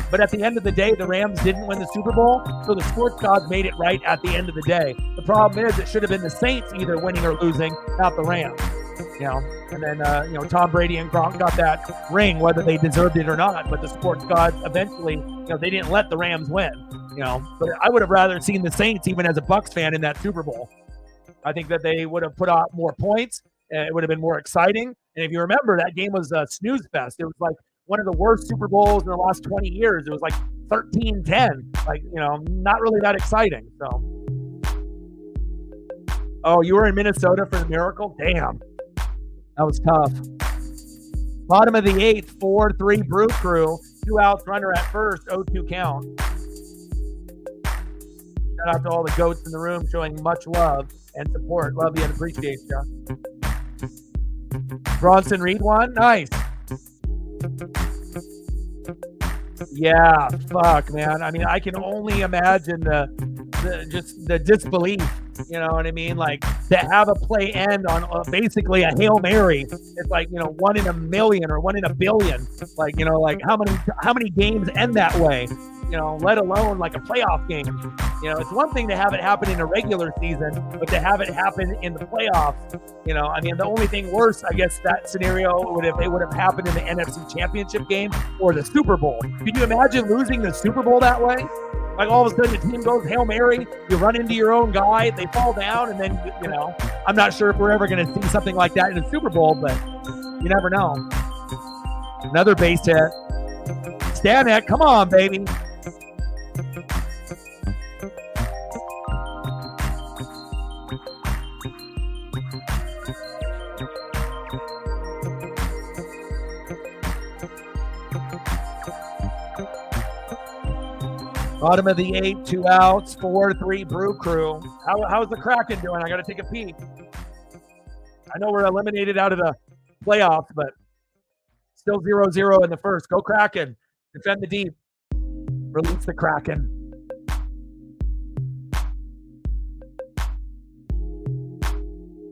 But at the end of the day, the Rams didn't win the Super Bowl, so the sports gods made it right at the end of the day. The problem is it should have been the Saints either winning or losing, not the Rams. And then, Tom Brady and Gronk got that ring, whether they deserved it or not. But the sports gods eventually, they didn't let the Rams win. But I would have rather seen the Saints, even as a Bucs fan, in that Super Bowl. I think that they would have put out more points. It would have been more exciting. And if you remember, that game was a snooze fest. It was like one of the worst Super Bowls in the last 20 years. It was like 13-10. Like, not really that exciting. So, oh, you were in Minnesota for the Miracle? Damn. That was tough. Bottom of the 8th, 4-3 Brew Crew. 2 outs, runner at first, 0-2 count. Shout out to all the goats in the room showing much love and support. Love you and appreciate you. Bronson Reed one. Nice. Yeah, fuck, man. I mean, I can only imagine the disbelief. You know what I mean? Like, to have a play end on basically a Hail Mary. It's like, 1 in a million or 1 in a billion. Like, like how many games end that way? Let alone like a playoff game. It's one thing to have it happen in a regular season, but to have it happen in the playoffs, I mean, the only thing worse, I guess, that scenario would have happened in the NFC Championship game or the Super Bowl. Could you imagine losing the Super Bowl that way? Like, all of a sudden the team goes Hail Mary, you run into your own guy, they fall down, and then, I'm not sure if we're ever going to see something like that in the Super Bowl, but you never know. Another base hit. Stanek, come on, baby. Bottom of the 8th, 2 outs, 4-3 Brew Crew. How's the Kraken doing? I got to take a peek. I know we're eliminated out of the playoffs, but still 0-0 in the first. Go Kraken. Defend the deep. Release the Kraken.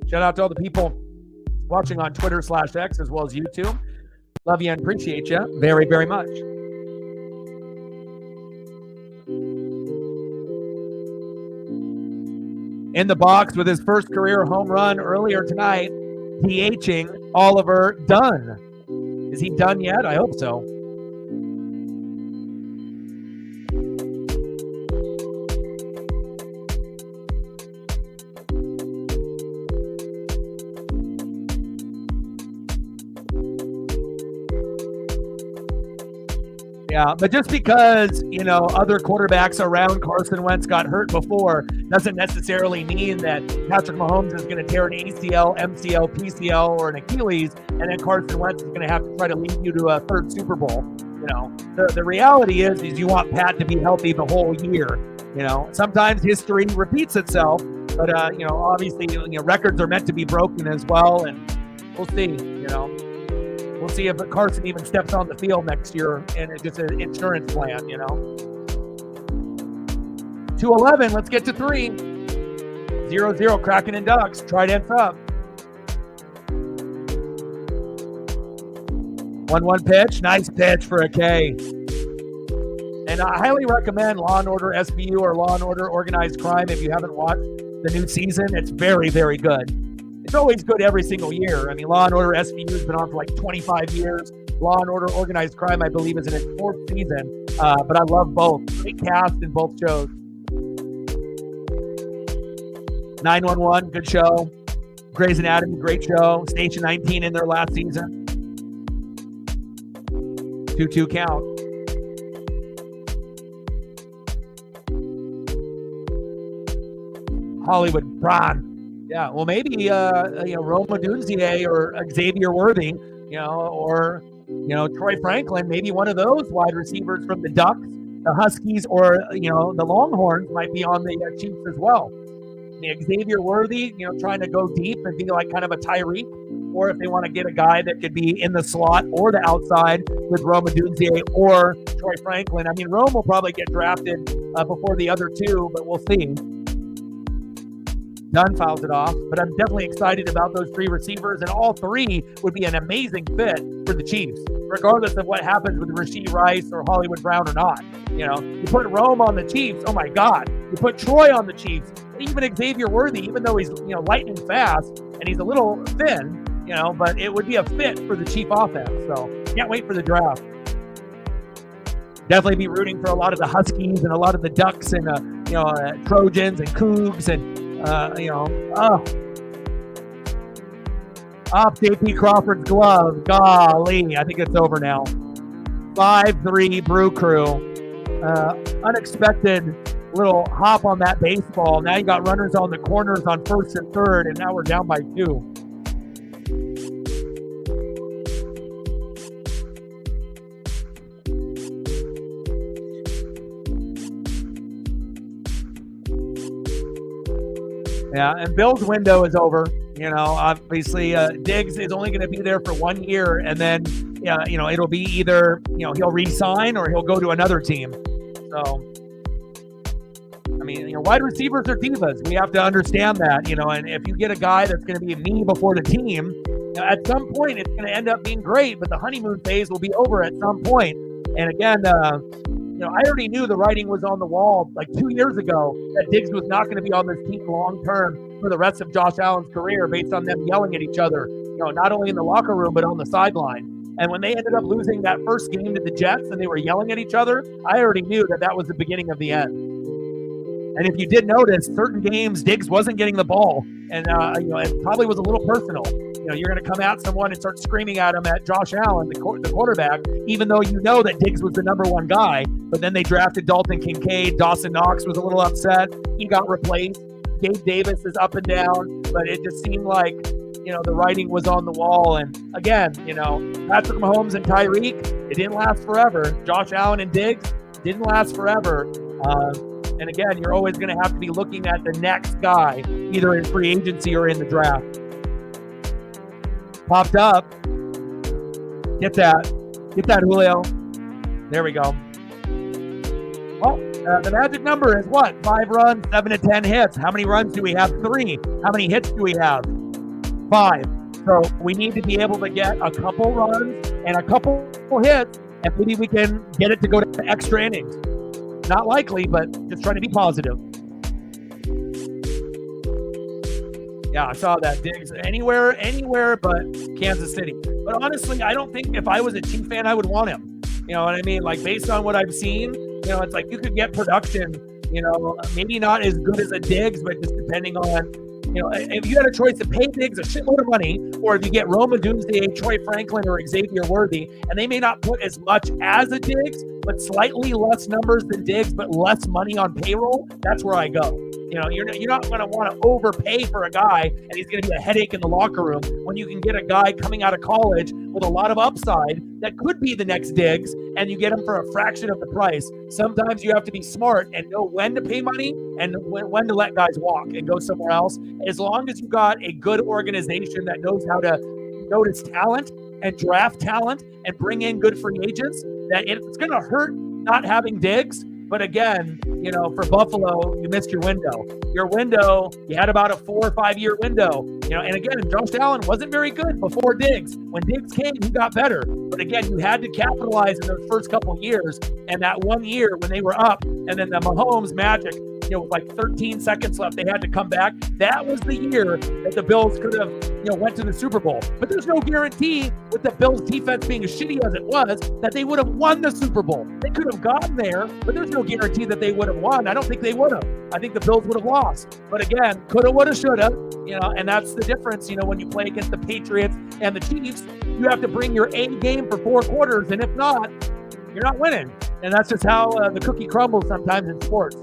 Shout out to all the people watching on Twitter/X as well as YouTube. Love you and appreciate you very, very much. In the box with his first career home run earlier tonight, DHing Oliver Dunn. Is he done yet? I hope so. Yeah, but just because, other quarterbacks around Carson Wentz got hurt before doesn't necessarily mean that Patrick Mahomes is going to tear an ACL, MCL, PCL, or an Achilles, and then Carson Wentz is going to have to try to lead you to a third Super Bowl. The reality is you want Pat to be healthy the whole year. Sometimes history repeats itself, but, obviously, records are meant to be broken as well, and we'll see, We'll see if Carson even steps on the field next year and it's just an insurance plan, 2-11, let's get to 3. 0-0, Kraken and Ducks. Trident's up. 1-1 pitch. Nice pitch for a K. And I highly recommend Law & Order SVU or Law & Order Organized Crime if you haven't watched the new season. It's very, very good. It's always good every single year. I mean, Law & Order SVU has been on for like 25 years. Law & Order Organized Crime, I believe, is in its 4th season. But I love both. Great cast in both shows. 911, good show. Grey's Anatomy, great show. Station 19 in their last season. 2-2 count. Hollywood Braun. Yeah, well, maybe Rome Odunze or Xavier Worthy, or Troy Franklin, maybe one of those wide receivers from the Ducks, the Huskies, or the Longhorns might be on the Chiefs as well. The Xavier Worthy, trying to go deep and be like kind of a Tyreek, or if they want to get a guy that could be in the slot or the outside with Rome Odunze or Troy Franklin. I mean, Rome will probably get drafted before the other two, but we'll see. Dunn fouls it off, but I'm definitely excited about those 3 receivers, and all 3 would be an amazing fit for the Chiefs, regardless of what happens with Rashee Rice or Hollywood Brown or not. You put Rome on the Chiefs, oh my God. You put Troy on the Chiefs, even Xavier Worthy, even though he's lightning fast and he's a little thin, but it would be a fit for the Chief offense. So can't wait for the draft. Definitely be rooting for a lot of the Huskies and a lot of the Ducks and Trojans and Cougs and off JP Crawford's glove. Golly, I think it's over now. 5-3 Brew Crew. Unexpected little hop on that baseball. Now you got runners on the corners on 1st and 3rd, and now we're down by 2. Yeah, and Bill's window is over. Obviously, Diggs is only going to be there for 1 year, and then, it'll be either, he'll re-sign or he'll go to another team. So, I mean, wide receivers are divas. We have to understand that, and if you get a guy that's going to be me before the team, at some point it's going to end up being great, but the honeymoon phase will be over at some point. And again, I already knew the writing was on the wall like 2 years ago that Diggs was not going to be on this team long term for the rest of Josh Allen's career based on them yelling at each other, not only in the locker room, but on the sideline. And when they ended up losing that first game to the Jets and they were yelling at each other, I already knew that was the beginning of the end. And if you did notice, certain games, Diggs wasn't getting the ball. And, it probably was a little personal. You're going to come at someone and start screaming at him at Josh Allen, the quarterback, even though you know that Diggs was the number one guy. But then they drafted Dalton Kincaid. Dawson Knox was a little upset. He got replaced. Gabe Davis is up and down. But it just seemed like, the writing was on the wall. And again, Patrick Mahomes and Tyreek, it didn't last forever. Josh Allen and Diggs didn't last forever. And again, you're always going to have to be looking at the next guy, either in free agency or in the draft. Popped up. Get that, Julio. There we go. Well, the magic number is what? 5 runs, 7 to 10 hits. How many runs do we have? 3. How many hits do we have? 5. So we need to be able to get a couple runs and a couple hits, and maybe we can get it to go to extra innings. Not likely, but just trying to be positive. Yeah, I saw that. Diggs anywhere but Kansas City. But honestly, I don't think if I was a Chief fan, I would want him. You know what I mean? Like, based on what I've seen, it's like you could get production, maybe not as good as a Diggs, but just depending on, if you had a choice to pay Diggs a shitload of money, or if you get Roma Doomsday, Troy Franklin, or Xavier Worthy, and they may not put as much as a Diggs, but slightly less numbers than Diggs, but less money on payroll, that's where I go. You're not going to want to overpay for a guy, and he's going to be a headache in the locker room when you can get a guy coming out of college with a lot of upside that could be the next Diggs, and you get him for a fraction of the price. Sometimes you have to be smart and know when to pay money and when to let guys walk and go somewhere else. As long as you got a good organization that knows how to notice talent and draft talent and bring in good free agents, that it's going to hurt not having Diggs. But again, for Buffalo, you missed your window. Your window, you had about a 4 or 5 year window. And again, Josh Allen wasn't very good before Diggs. When Diggs came, he got better. But again, you had to capitalize in those first couple of years. And that 1 year when they were up, and then the Mahomes magic, with like 13 seconds left, they had to come back. That was the year that the Bills could have, went to the Super Bowl. But there's no guarantee with the Bills defense being as shitty as it was that they would have won the Super Bowl. They could have gotten there, but there's no guarantee that they would have won. I don't think they would have. I think the Bills would have lost. But again, coulda, woulda, shoulda, and that's the difference, when you play against the Patriots and the Chiefs, you have to bring your A game for 4 quarters, and if not, you're not winning. And that's just how the cookie crumbles sometimes in sports.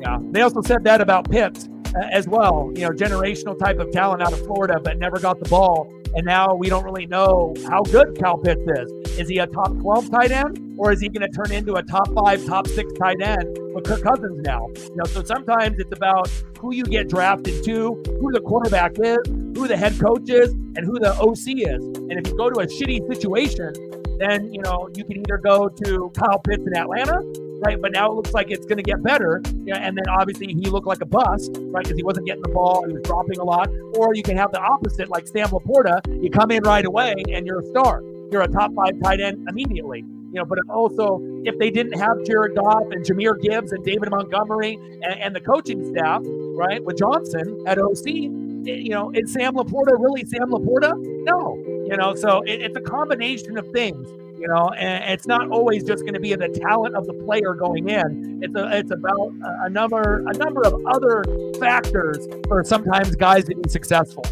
Yeah, they also said that about Pitts as well. Generational type of talent out of Florida, but never got the ball. And now we don't really know how good Cal Pitts is. Is he a top 12 tight end, or is he going to turn into a top 5, top 6 tight end with Kirk Cousins now? So sometimes it's about who you get drafted to, who the quarterback is, who the head coach is, and who the OC is. And if you go to a shitty situation, then you can either go to Kyle Pitts in Atlanta, right? But now it looks like it's going to get better. And then obviously he looked like a bust, right? Because he wasn't getting the ball. He was dropping a lot. Or you can have the opposite, like Sam Laporta. You come in right away and you're a star. You're a top 5 tight end immediately. But also, if they didn't have Jared Goff and Jahmyr Gibbs and David Montgomery and the coaching staff, right, with Johnson at OC, is Sam Laporta really Sam Laporta? No. So it's a combination of things. And it's not always just going to be the talent of the player going in. It's about a number of other factors for sometimes guys to be successful.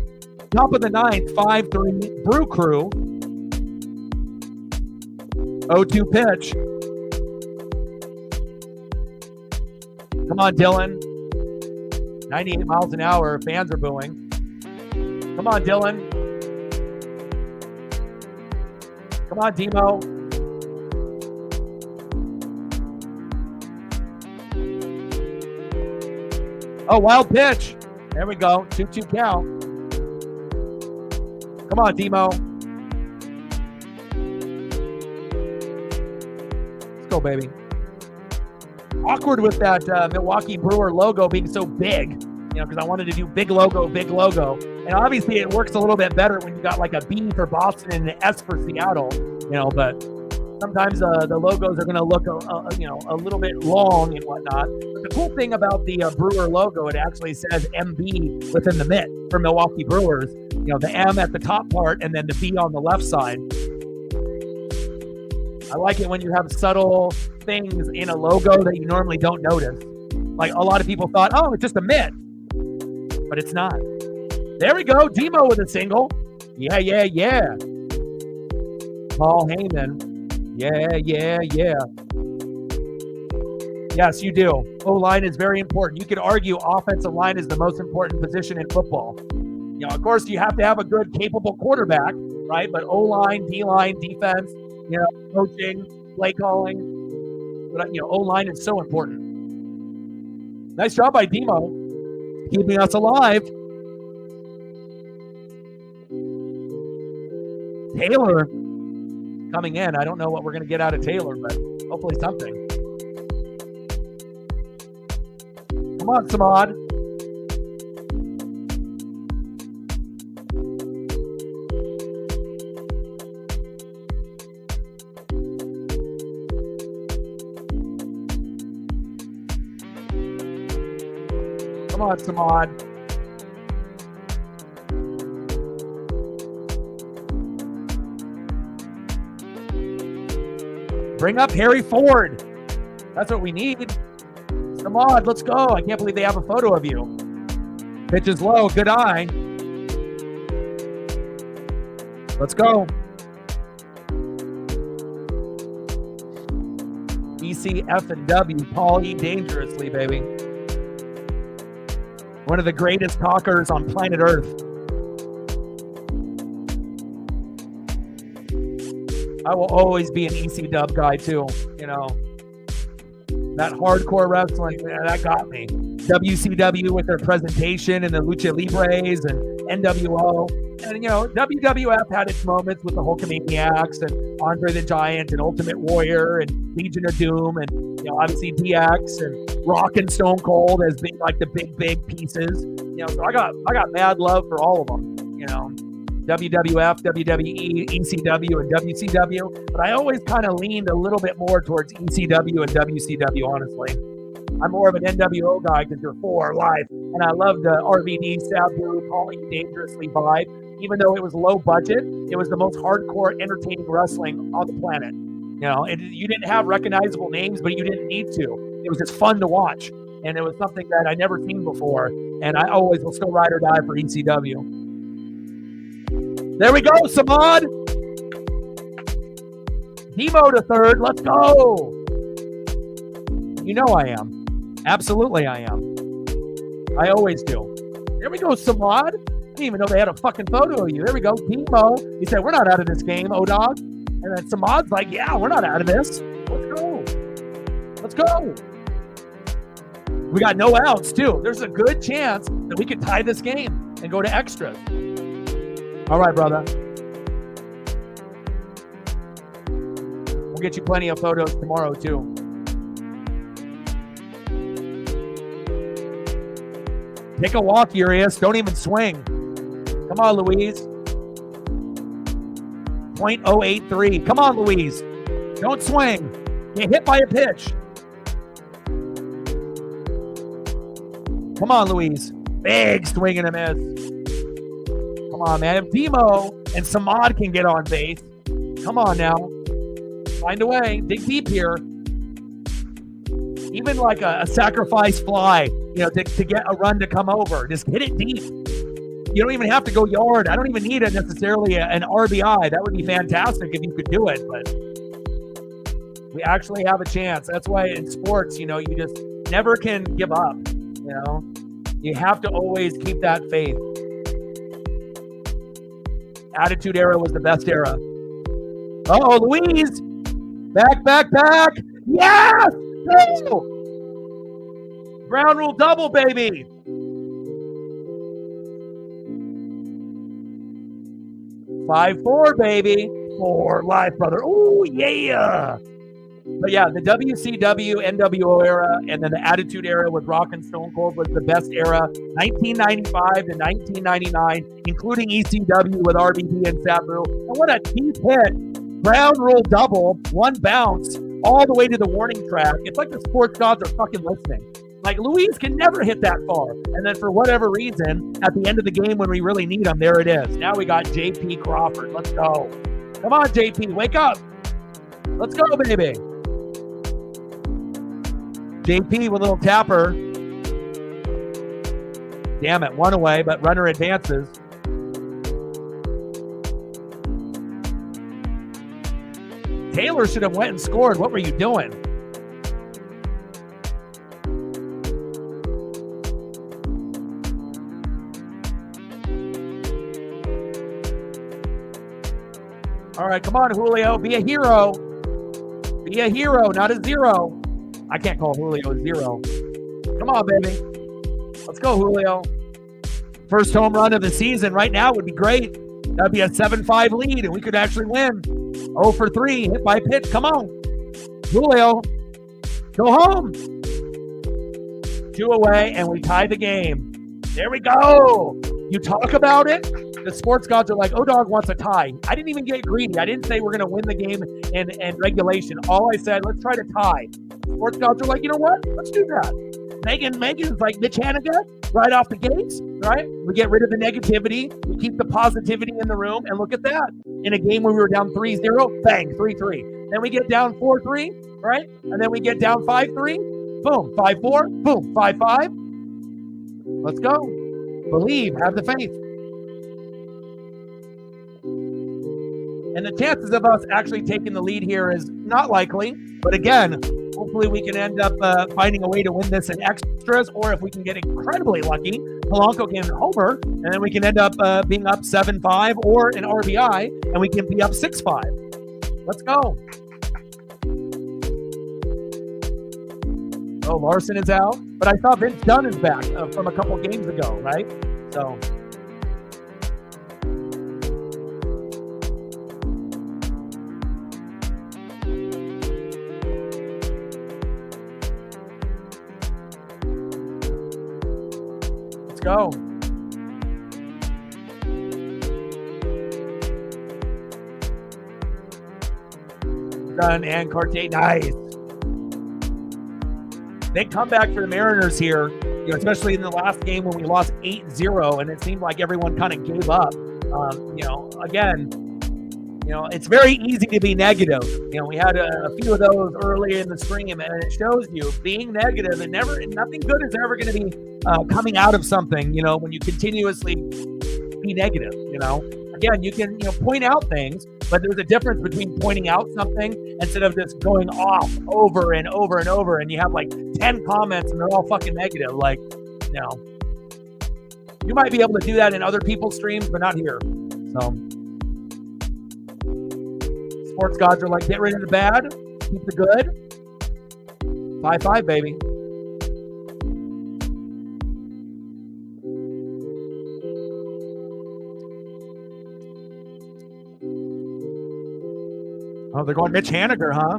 Top of the 9th, 5-3 Brew Crew. 0-2 pitch. Come on, Dylan. 98 miles an hour. Fans are booing. Come on, Dylan. Come on, Demo. Oh, wild pitch. There we go. 2-2 count. Come on, Demo. Let's go, baby. Awkward with that Milwaukee Brewer logo being so big, because I wanted to do big logo. And obviously it works a little bit better when you got like a B for Boston and an S for Seattle, but sometimes the logos are going to look a little bit long and whatnot. But the cool thing about the Brewer logo, it actually says MB within the mitt for Milwaukee Brewers. The M at the top part and then the B on the left side. I like it when you have subtle things in a logo that you normally don't notice. Like a lot of people thought, oh, it's just a mitt, but it's not. There we go. Demo with a single. Yeah. Paul Heyman. Yeah. Yes, you do. O-line is very important. You could argue offensive line is the most important position in football. Of course, you have to have a good, capable quarterback, right? But O-line, D-line, defense, coaching, play calling. But, O-line is so important. Nice job by Demo, keeping us alive. Taylor coming in. I don't know what we're going to get out of Taylor, but hopefully something. Come on, Samad. Come on, Samad. Bring up Harry Ford. That's what we need. Samad, let's go. I can't believe they have a photo of you. Pitch is low. Good eye. Let's go. ECF and W. Paul E. Dangerously, baby. One of the greatest talkers on planet Earth. I will always be an ECW guy too, That hardcore wrestling, that got me. WCW with their presentation and the Lucha Libres and NWO. And, WWF had its moments with the Hulkamaniacs and Andre the Giant and Ultimate Warrior and Legion of Doom and, obviously DX and Rock and Stone Cold as being like the big pieces. So I got mad love for all of them, WWF, WWE, ECW, and WCW. But I always kind of leaned a little bit more towards ECW and WCW, honestly. I'm more of an NWO guy because you're for life. And I love the RVD, Sabu, Paul E. Dangerously vibe. Even though it was low budget, it was the most hardcore, entertaining wrestling on the planet. You didn't have recognizable names, but you didn't need to. It was just fun to watch. And it was something that I never seen before. And I always will still ride or die for ECW. There we go, Samad. Demo to third. Let's go. I am. Absolutely I am. I always do. There we go, Samad. I didn't even know they had a fucking photo of you. There we go, Demo. He said, we're not out of this game, O-Dog. And then Samad's like, yeah, we're not out of this. Let's go. We got no outs, too. There's a good chance that we could tie this game and go to extras. All right, brother. We'll get you plenty of photos tomorrow, too. Take a walk, Urias. Don't even swing. Come on, Louise. 0.083. Come on, Louise. Don't swing. Get hit by a pitch. Come on, Louise. Big swing and a miss. Come on, man. If Demo and Samad can get on base, come on now. Find a way. Dig deep here. Even like a sacrifice fly, to get a run to come over. Just hit it deep. You don't even have to go yard. I don't even need necessarily an RBI. That would be fantastic if you could do it, but we actually have a chance. That's why in sports, you just never can give up. You have to always keep that faith. Attitude Era was the best era. Oh, Louise. Back. Yes! Go! Ground rule double, baby. 5-4, baby. 4 live, brother. Oh, yeah. But yeah, the WCW, NWO era, and then the Attitude era with Rock and Stone Cold was the best era. 1995 to 1999, including ECW with RVD and Sabu. And what a deep hit. Ground rule double, 1 bounce, all the way to the warning track. It's like the sports gods are fucking listening. Like, Louise can never hit that far. And then for whatever reason, at the end of the game when we really need them, there it is. Now we got JP Crawford. Let's go. Come on, JP, wake up. Let's go, baby. JP with a little tapper. Damn it, 1 away, but runner advances. Taylor should have went and scored. What were you doing? All right, come on, Julio. Be a hero. Be a hero, not a zero. I can't call Julio a zero. Come on, baby. Let's go, Julio. First home run of the season right now would be great. That'd be a 7-5 lead, and we could actually win. 0 for 3, hit by pitch. Come on. Julio, go home. 2 away, and we tie the game. There we go. You talk about it. The sports gods are like, O-Dog wants a tie. I didn't even get greedy. I didn't say we're going to win the game in regulation. All I said, let's try to tie. Sports gods are like, you know what? Let's do that. Megan's like Mitch Haniger right off the gates, right? We get rid of the negativity. We keep the positivity in the room. And look at that. In a game where we were down 3-0, bang, 3-3. Then we get down 4-3, right? And then we get down 5-3. Boom, 5-4. Boom, 5-5. Let's go. Believe, have the faith. And the chances of us actually taking the lead here is not likely. But again, hopefully we can end up finding a way to win this in extras, or if we can get incredibly lucky, Polanco can homer, and then we can end up being up 7-5 or an RBI, and we can be up 6-5. Let's go. Oh, Larson is out, but I saw Vince Dunn is back from a couple games ago, right? So... go. Done and Cartier, nice. Big comeback for the Mariners here, especially in the last game when we lost 8-0, and it seemed like everyone kind of gave up. It's very easy to be negative. We had a few of those earlier in the stream, and it shows you being negative and nothing good is ever going to be coming out of something, when you continuously be negative, Again, you can, point out things, but there's a difference between pointing out something instead of just going off over and over and over, and you have like 10 comments and they're all fucking negative. Like, you might be able to do that in other people's streams, but not here. So, sports gods are like, get rid of the bad, keep the good. 5-5, baby. Oh, they're going Mitch Haniger, huh?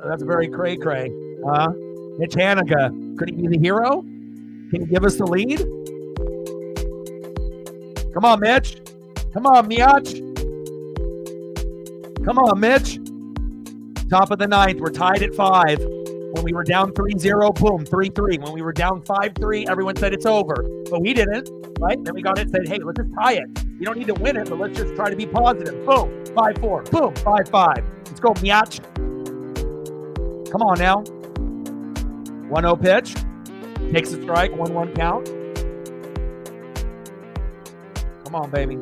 That's very cray-cray. Mitch Haniger. Could he be the hero? Can he give us the lead? Come on, Mitch. Come on, Miach. Come on, Mitch. Top of the 9th. We're tied at 5. When we were down 3-0, boom, 3-3. When we were down 5-3, everyone said it's over. But we didn't, right? Then we got it and said, hey, let's just tie it. You don't need to win it, but let's just try to be positive. Boom, 5-4. Boom, 5-5. Let's go, Miach. Come on now. 1-0 pitch. Takes a strike, 1-1 count. Come on, baby.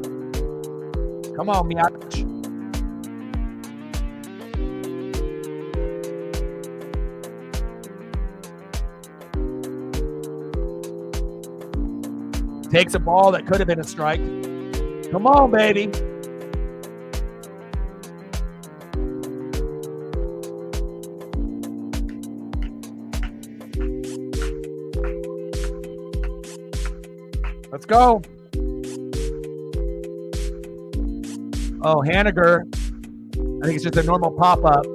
Come on, Miach. Takes a ball that could have been a strike. Come on, baby. Let's go. Oh, Haniger. I think it's just a normal pop-up.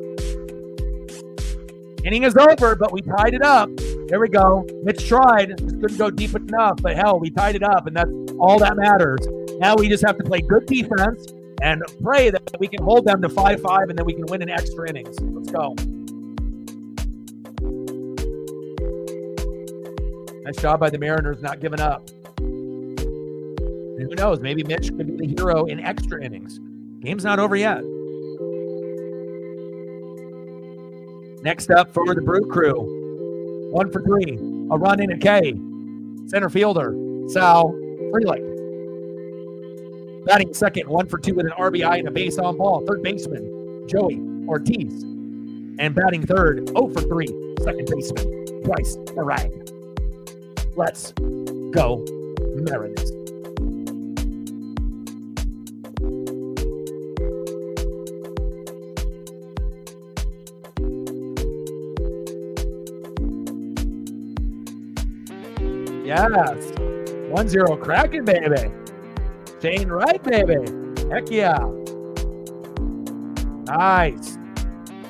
Inning is over, but we tied it up. There we go. Mitch tried. Just couldn't go deep enough, but hell, we tied it up, and that's all that matters. Now we just have to play good defense and pray that we can hold them to 5-5, and then we can win in extra innings. Let's go. Nice job by the Mariners not giving up. And who knows? Maybe Mitch could be the hero in extra innings. Game's not over yet. Next up for the Brew Crew. 1 for 3. A run in a K. Center fielder, Sal Frelick. Batting second, 1 for 2 with an RBI and a base on ball. Third baseman, Joey Ortiz. And batting third, 0 for 3, second baseman, Bryce Meringue. Let's go, Mariners. Yes. 1-0 Kraken, baby. Shane Wright, baby. Heck yeah. Nice.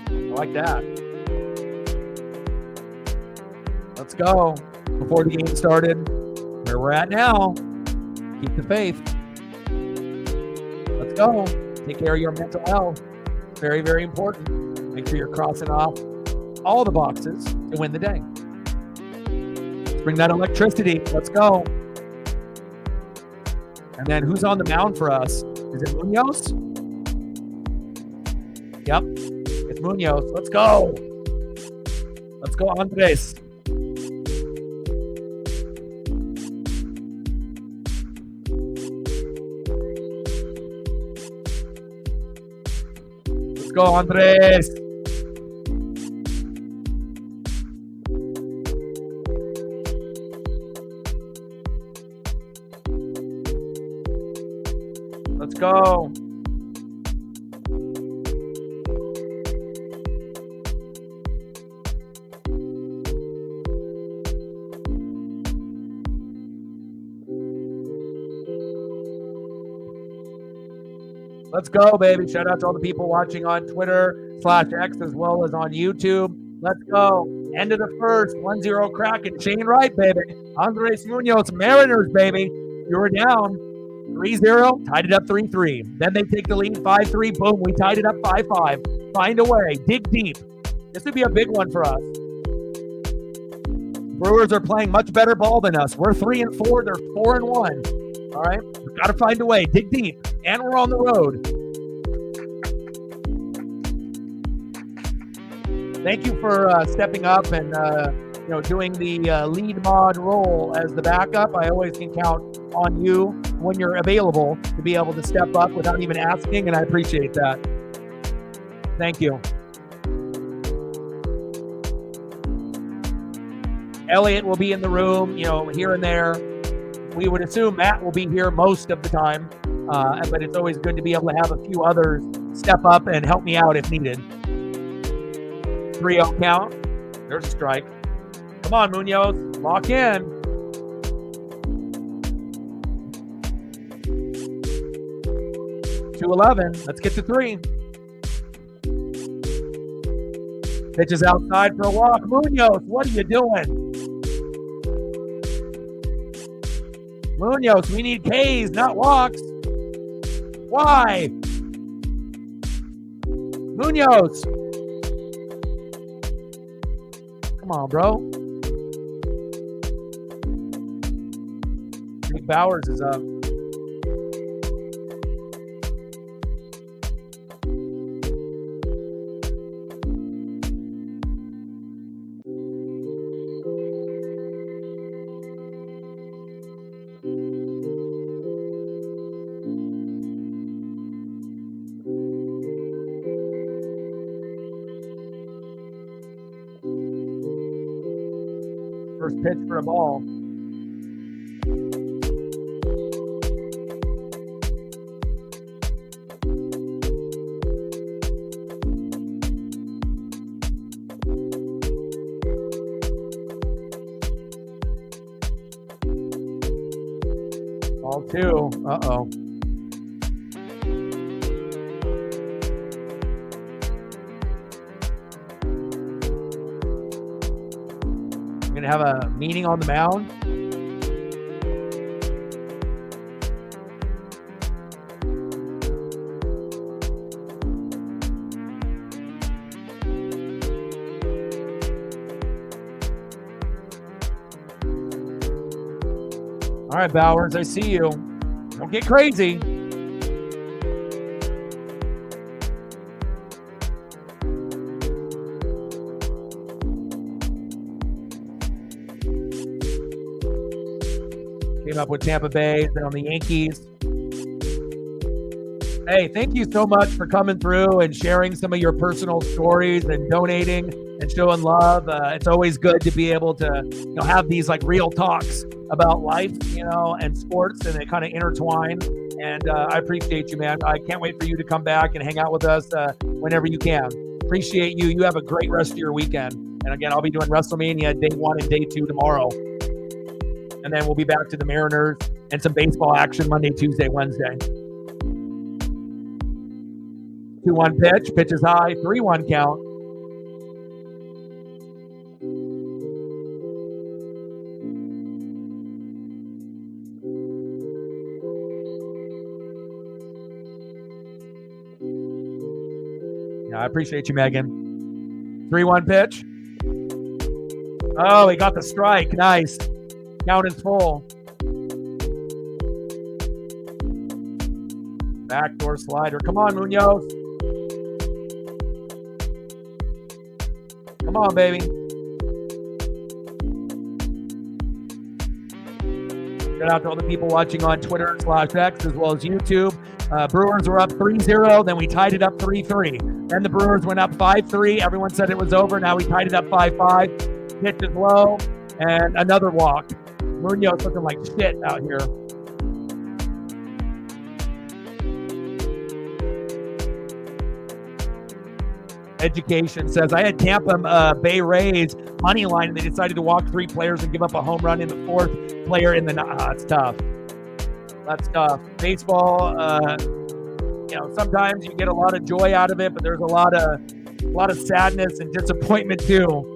I like that. Let's go. Before the game started, where we're at now. Keep the faith. Let's go. Take care of your mental health. Very, very important. Make sure you're crossing off all the boxes to win the day. Bring that electricity. Let's go. And then who's on the mound for us? Is it Munoz? Yep. It's Munoz. Let's go. Let's go, Andres. Let's go, Andres. Let's go. Let's go, baby. Shout out to all the people watching on Twitter/X as well as on YouTube. Let's go. End of the first. 1-0 Kraken. Shane Wright, baby. Andres Munoz, Mariners, baby. You were down 3-0, tied it up 3-3. Then they take the lead 5-3. Boom, we tied it up 5-5. Find a way. Dig deep. This would be a big one for us. Brewers are playing much better ball than us. We're 3-4. They're 4-1. All right? We've got to find a way. Dig deep. And we're on the road. Thank you for stepping up and doing the lead mod role as the backup. I always can count on you when you're available to be able to step up without even asking, and I appreciate that. Thank you. Elliot will be in the room, here and there. We would assume Matt will be here most of the time, but it's always good to be able to have a few others step up and help me out if needed. 3-0 count. There's a strike. Come on, Munoz. Lock in. .211. Let's get to 3. Pitches outside for a walk. Munoz, what are you doing? Munoz, we need Ks, not walks. Why? Munoz. Come on, bro. Nick Bowers is up. First pitch for a ball. Ball 2. Uh-oh. We're going to have a meeting on the mound. All right, Bowers, I see you. Don't get crazy. Came up with Tampa Bay, then on the Yankees. Hey, thank you so much for coming through and sharing some of your personal stories and donating and showing love. It's always good to be able to, have these like real talks about life, and sports, and they kind of intertwine. And I appreciate you, man. I can't wait for you to come back and hang out with us whenever you can. Appreciate you. You have a great rest of your weekend. And again, I'll be doing WrestleMania Day 1 and Day 2 tomorrow. And then we'll be back to the Mariners and some baseball action Monday, Tuesday, Wednesday. 2-1 pitch. Pitch is high. 3-1 count. I appreciate you, Megan. 3-1 pitch. Oh, he got the strike. Nice. Count is full. Backdoor slider. Come on, Munoz. Come on, baby. Shout out to all the people watching on Twitter/X as well as YouTube. Brewers were up 3-0. Then we tied it up 3-3. Then the Brewers went up 5-3. Everyone said it was over. Now we tied it up 5-5. Pitch is low. And another walk. Munoz looking like shit out here. Education says, I had Tampa Bay Rays money line, and they decided to walk 3 players and give up a home run in the 4th player in the... it's tough. That's tough. Baseball, sometimes you get a lot of joy out of it, but there's a lot of sadness and disappointment too.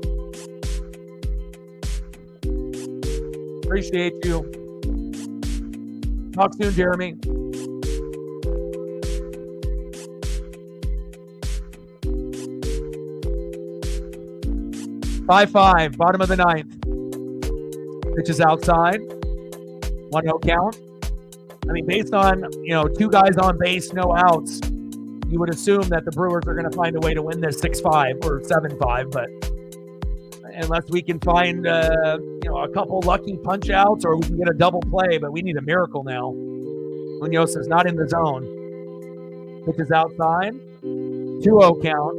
Appreciate you. Talk soon, Jeremy. Five, bottom of the 9th. Pitch is outside. 1-0 count. I mean, based on, 2 guys on base, no outs, you would assume that the Brewers are going to find a way to win this 6-5 or 7-5, but unless we can find, a couple lucky punch outs or we can get a double play, but we need a miracle now. Munoz is not in the zone. Pitch is outside. 2-0 count.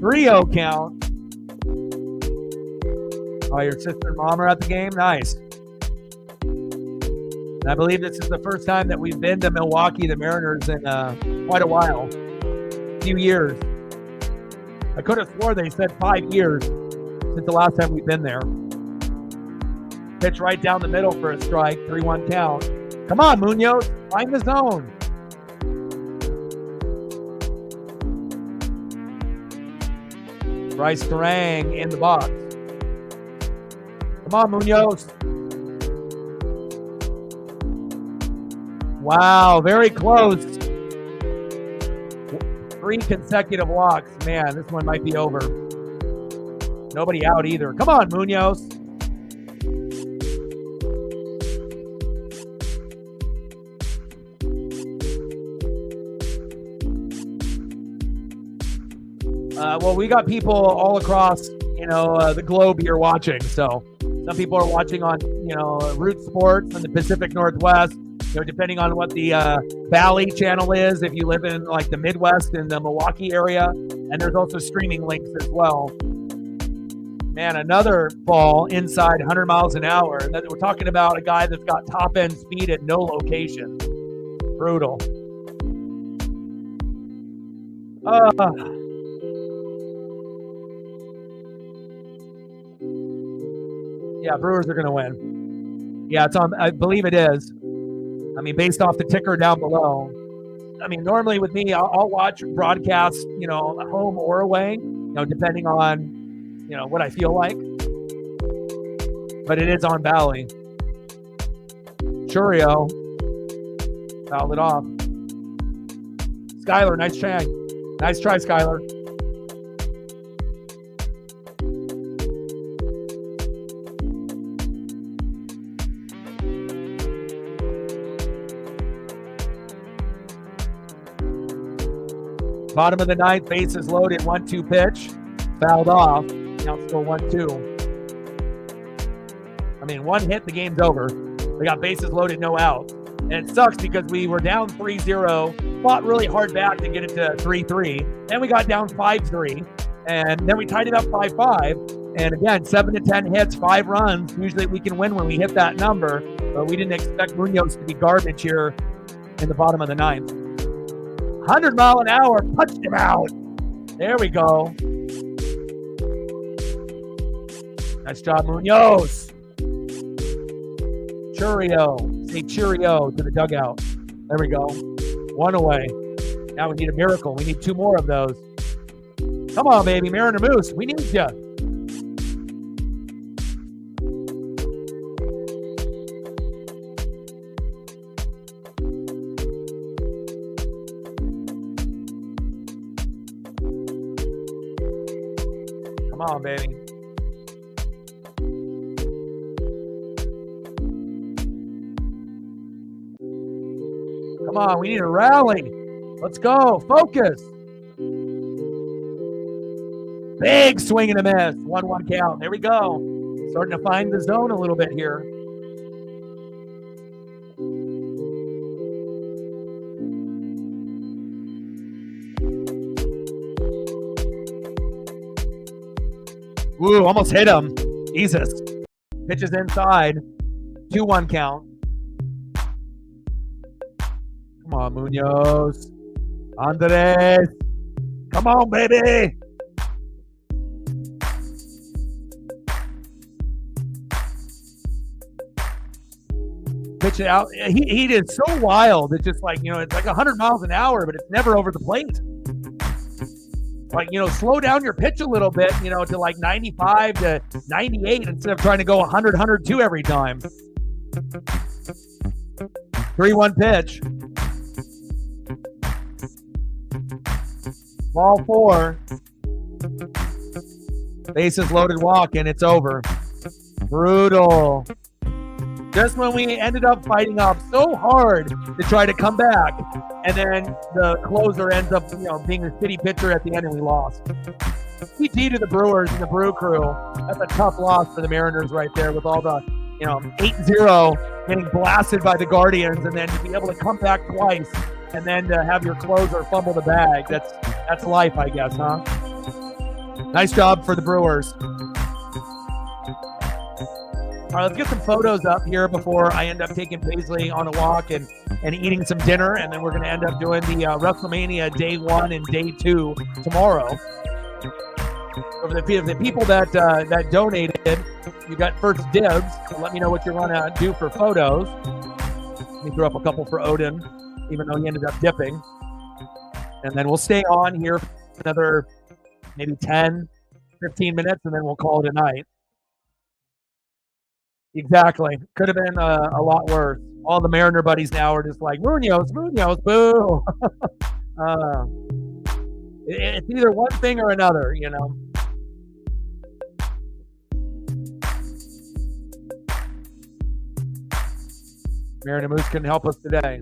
Rio count. Oh, your sister and mom are at the game? Nice. And I believe this is the first time that we've been to Milwaukee, the Mariners, in quite a while. A few years. I could have swore they said 5 years since the last time we've been there. Pitch right down the middle for a strike. 3-1 count. Come on, Munoz. Find the zone. Bryce Terang in the box. Come on, Munoz. Wow, very close. 3 consecutive walks. Man, this one might be over. Nobody out either. Come on, Munoz. Well, we got people all across, the globe here watching. So some people are watching on, Root Sports in the Pacific Northwest, depending on what the Valley channel is, if you live in like the Midwest in the Milwaukee area. And there's also streaming links as well. Man, another ball inside 100 miles an hour. We're talking about a guy that's got top-end speed at no location. Brutal. Yeah, Brewers are going to win. Yeah, it's on. I believe it is. I mean, based off the ticker down below. I mean, normally with me, I'll watch broadcasts, home or away, depending on, what I feel like. But it is on Bally. Churio fouled it off. Skyler, nice try. Nice try, Skyler. Bottom of the ninth, bases loaded, 1-2 pitch. Fouled off. Now it's still 1-2. I mean, one hit, the game's over. We got bases loaded, no out. And it sucks because we were down 3-0, fought really hard back to get it to 3-3. Then we got down 5-3. And then we tied it up 5-5. And again, 7 to 10 hits, 5 runs. Usually we can win when we hit that number. But we didn't expect Munoz to be garbage here in the bottom of the ninth. 100 mile an hour, punched him out. There we go. Nice job, Munoz. Churio. Say cheerio to the dugout. There we go. 1 away. Now we need a miracle. We need 2 more of those. Come on, baby. Mariner Moose, we need you. Come on, baby. Come on, we need a rally. Let's go. Focus. Big swing and a miss. 1-1 count. There we go. Starting to find the zone a little bit here. Ooh, almost hit him. Jesus. Pitches inside. 2-1 count. Come on, Munoz. Andres. Come on, baby. Pitch it out. He is so wild. It's just like, it's like 100 miles an hour, but it's never over the plate. Like, slow down your pitch a little bit, to like 95 to 98 instead of trying to go 100, 102 every time. 3-1 pitch. Ball 4. Bases loaded walk, and it's over. Brutal. Just when we ended up fighting up so hard to try to come back, and then the closer ends up, being the shitty pitcher at the end, and we lost. PT to the Brewers and the Brew Crew. That's a tough loss for the Mariners right there with all the, 8-0 getting blasted by the Guardians, and then to be able to come back twice, and then to have your closer fumble the bag. That's life, I guess, huh? Nice job for the Brewers. All right, let's get some photos up here before I end up taking Paisley on a walk and eating some dinner, and then we're going to end up doing the WrestleMania Day 1 and Day 2 tomorrow. For the people that donated, you got first dibs. Let me know what you're going to do for photos. Let me throw up a couple for Odin, even though he ended up dipping. And then we'll stay on here for another maybe 10, 15 minutes, and then we'll call it a night. Exactly. Could have been a lot worse. All the Mariner buddies now are just like, Munoz, boo. It's either one thing or another, Mariner Moose can help us today.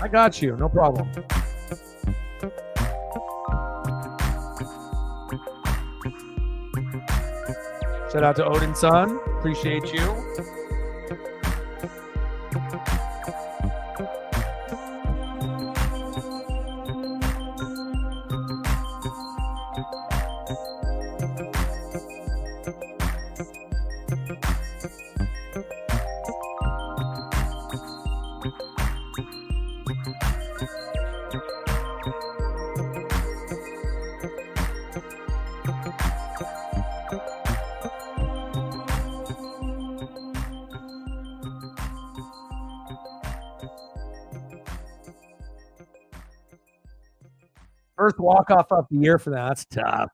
I got you. No problem. Shout out to Odin's son. Appreciate you. First walk-off of the year for them. That's tough.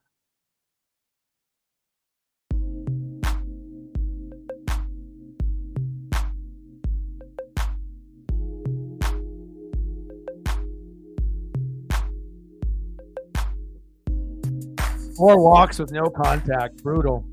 Four walks with no contact. Brutal.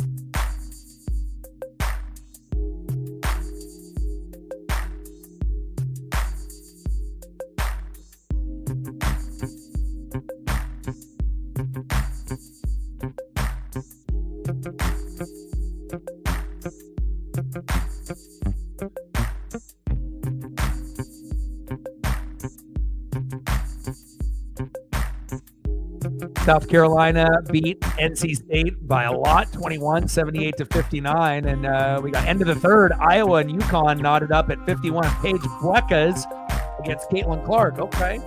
South Carolina beat NC State by a lot, 21, 78 to 59. And we got end of the third. Iowa and UConn knotted up at 51. Paige Buekas against Caitlin Clark. Okay.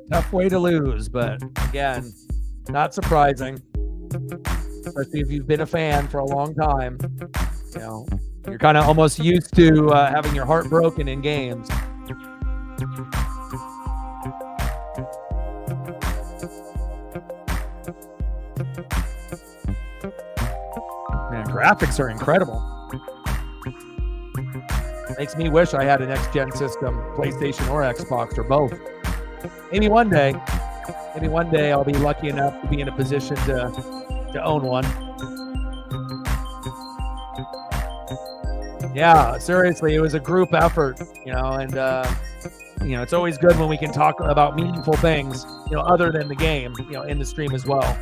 Tough way to lose, but again, not surprising. Especially if you've been a fan for a long time. You know, you're kind of almost used to having your heart broken in games. Man, graphics are incredible. Makes me wish I had a next-gen system, PlayStation or Xbox or both. Maybe one day I'll be lucky enough to be in a position to own one. Yeah, seriously, it was a group effort, you know, and you know, it's always good when we can talk about meaningful things, you know, other than the game, you know, in the stream as well.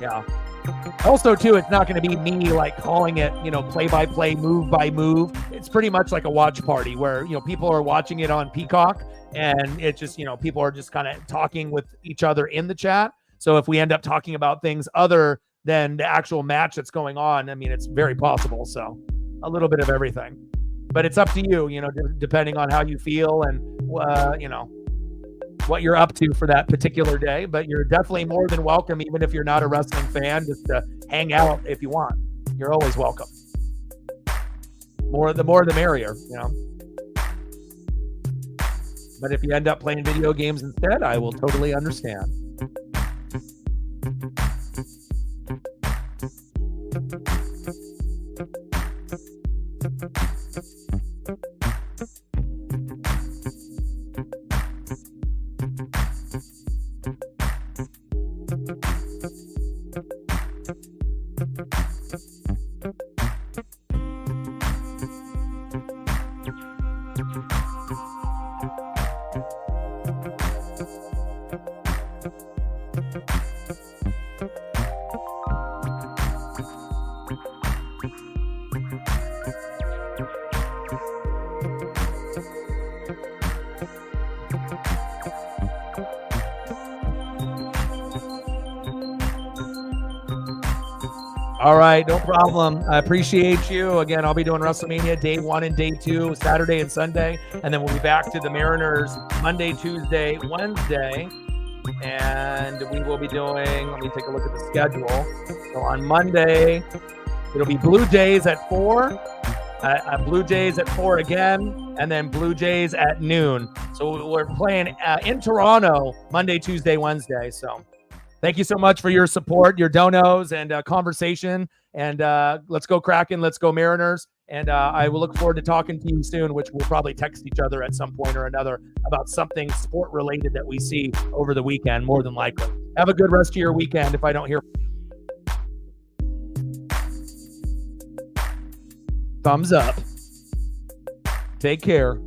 Yeah. Also, too, it's not going to be me like calling it, you know, play by play, move by move. It's pretty much like a watch party where, you know, people are watching it on Peacock and it just, you know, people are just kind of talking with each other in the chat. So if we end up talking about things other than the actual match that's going on, I mean, it's very possible. So a little bit of everything, but it's up to you, you know, depending on how you feel and, you know, what you're up to for that particular day. But you're definitely more than welcome, even if you're not a wrestling fan, just to hang out if you want. You're always welcome. The more the merrier, you know. But if you end up playing video games instead, I will totally understand. All right, no problem. I appreciate you. Again, I'll be doing WrestleMania Day 1 and Day 2, Saturday and Sunday. And then we'll be back to the Mariners Monday, Tuesday, Wednesday. And we will be doing, let me take a look at the schedule. So on Monday, it'll be Blue Jays at 4, Blue Jays at 4 again, and then Blue Jays at noon. So we're playing in Toronto Monday, Tuesday, Wednesday. So thank you so much for your support, your donos, and conversation. And let's go Kraken. Let's go Mariners. And I will look forward to talking to you soon, which we'll probably text each other at some point or another about something sport-related that we see over the weekend, more than likely. Have a good rest of your weekend if I don't hear. Thumbs up. Take care.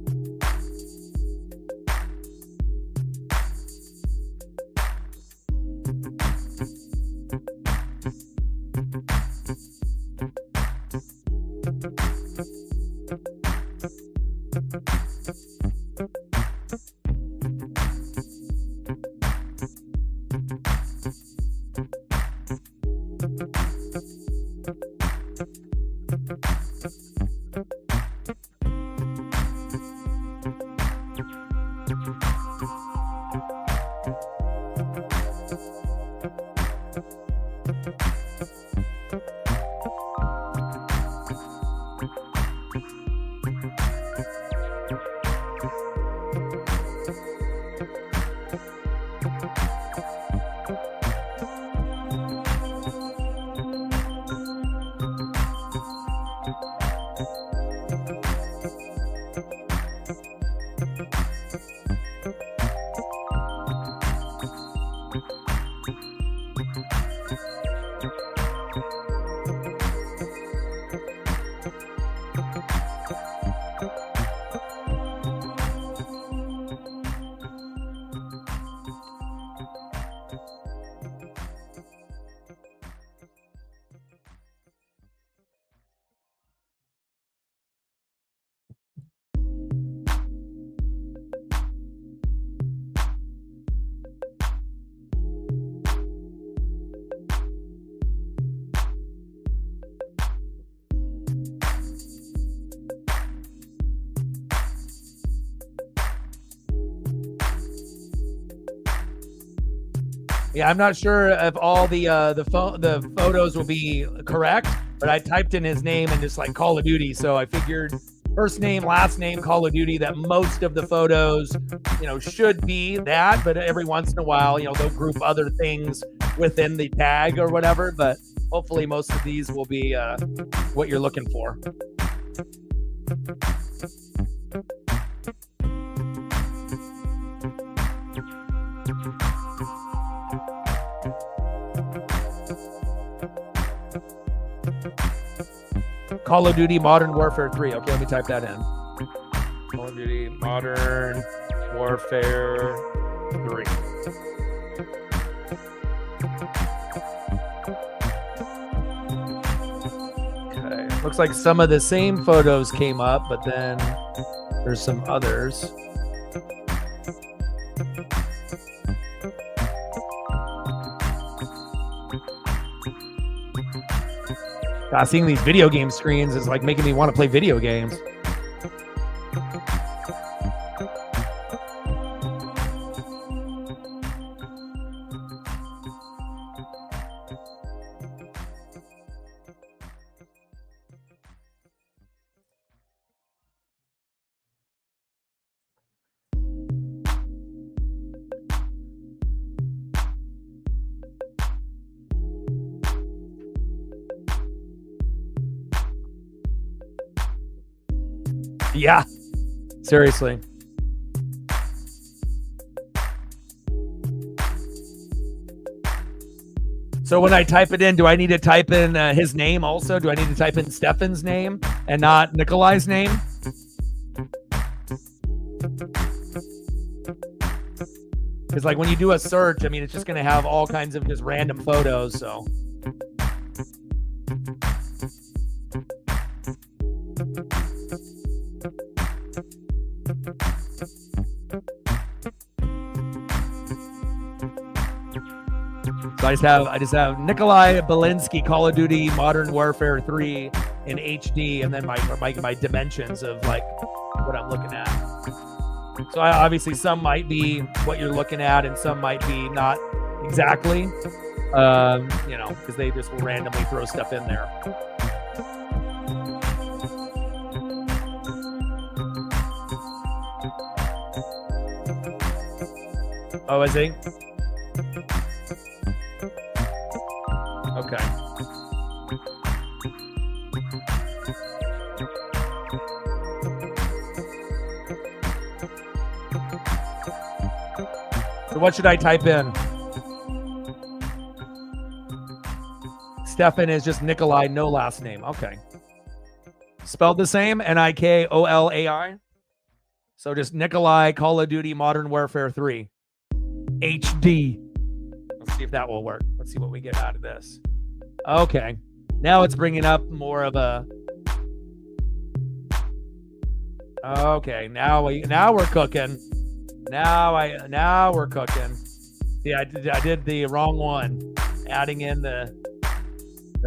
Yeah, I'm not sure if all the photos will be correct, but I typed in his name and just like Call of Duty, so I figured first name, last name, Call of Duty, that most of the photos, should be that, but every once in a while, they'll group other things within the tag or whatever, but hopefully most of these will be what you're looking for. Call of Duty Modern Warfare 3. Okay, let me type that in. Call of Duty Modern Warfare 3. Okay. Looks like some of the same photos came up, but then there's some others. God, seeing these video game screens is like making me want to play video games. Yeah, seriously. So when I type it in, do I need to type in his name also? Do I need to type in Stefan's name and not Nikolai's name? Because like when you do a search, I mean, it's just going to have all kinds of just random photos. So. So I just have Nikolai Belinsky, Call of Duty Modern Warfare 3 in HD, and then my dimensions of like what I'm looking at. So obviously some might be what you're looking at, and some might be not exactly, because they just will randomly throw stuff in there. Oh, is he? Okay. So what should I type in? Stefan is just Nikolai, no last name. Okay. Spelled the same, Nikolai. So just Nikolai, Call of Duty Modern Warfare 3. HD. Let's see if that will work. Let's see what we get out of this. Okay. Now it's bringing up more of a... Okay, now we're cooking. Now we're cooking. See, I did the wrong one, adding in a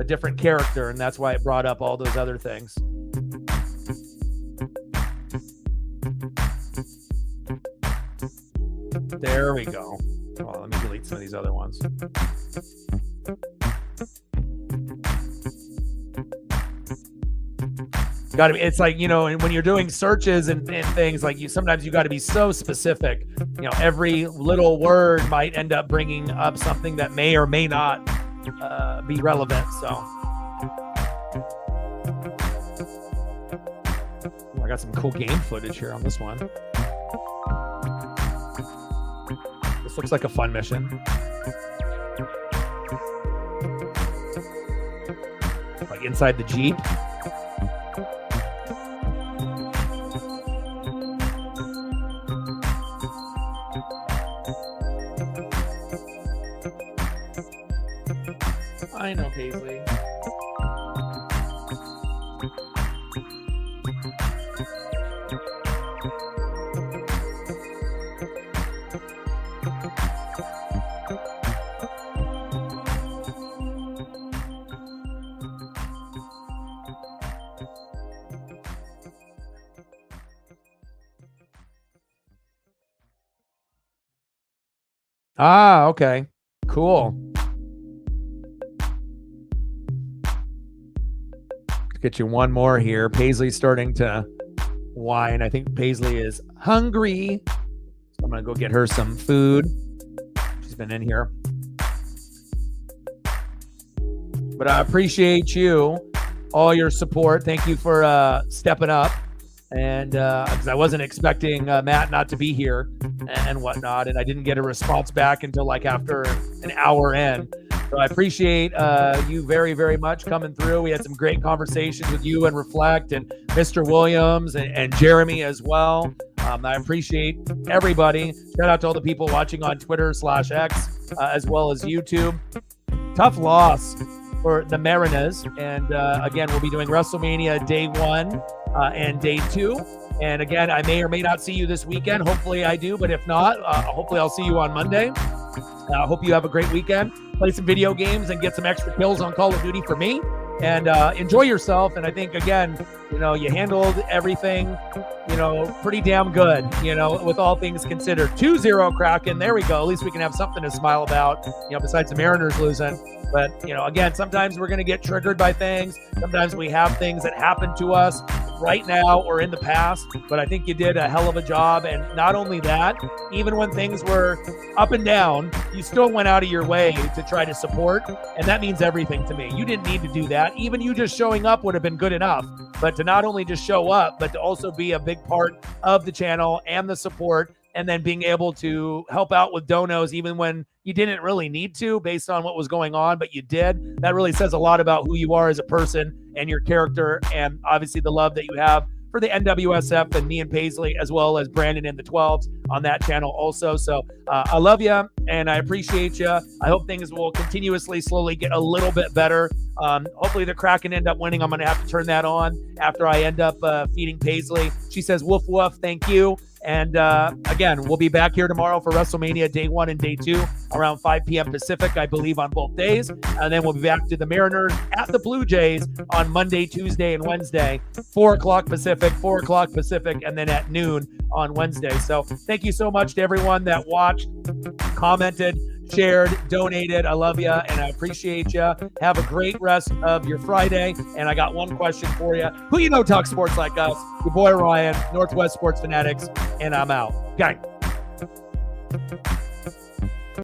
different character, and that's why it brought up all those other things. There we go. Oh, let me delete some of these other ones. It's like, when you're doing searches and things, like sometimes you got to be so specific. Every little word might end up bringing up something that may or may not be relevant. So I got some cool game footage here on this one. This looks like a fun mission. Like inside the Jeep. I know, Paisley. Ah, okay. Cool. Get you one more here. Paisley's starting to whine. I think Paisley is hungry. So I'm going to go get her some food. She's been in here. But I appreciate you, all your support. Thank you for stepping up. And because I wasn't expecting Matt not to be here and whatnot. And I didn't get a response back until like after an hour in. So I appreciate you very, very much coming through. We had some great conversations with you and Reflect and Mr. Williams and Jeremy as well. I appreciate everybody. Shout out to all the people watching on Twitter/X as well as YouTube. Tough loss for the Mariners. And again, we'll be doing WrestleMania Day 1 and Day 2. And again, I may or may not see you this weekend. Hopefully I do, but if not, hopefully I'll see you on Monday. I hope you have a great weekend. Play some video games and get some extra kills on Call of Duty for me. And enjoy yourself. And I think, again, you handled everything, pretty damn good, with all things considered. 2-0 Kraken. There we go. At least we can have something to smile about, besides the Mariners losing. But, again, sometimes we're going to get triggered by things. Sometimes we have things that happen to us right now or in the past, but I think you did a hell of a job. And not only that, even when things were up and down, you still went out of your way to try to support, and that means everything to me. You didn't need to do that. Even you just showing up would have been good enough, but to not only just show up, but to also be a big part of the channel and the support, and then being able to help out with donos even when you didn't really need to based on what was going on, but you did. That really says a lot about who you are as a person and your character, and obviously the love that you have for the NWSF and me and Paisley, as well as Brandon in the 12s on that channel also. So I love you and I appreciate you. I hope things will continuously, slowly get a little bit better. Hopefully the Kraken end up winning. I'm going to have to turn that on after I end up feeding Paisley. She says, woof, woof, thank you. And again, we'll be back here tomorrow for WrestleMania Day 1 and Day 2 around 5 p.m. Pacific, I believe, on both days. And then we'll be back to the Mariners at the Blue Jays on Monday, Tuesday, and Wednesday, 4 o'clock Pacific, and then at noon on Wednesday. So thank you so much to everyone that watched, commented, shared, donated. I love you and I appreciate you. Have a great rest of your Friday. And I got one question for you. Who you know talks sports like us? Your boy Ryan, Northwest Sports Fanatics, and I'm out. Okay.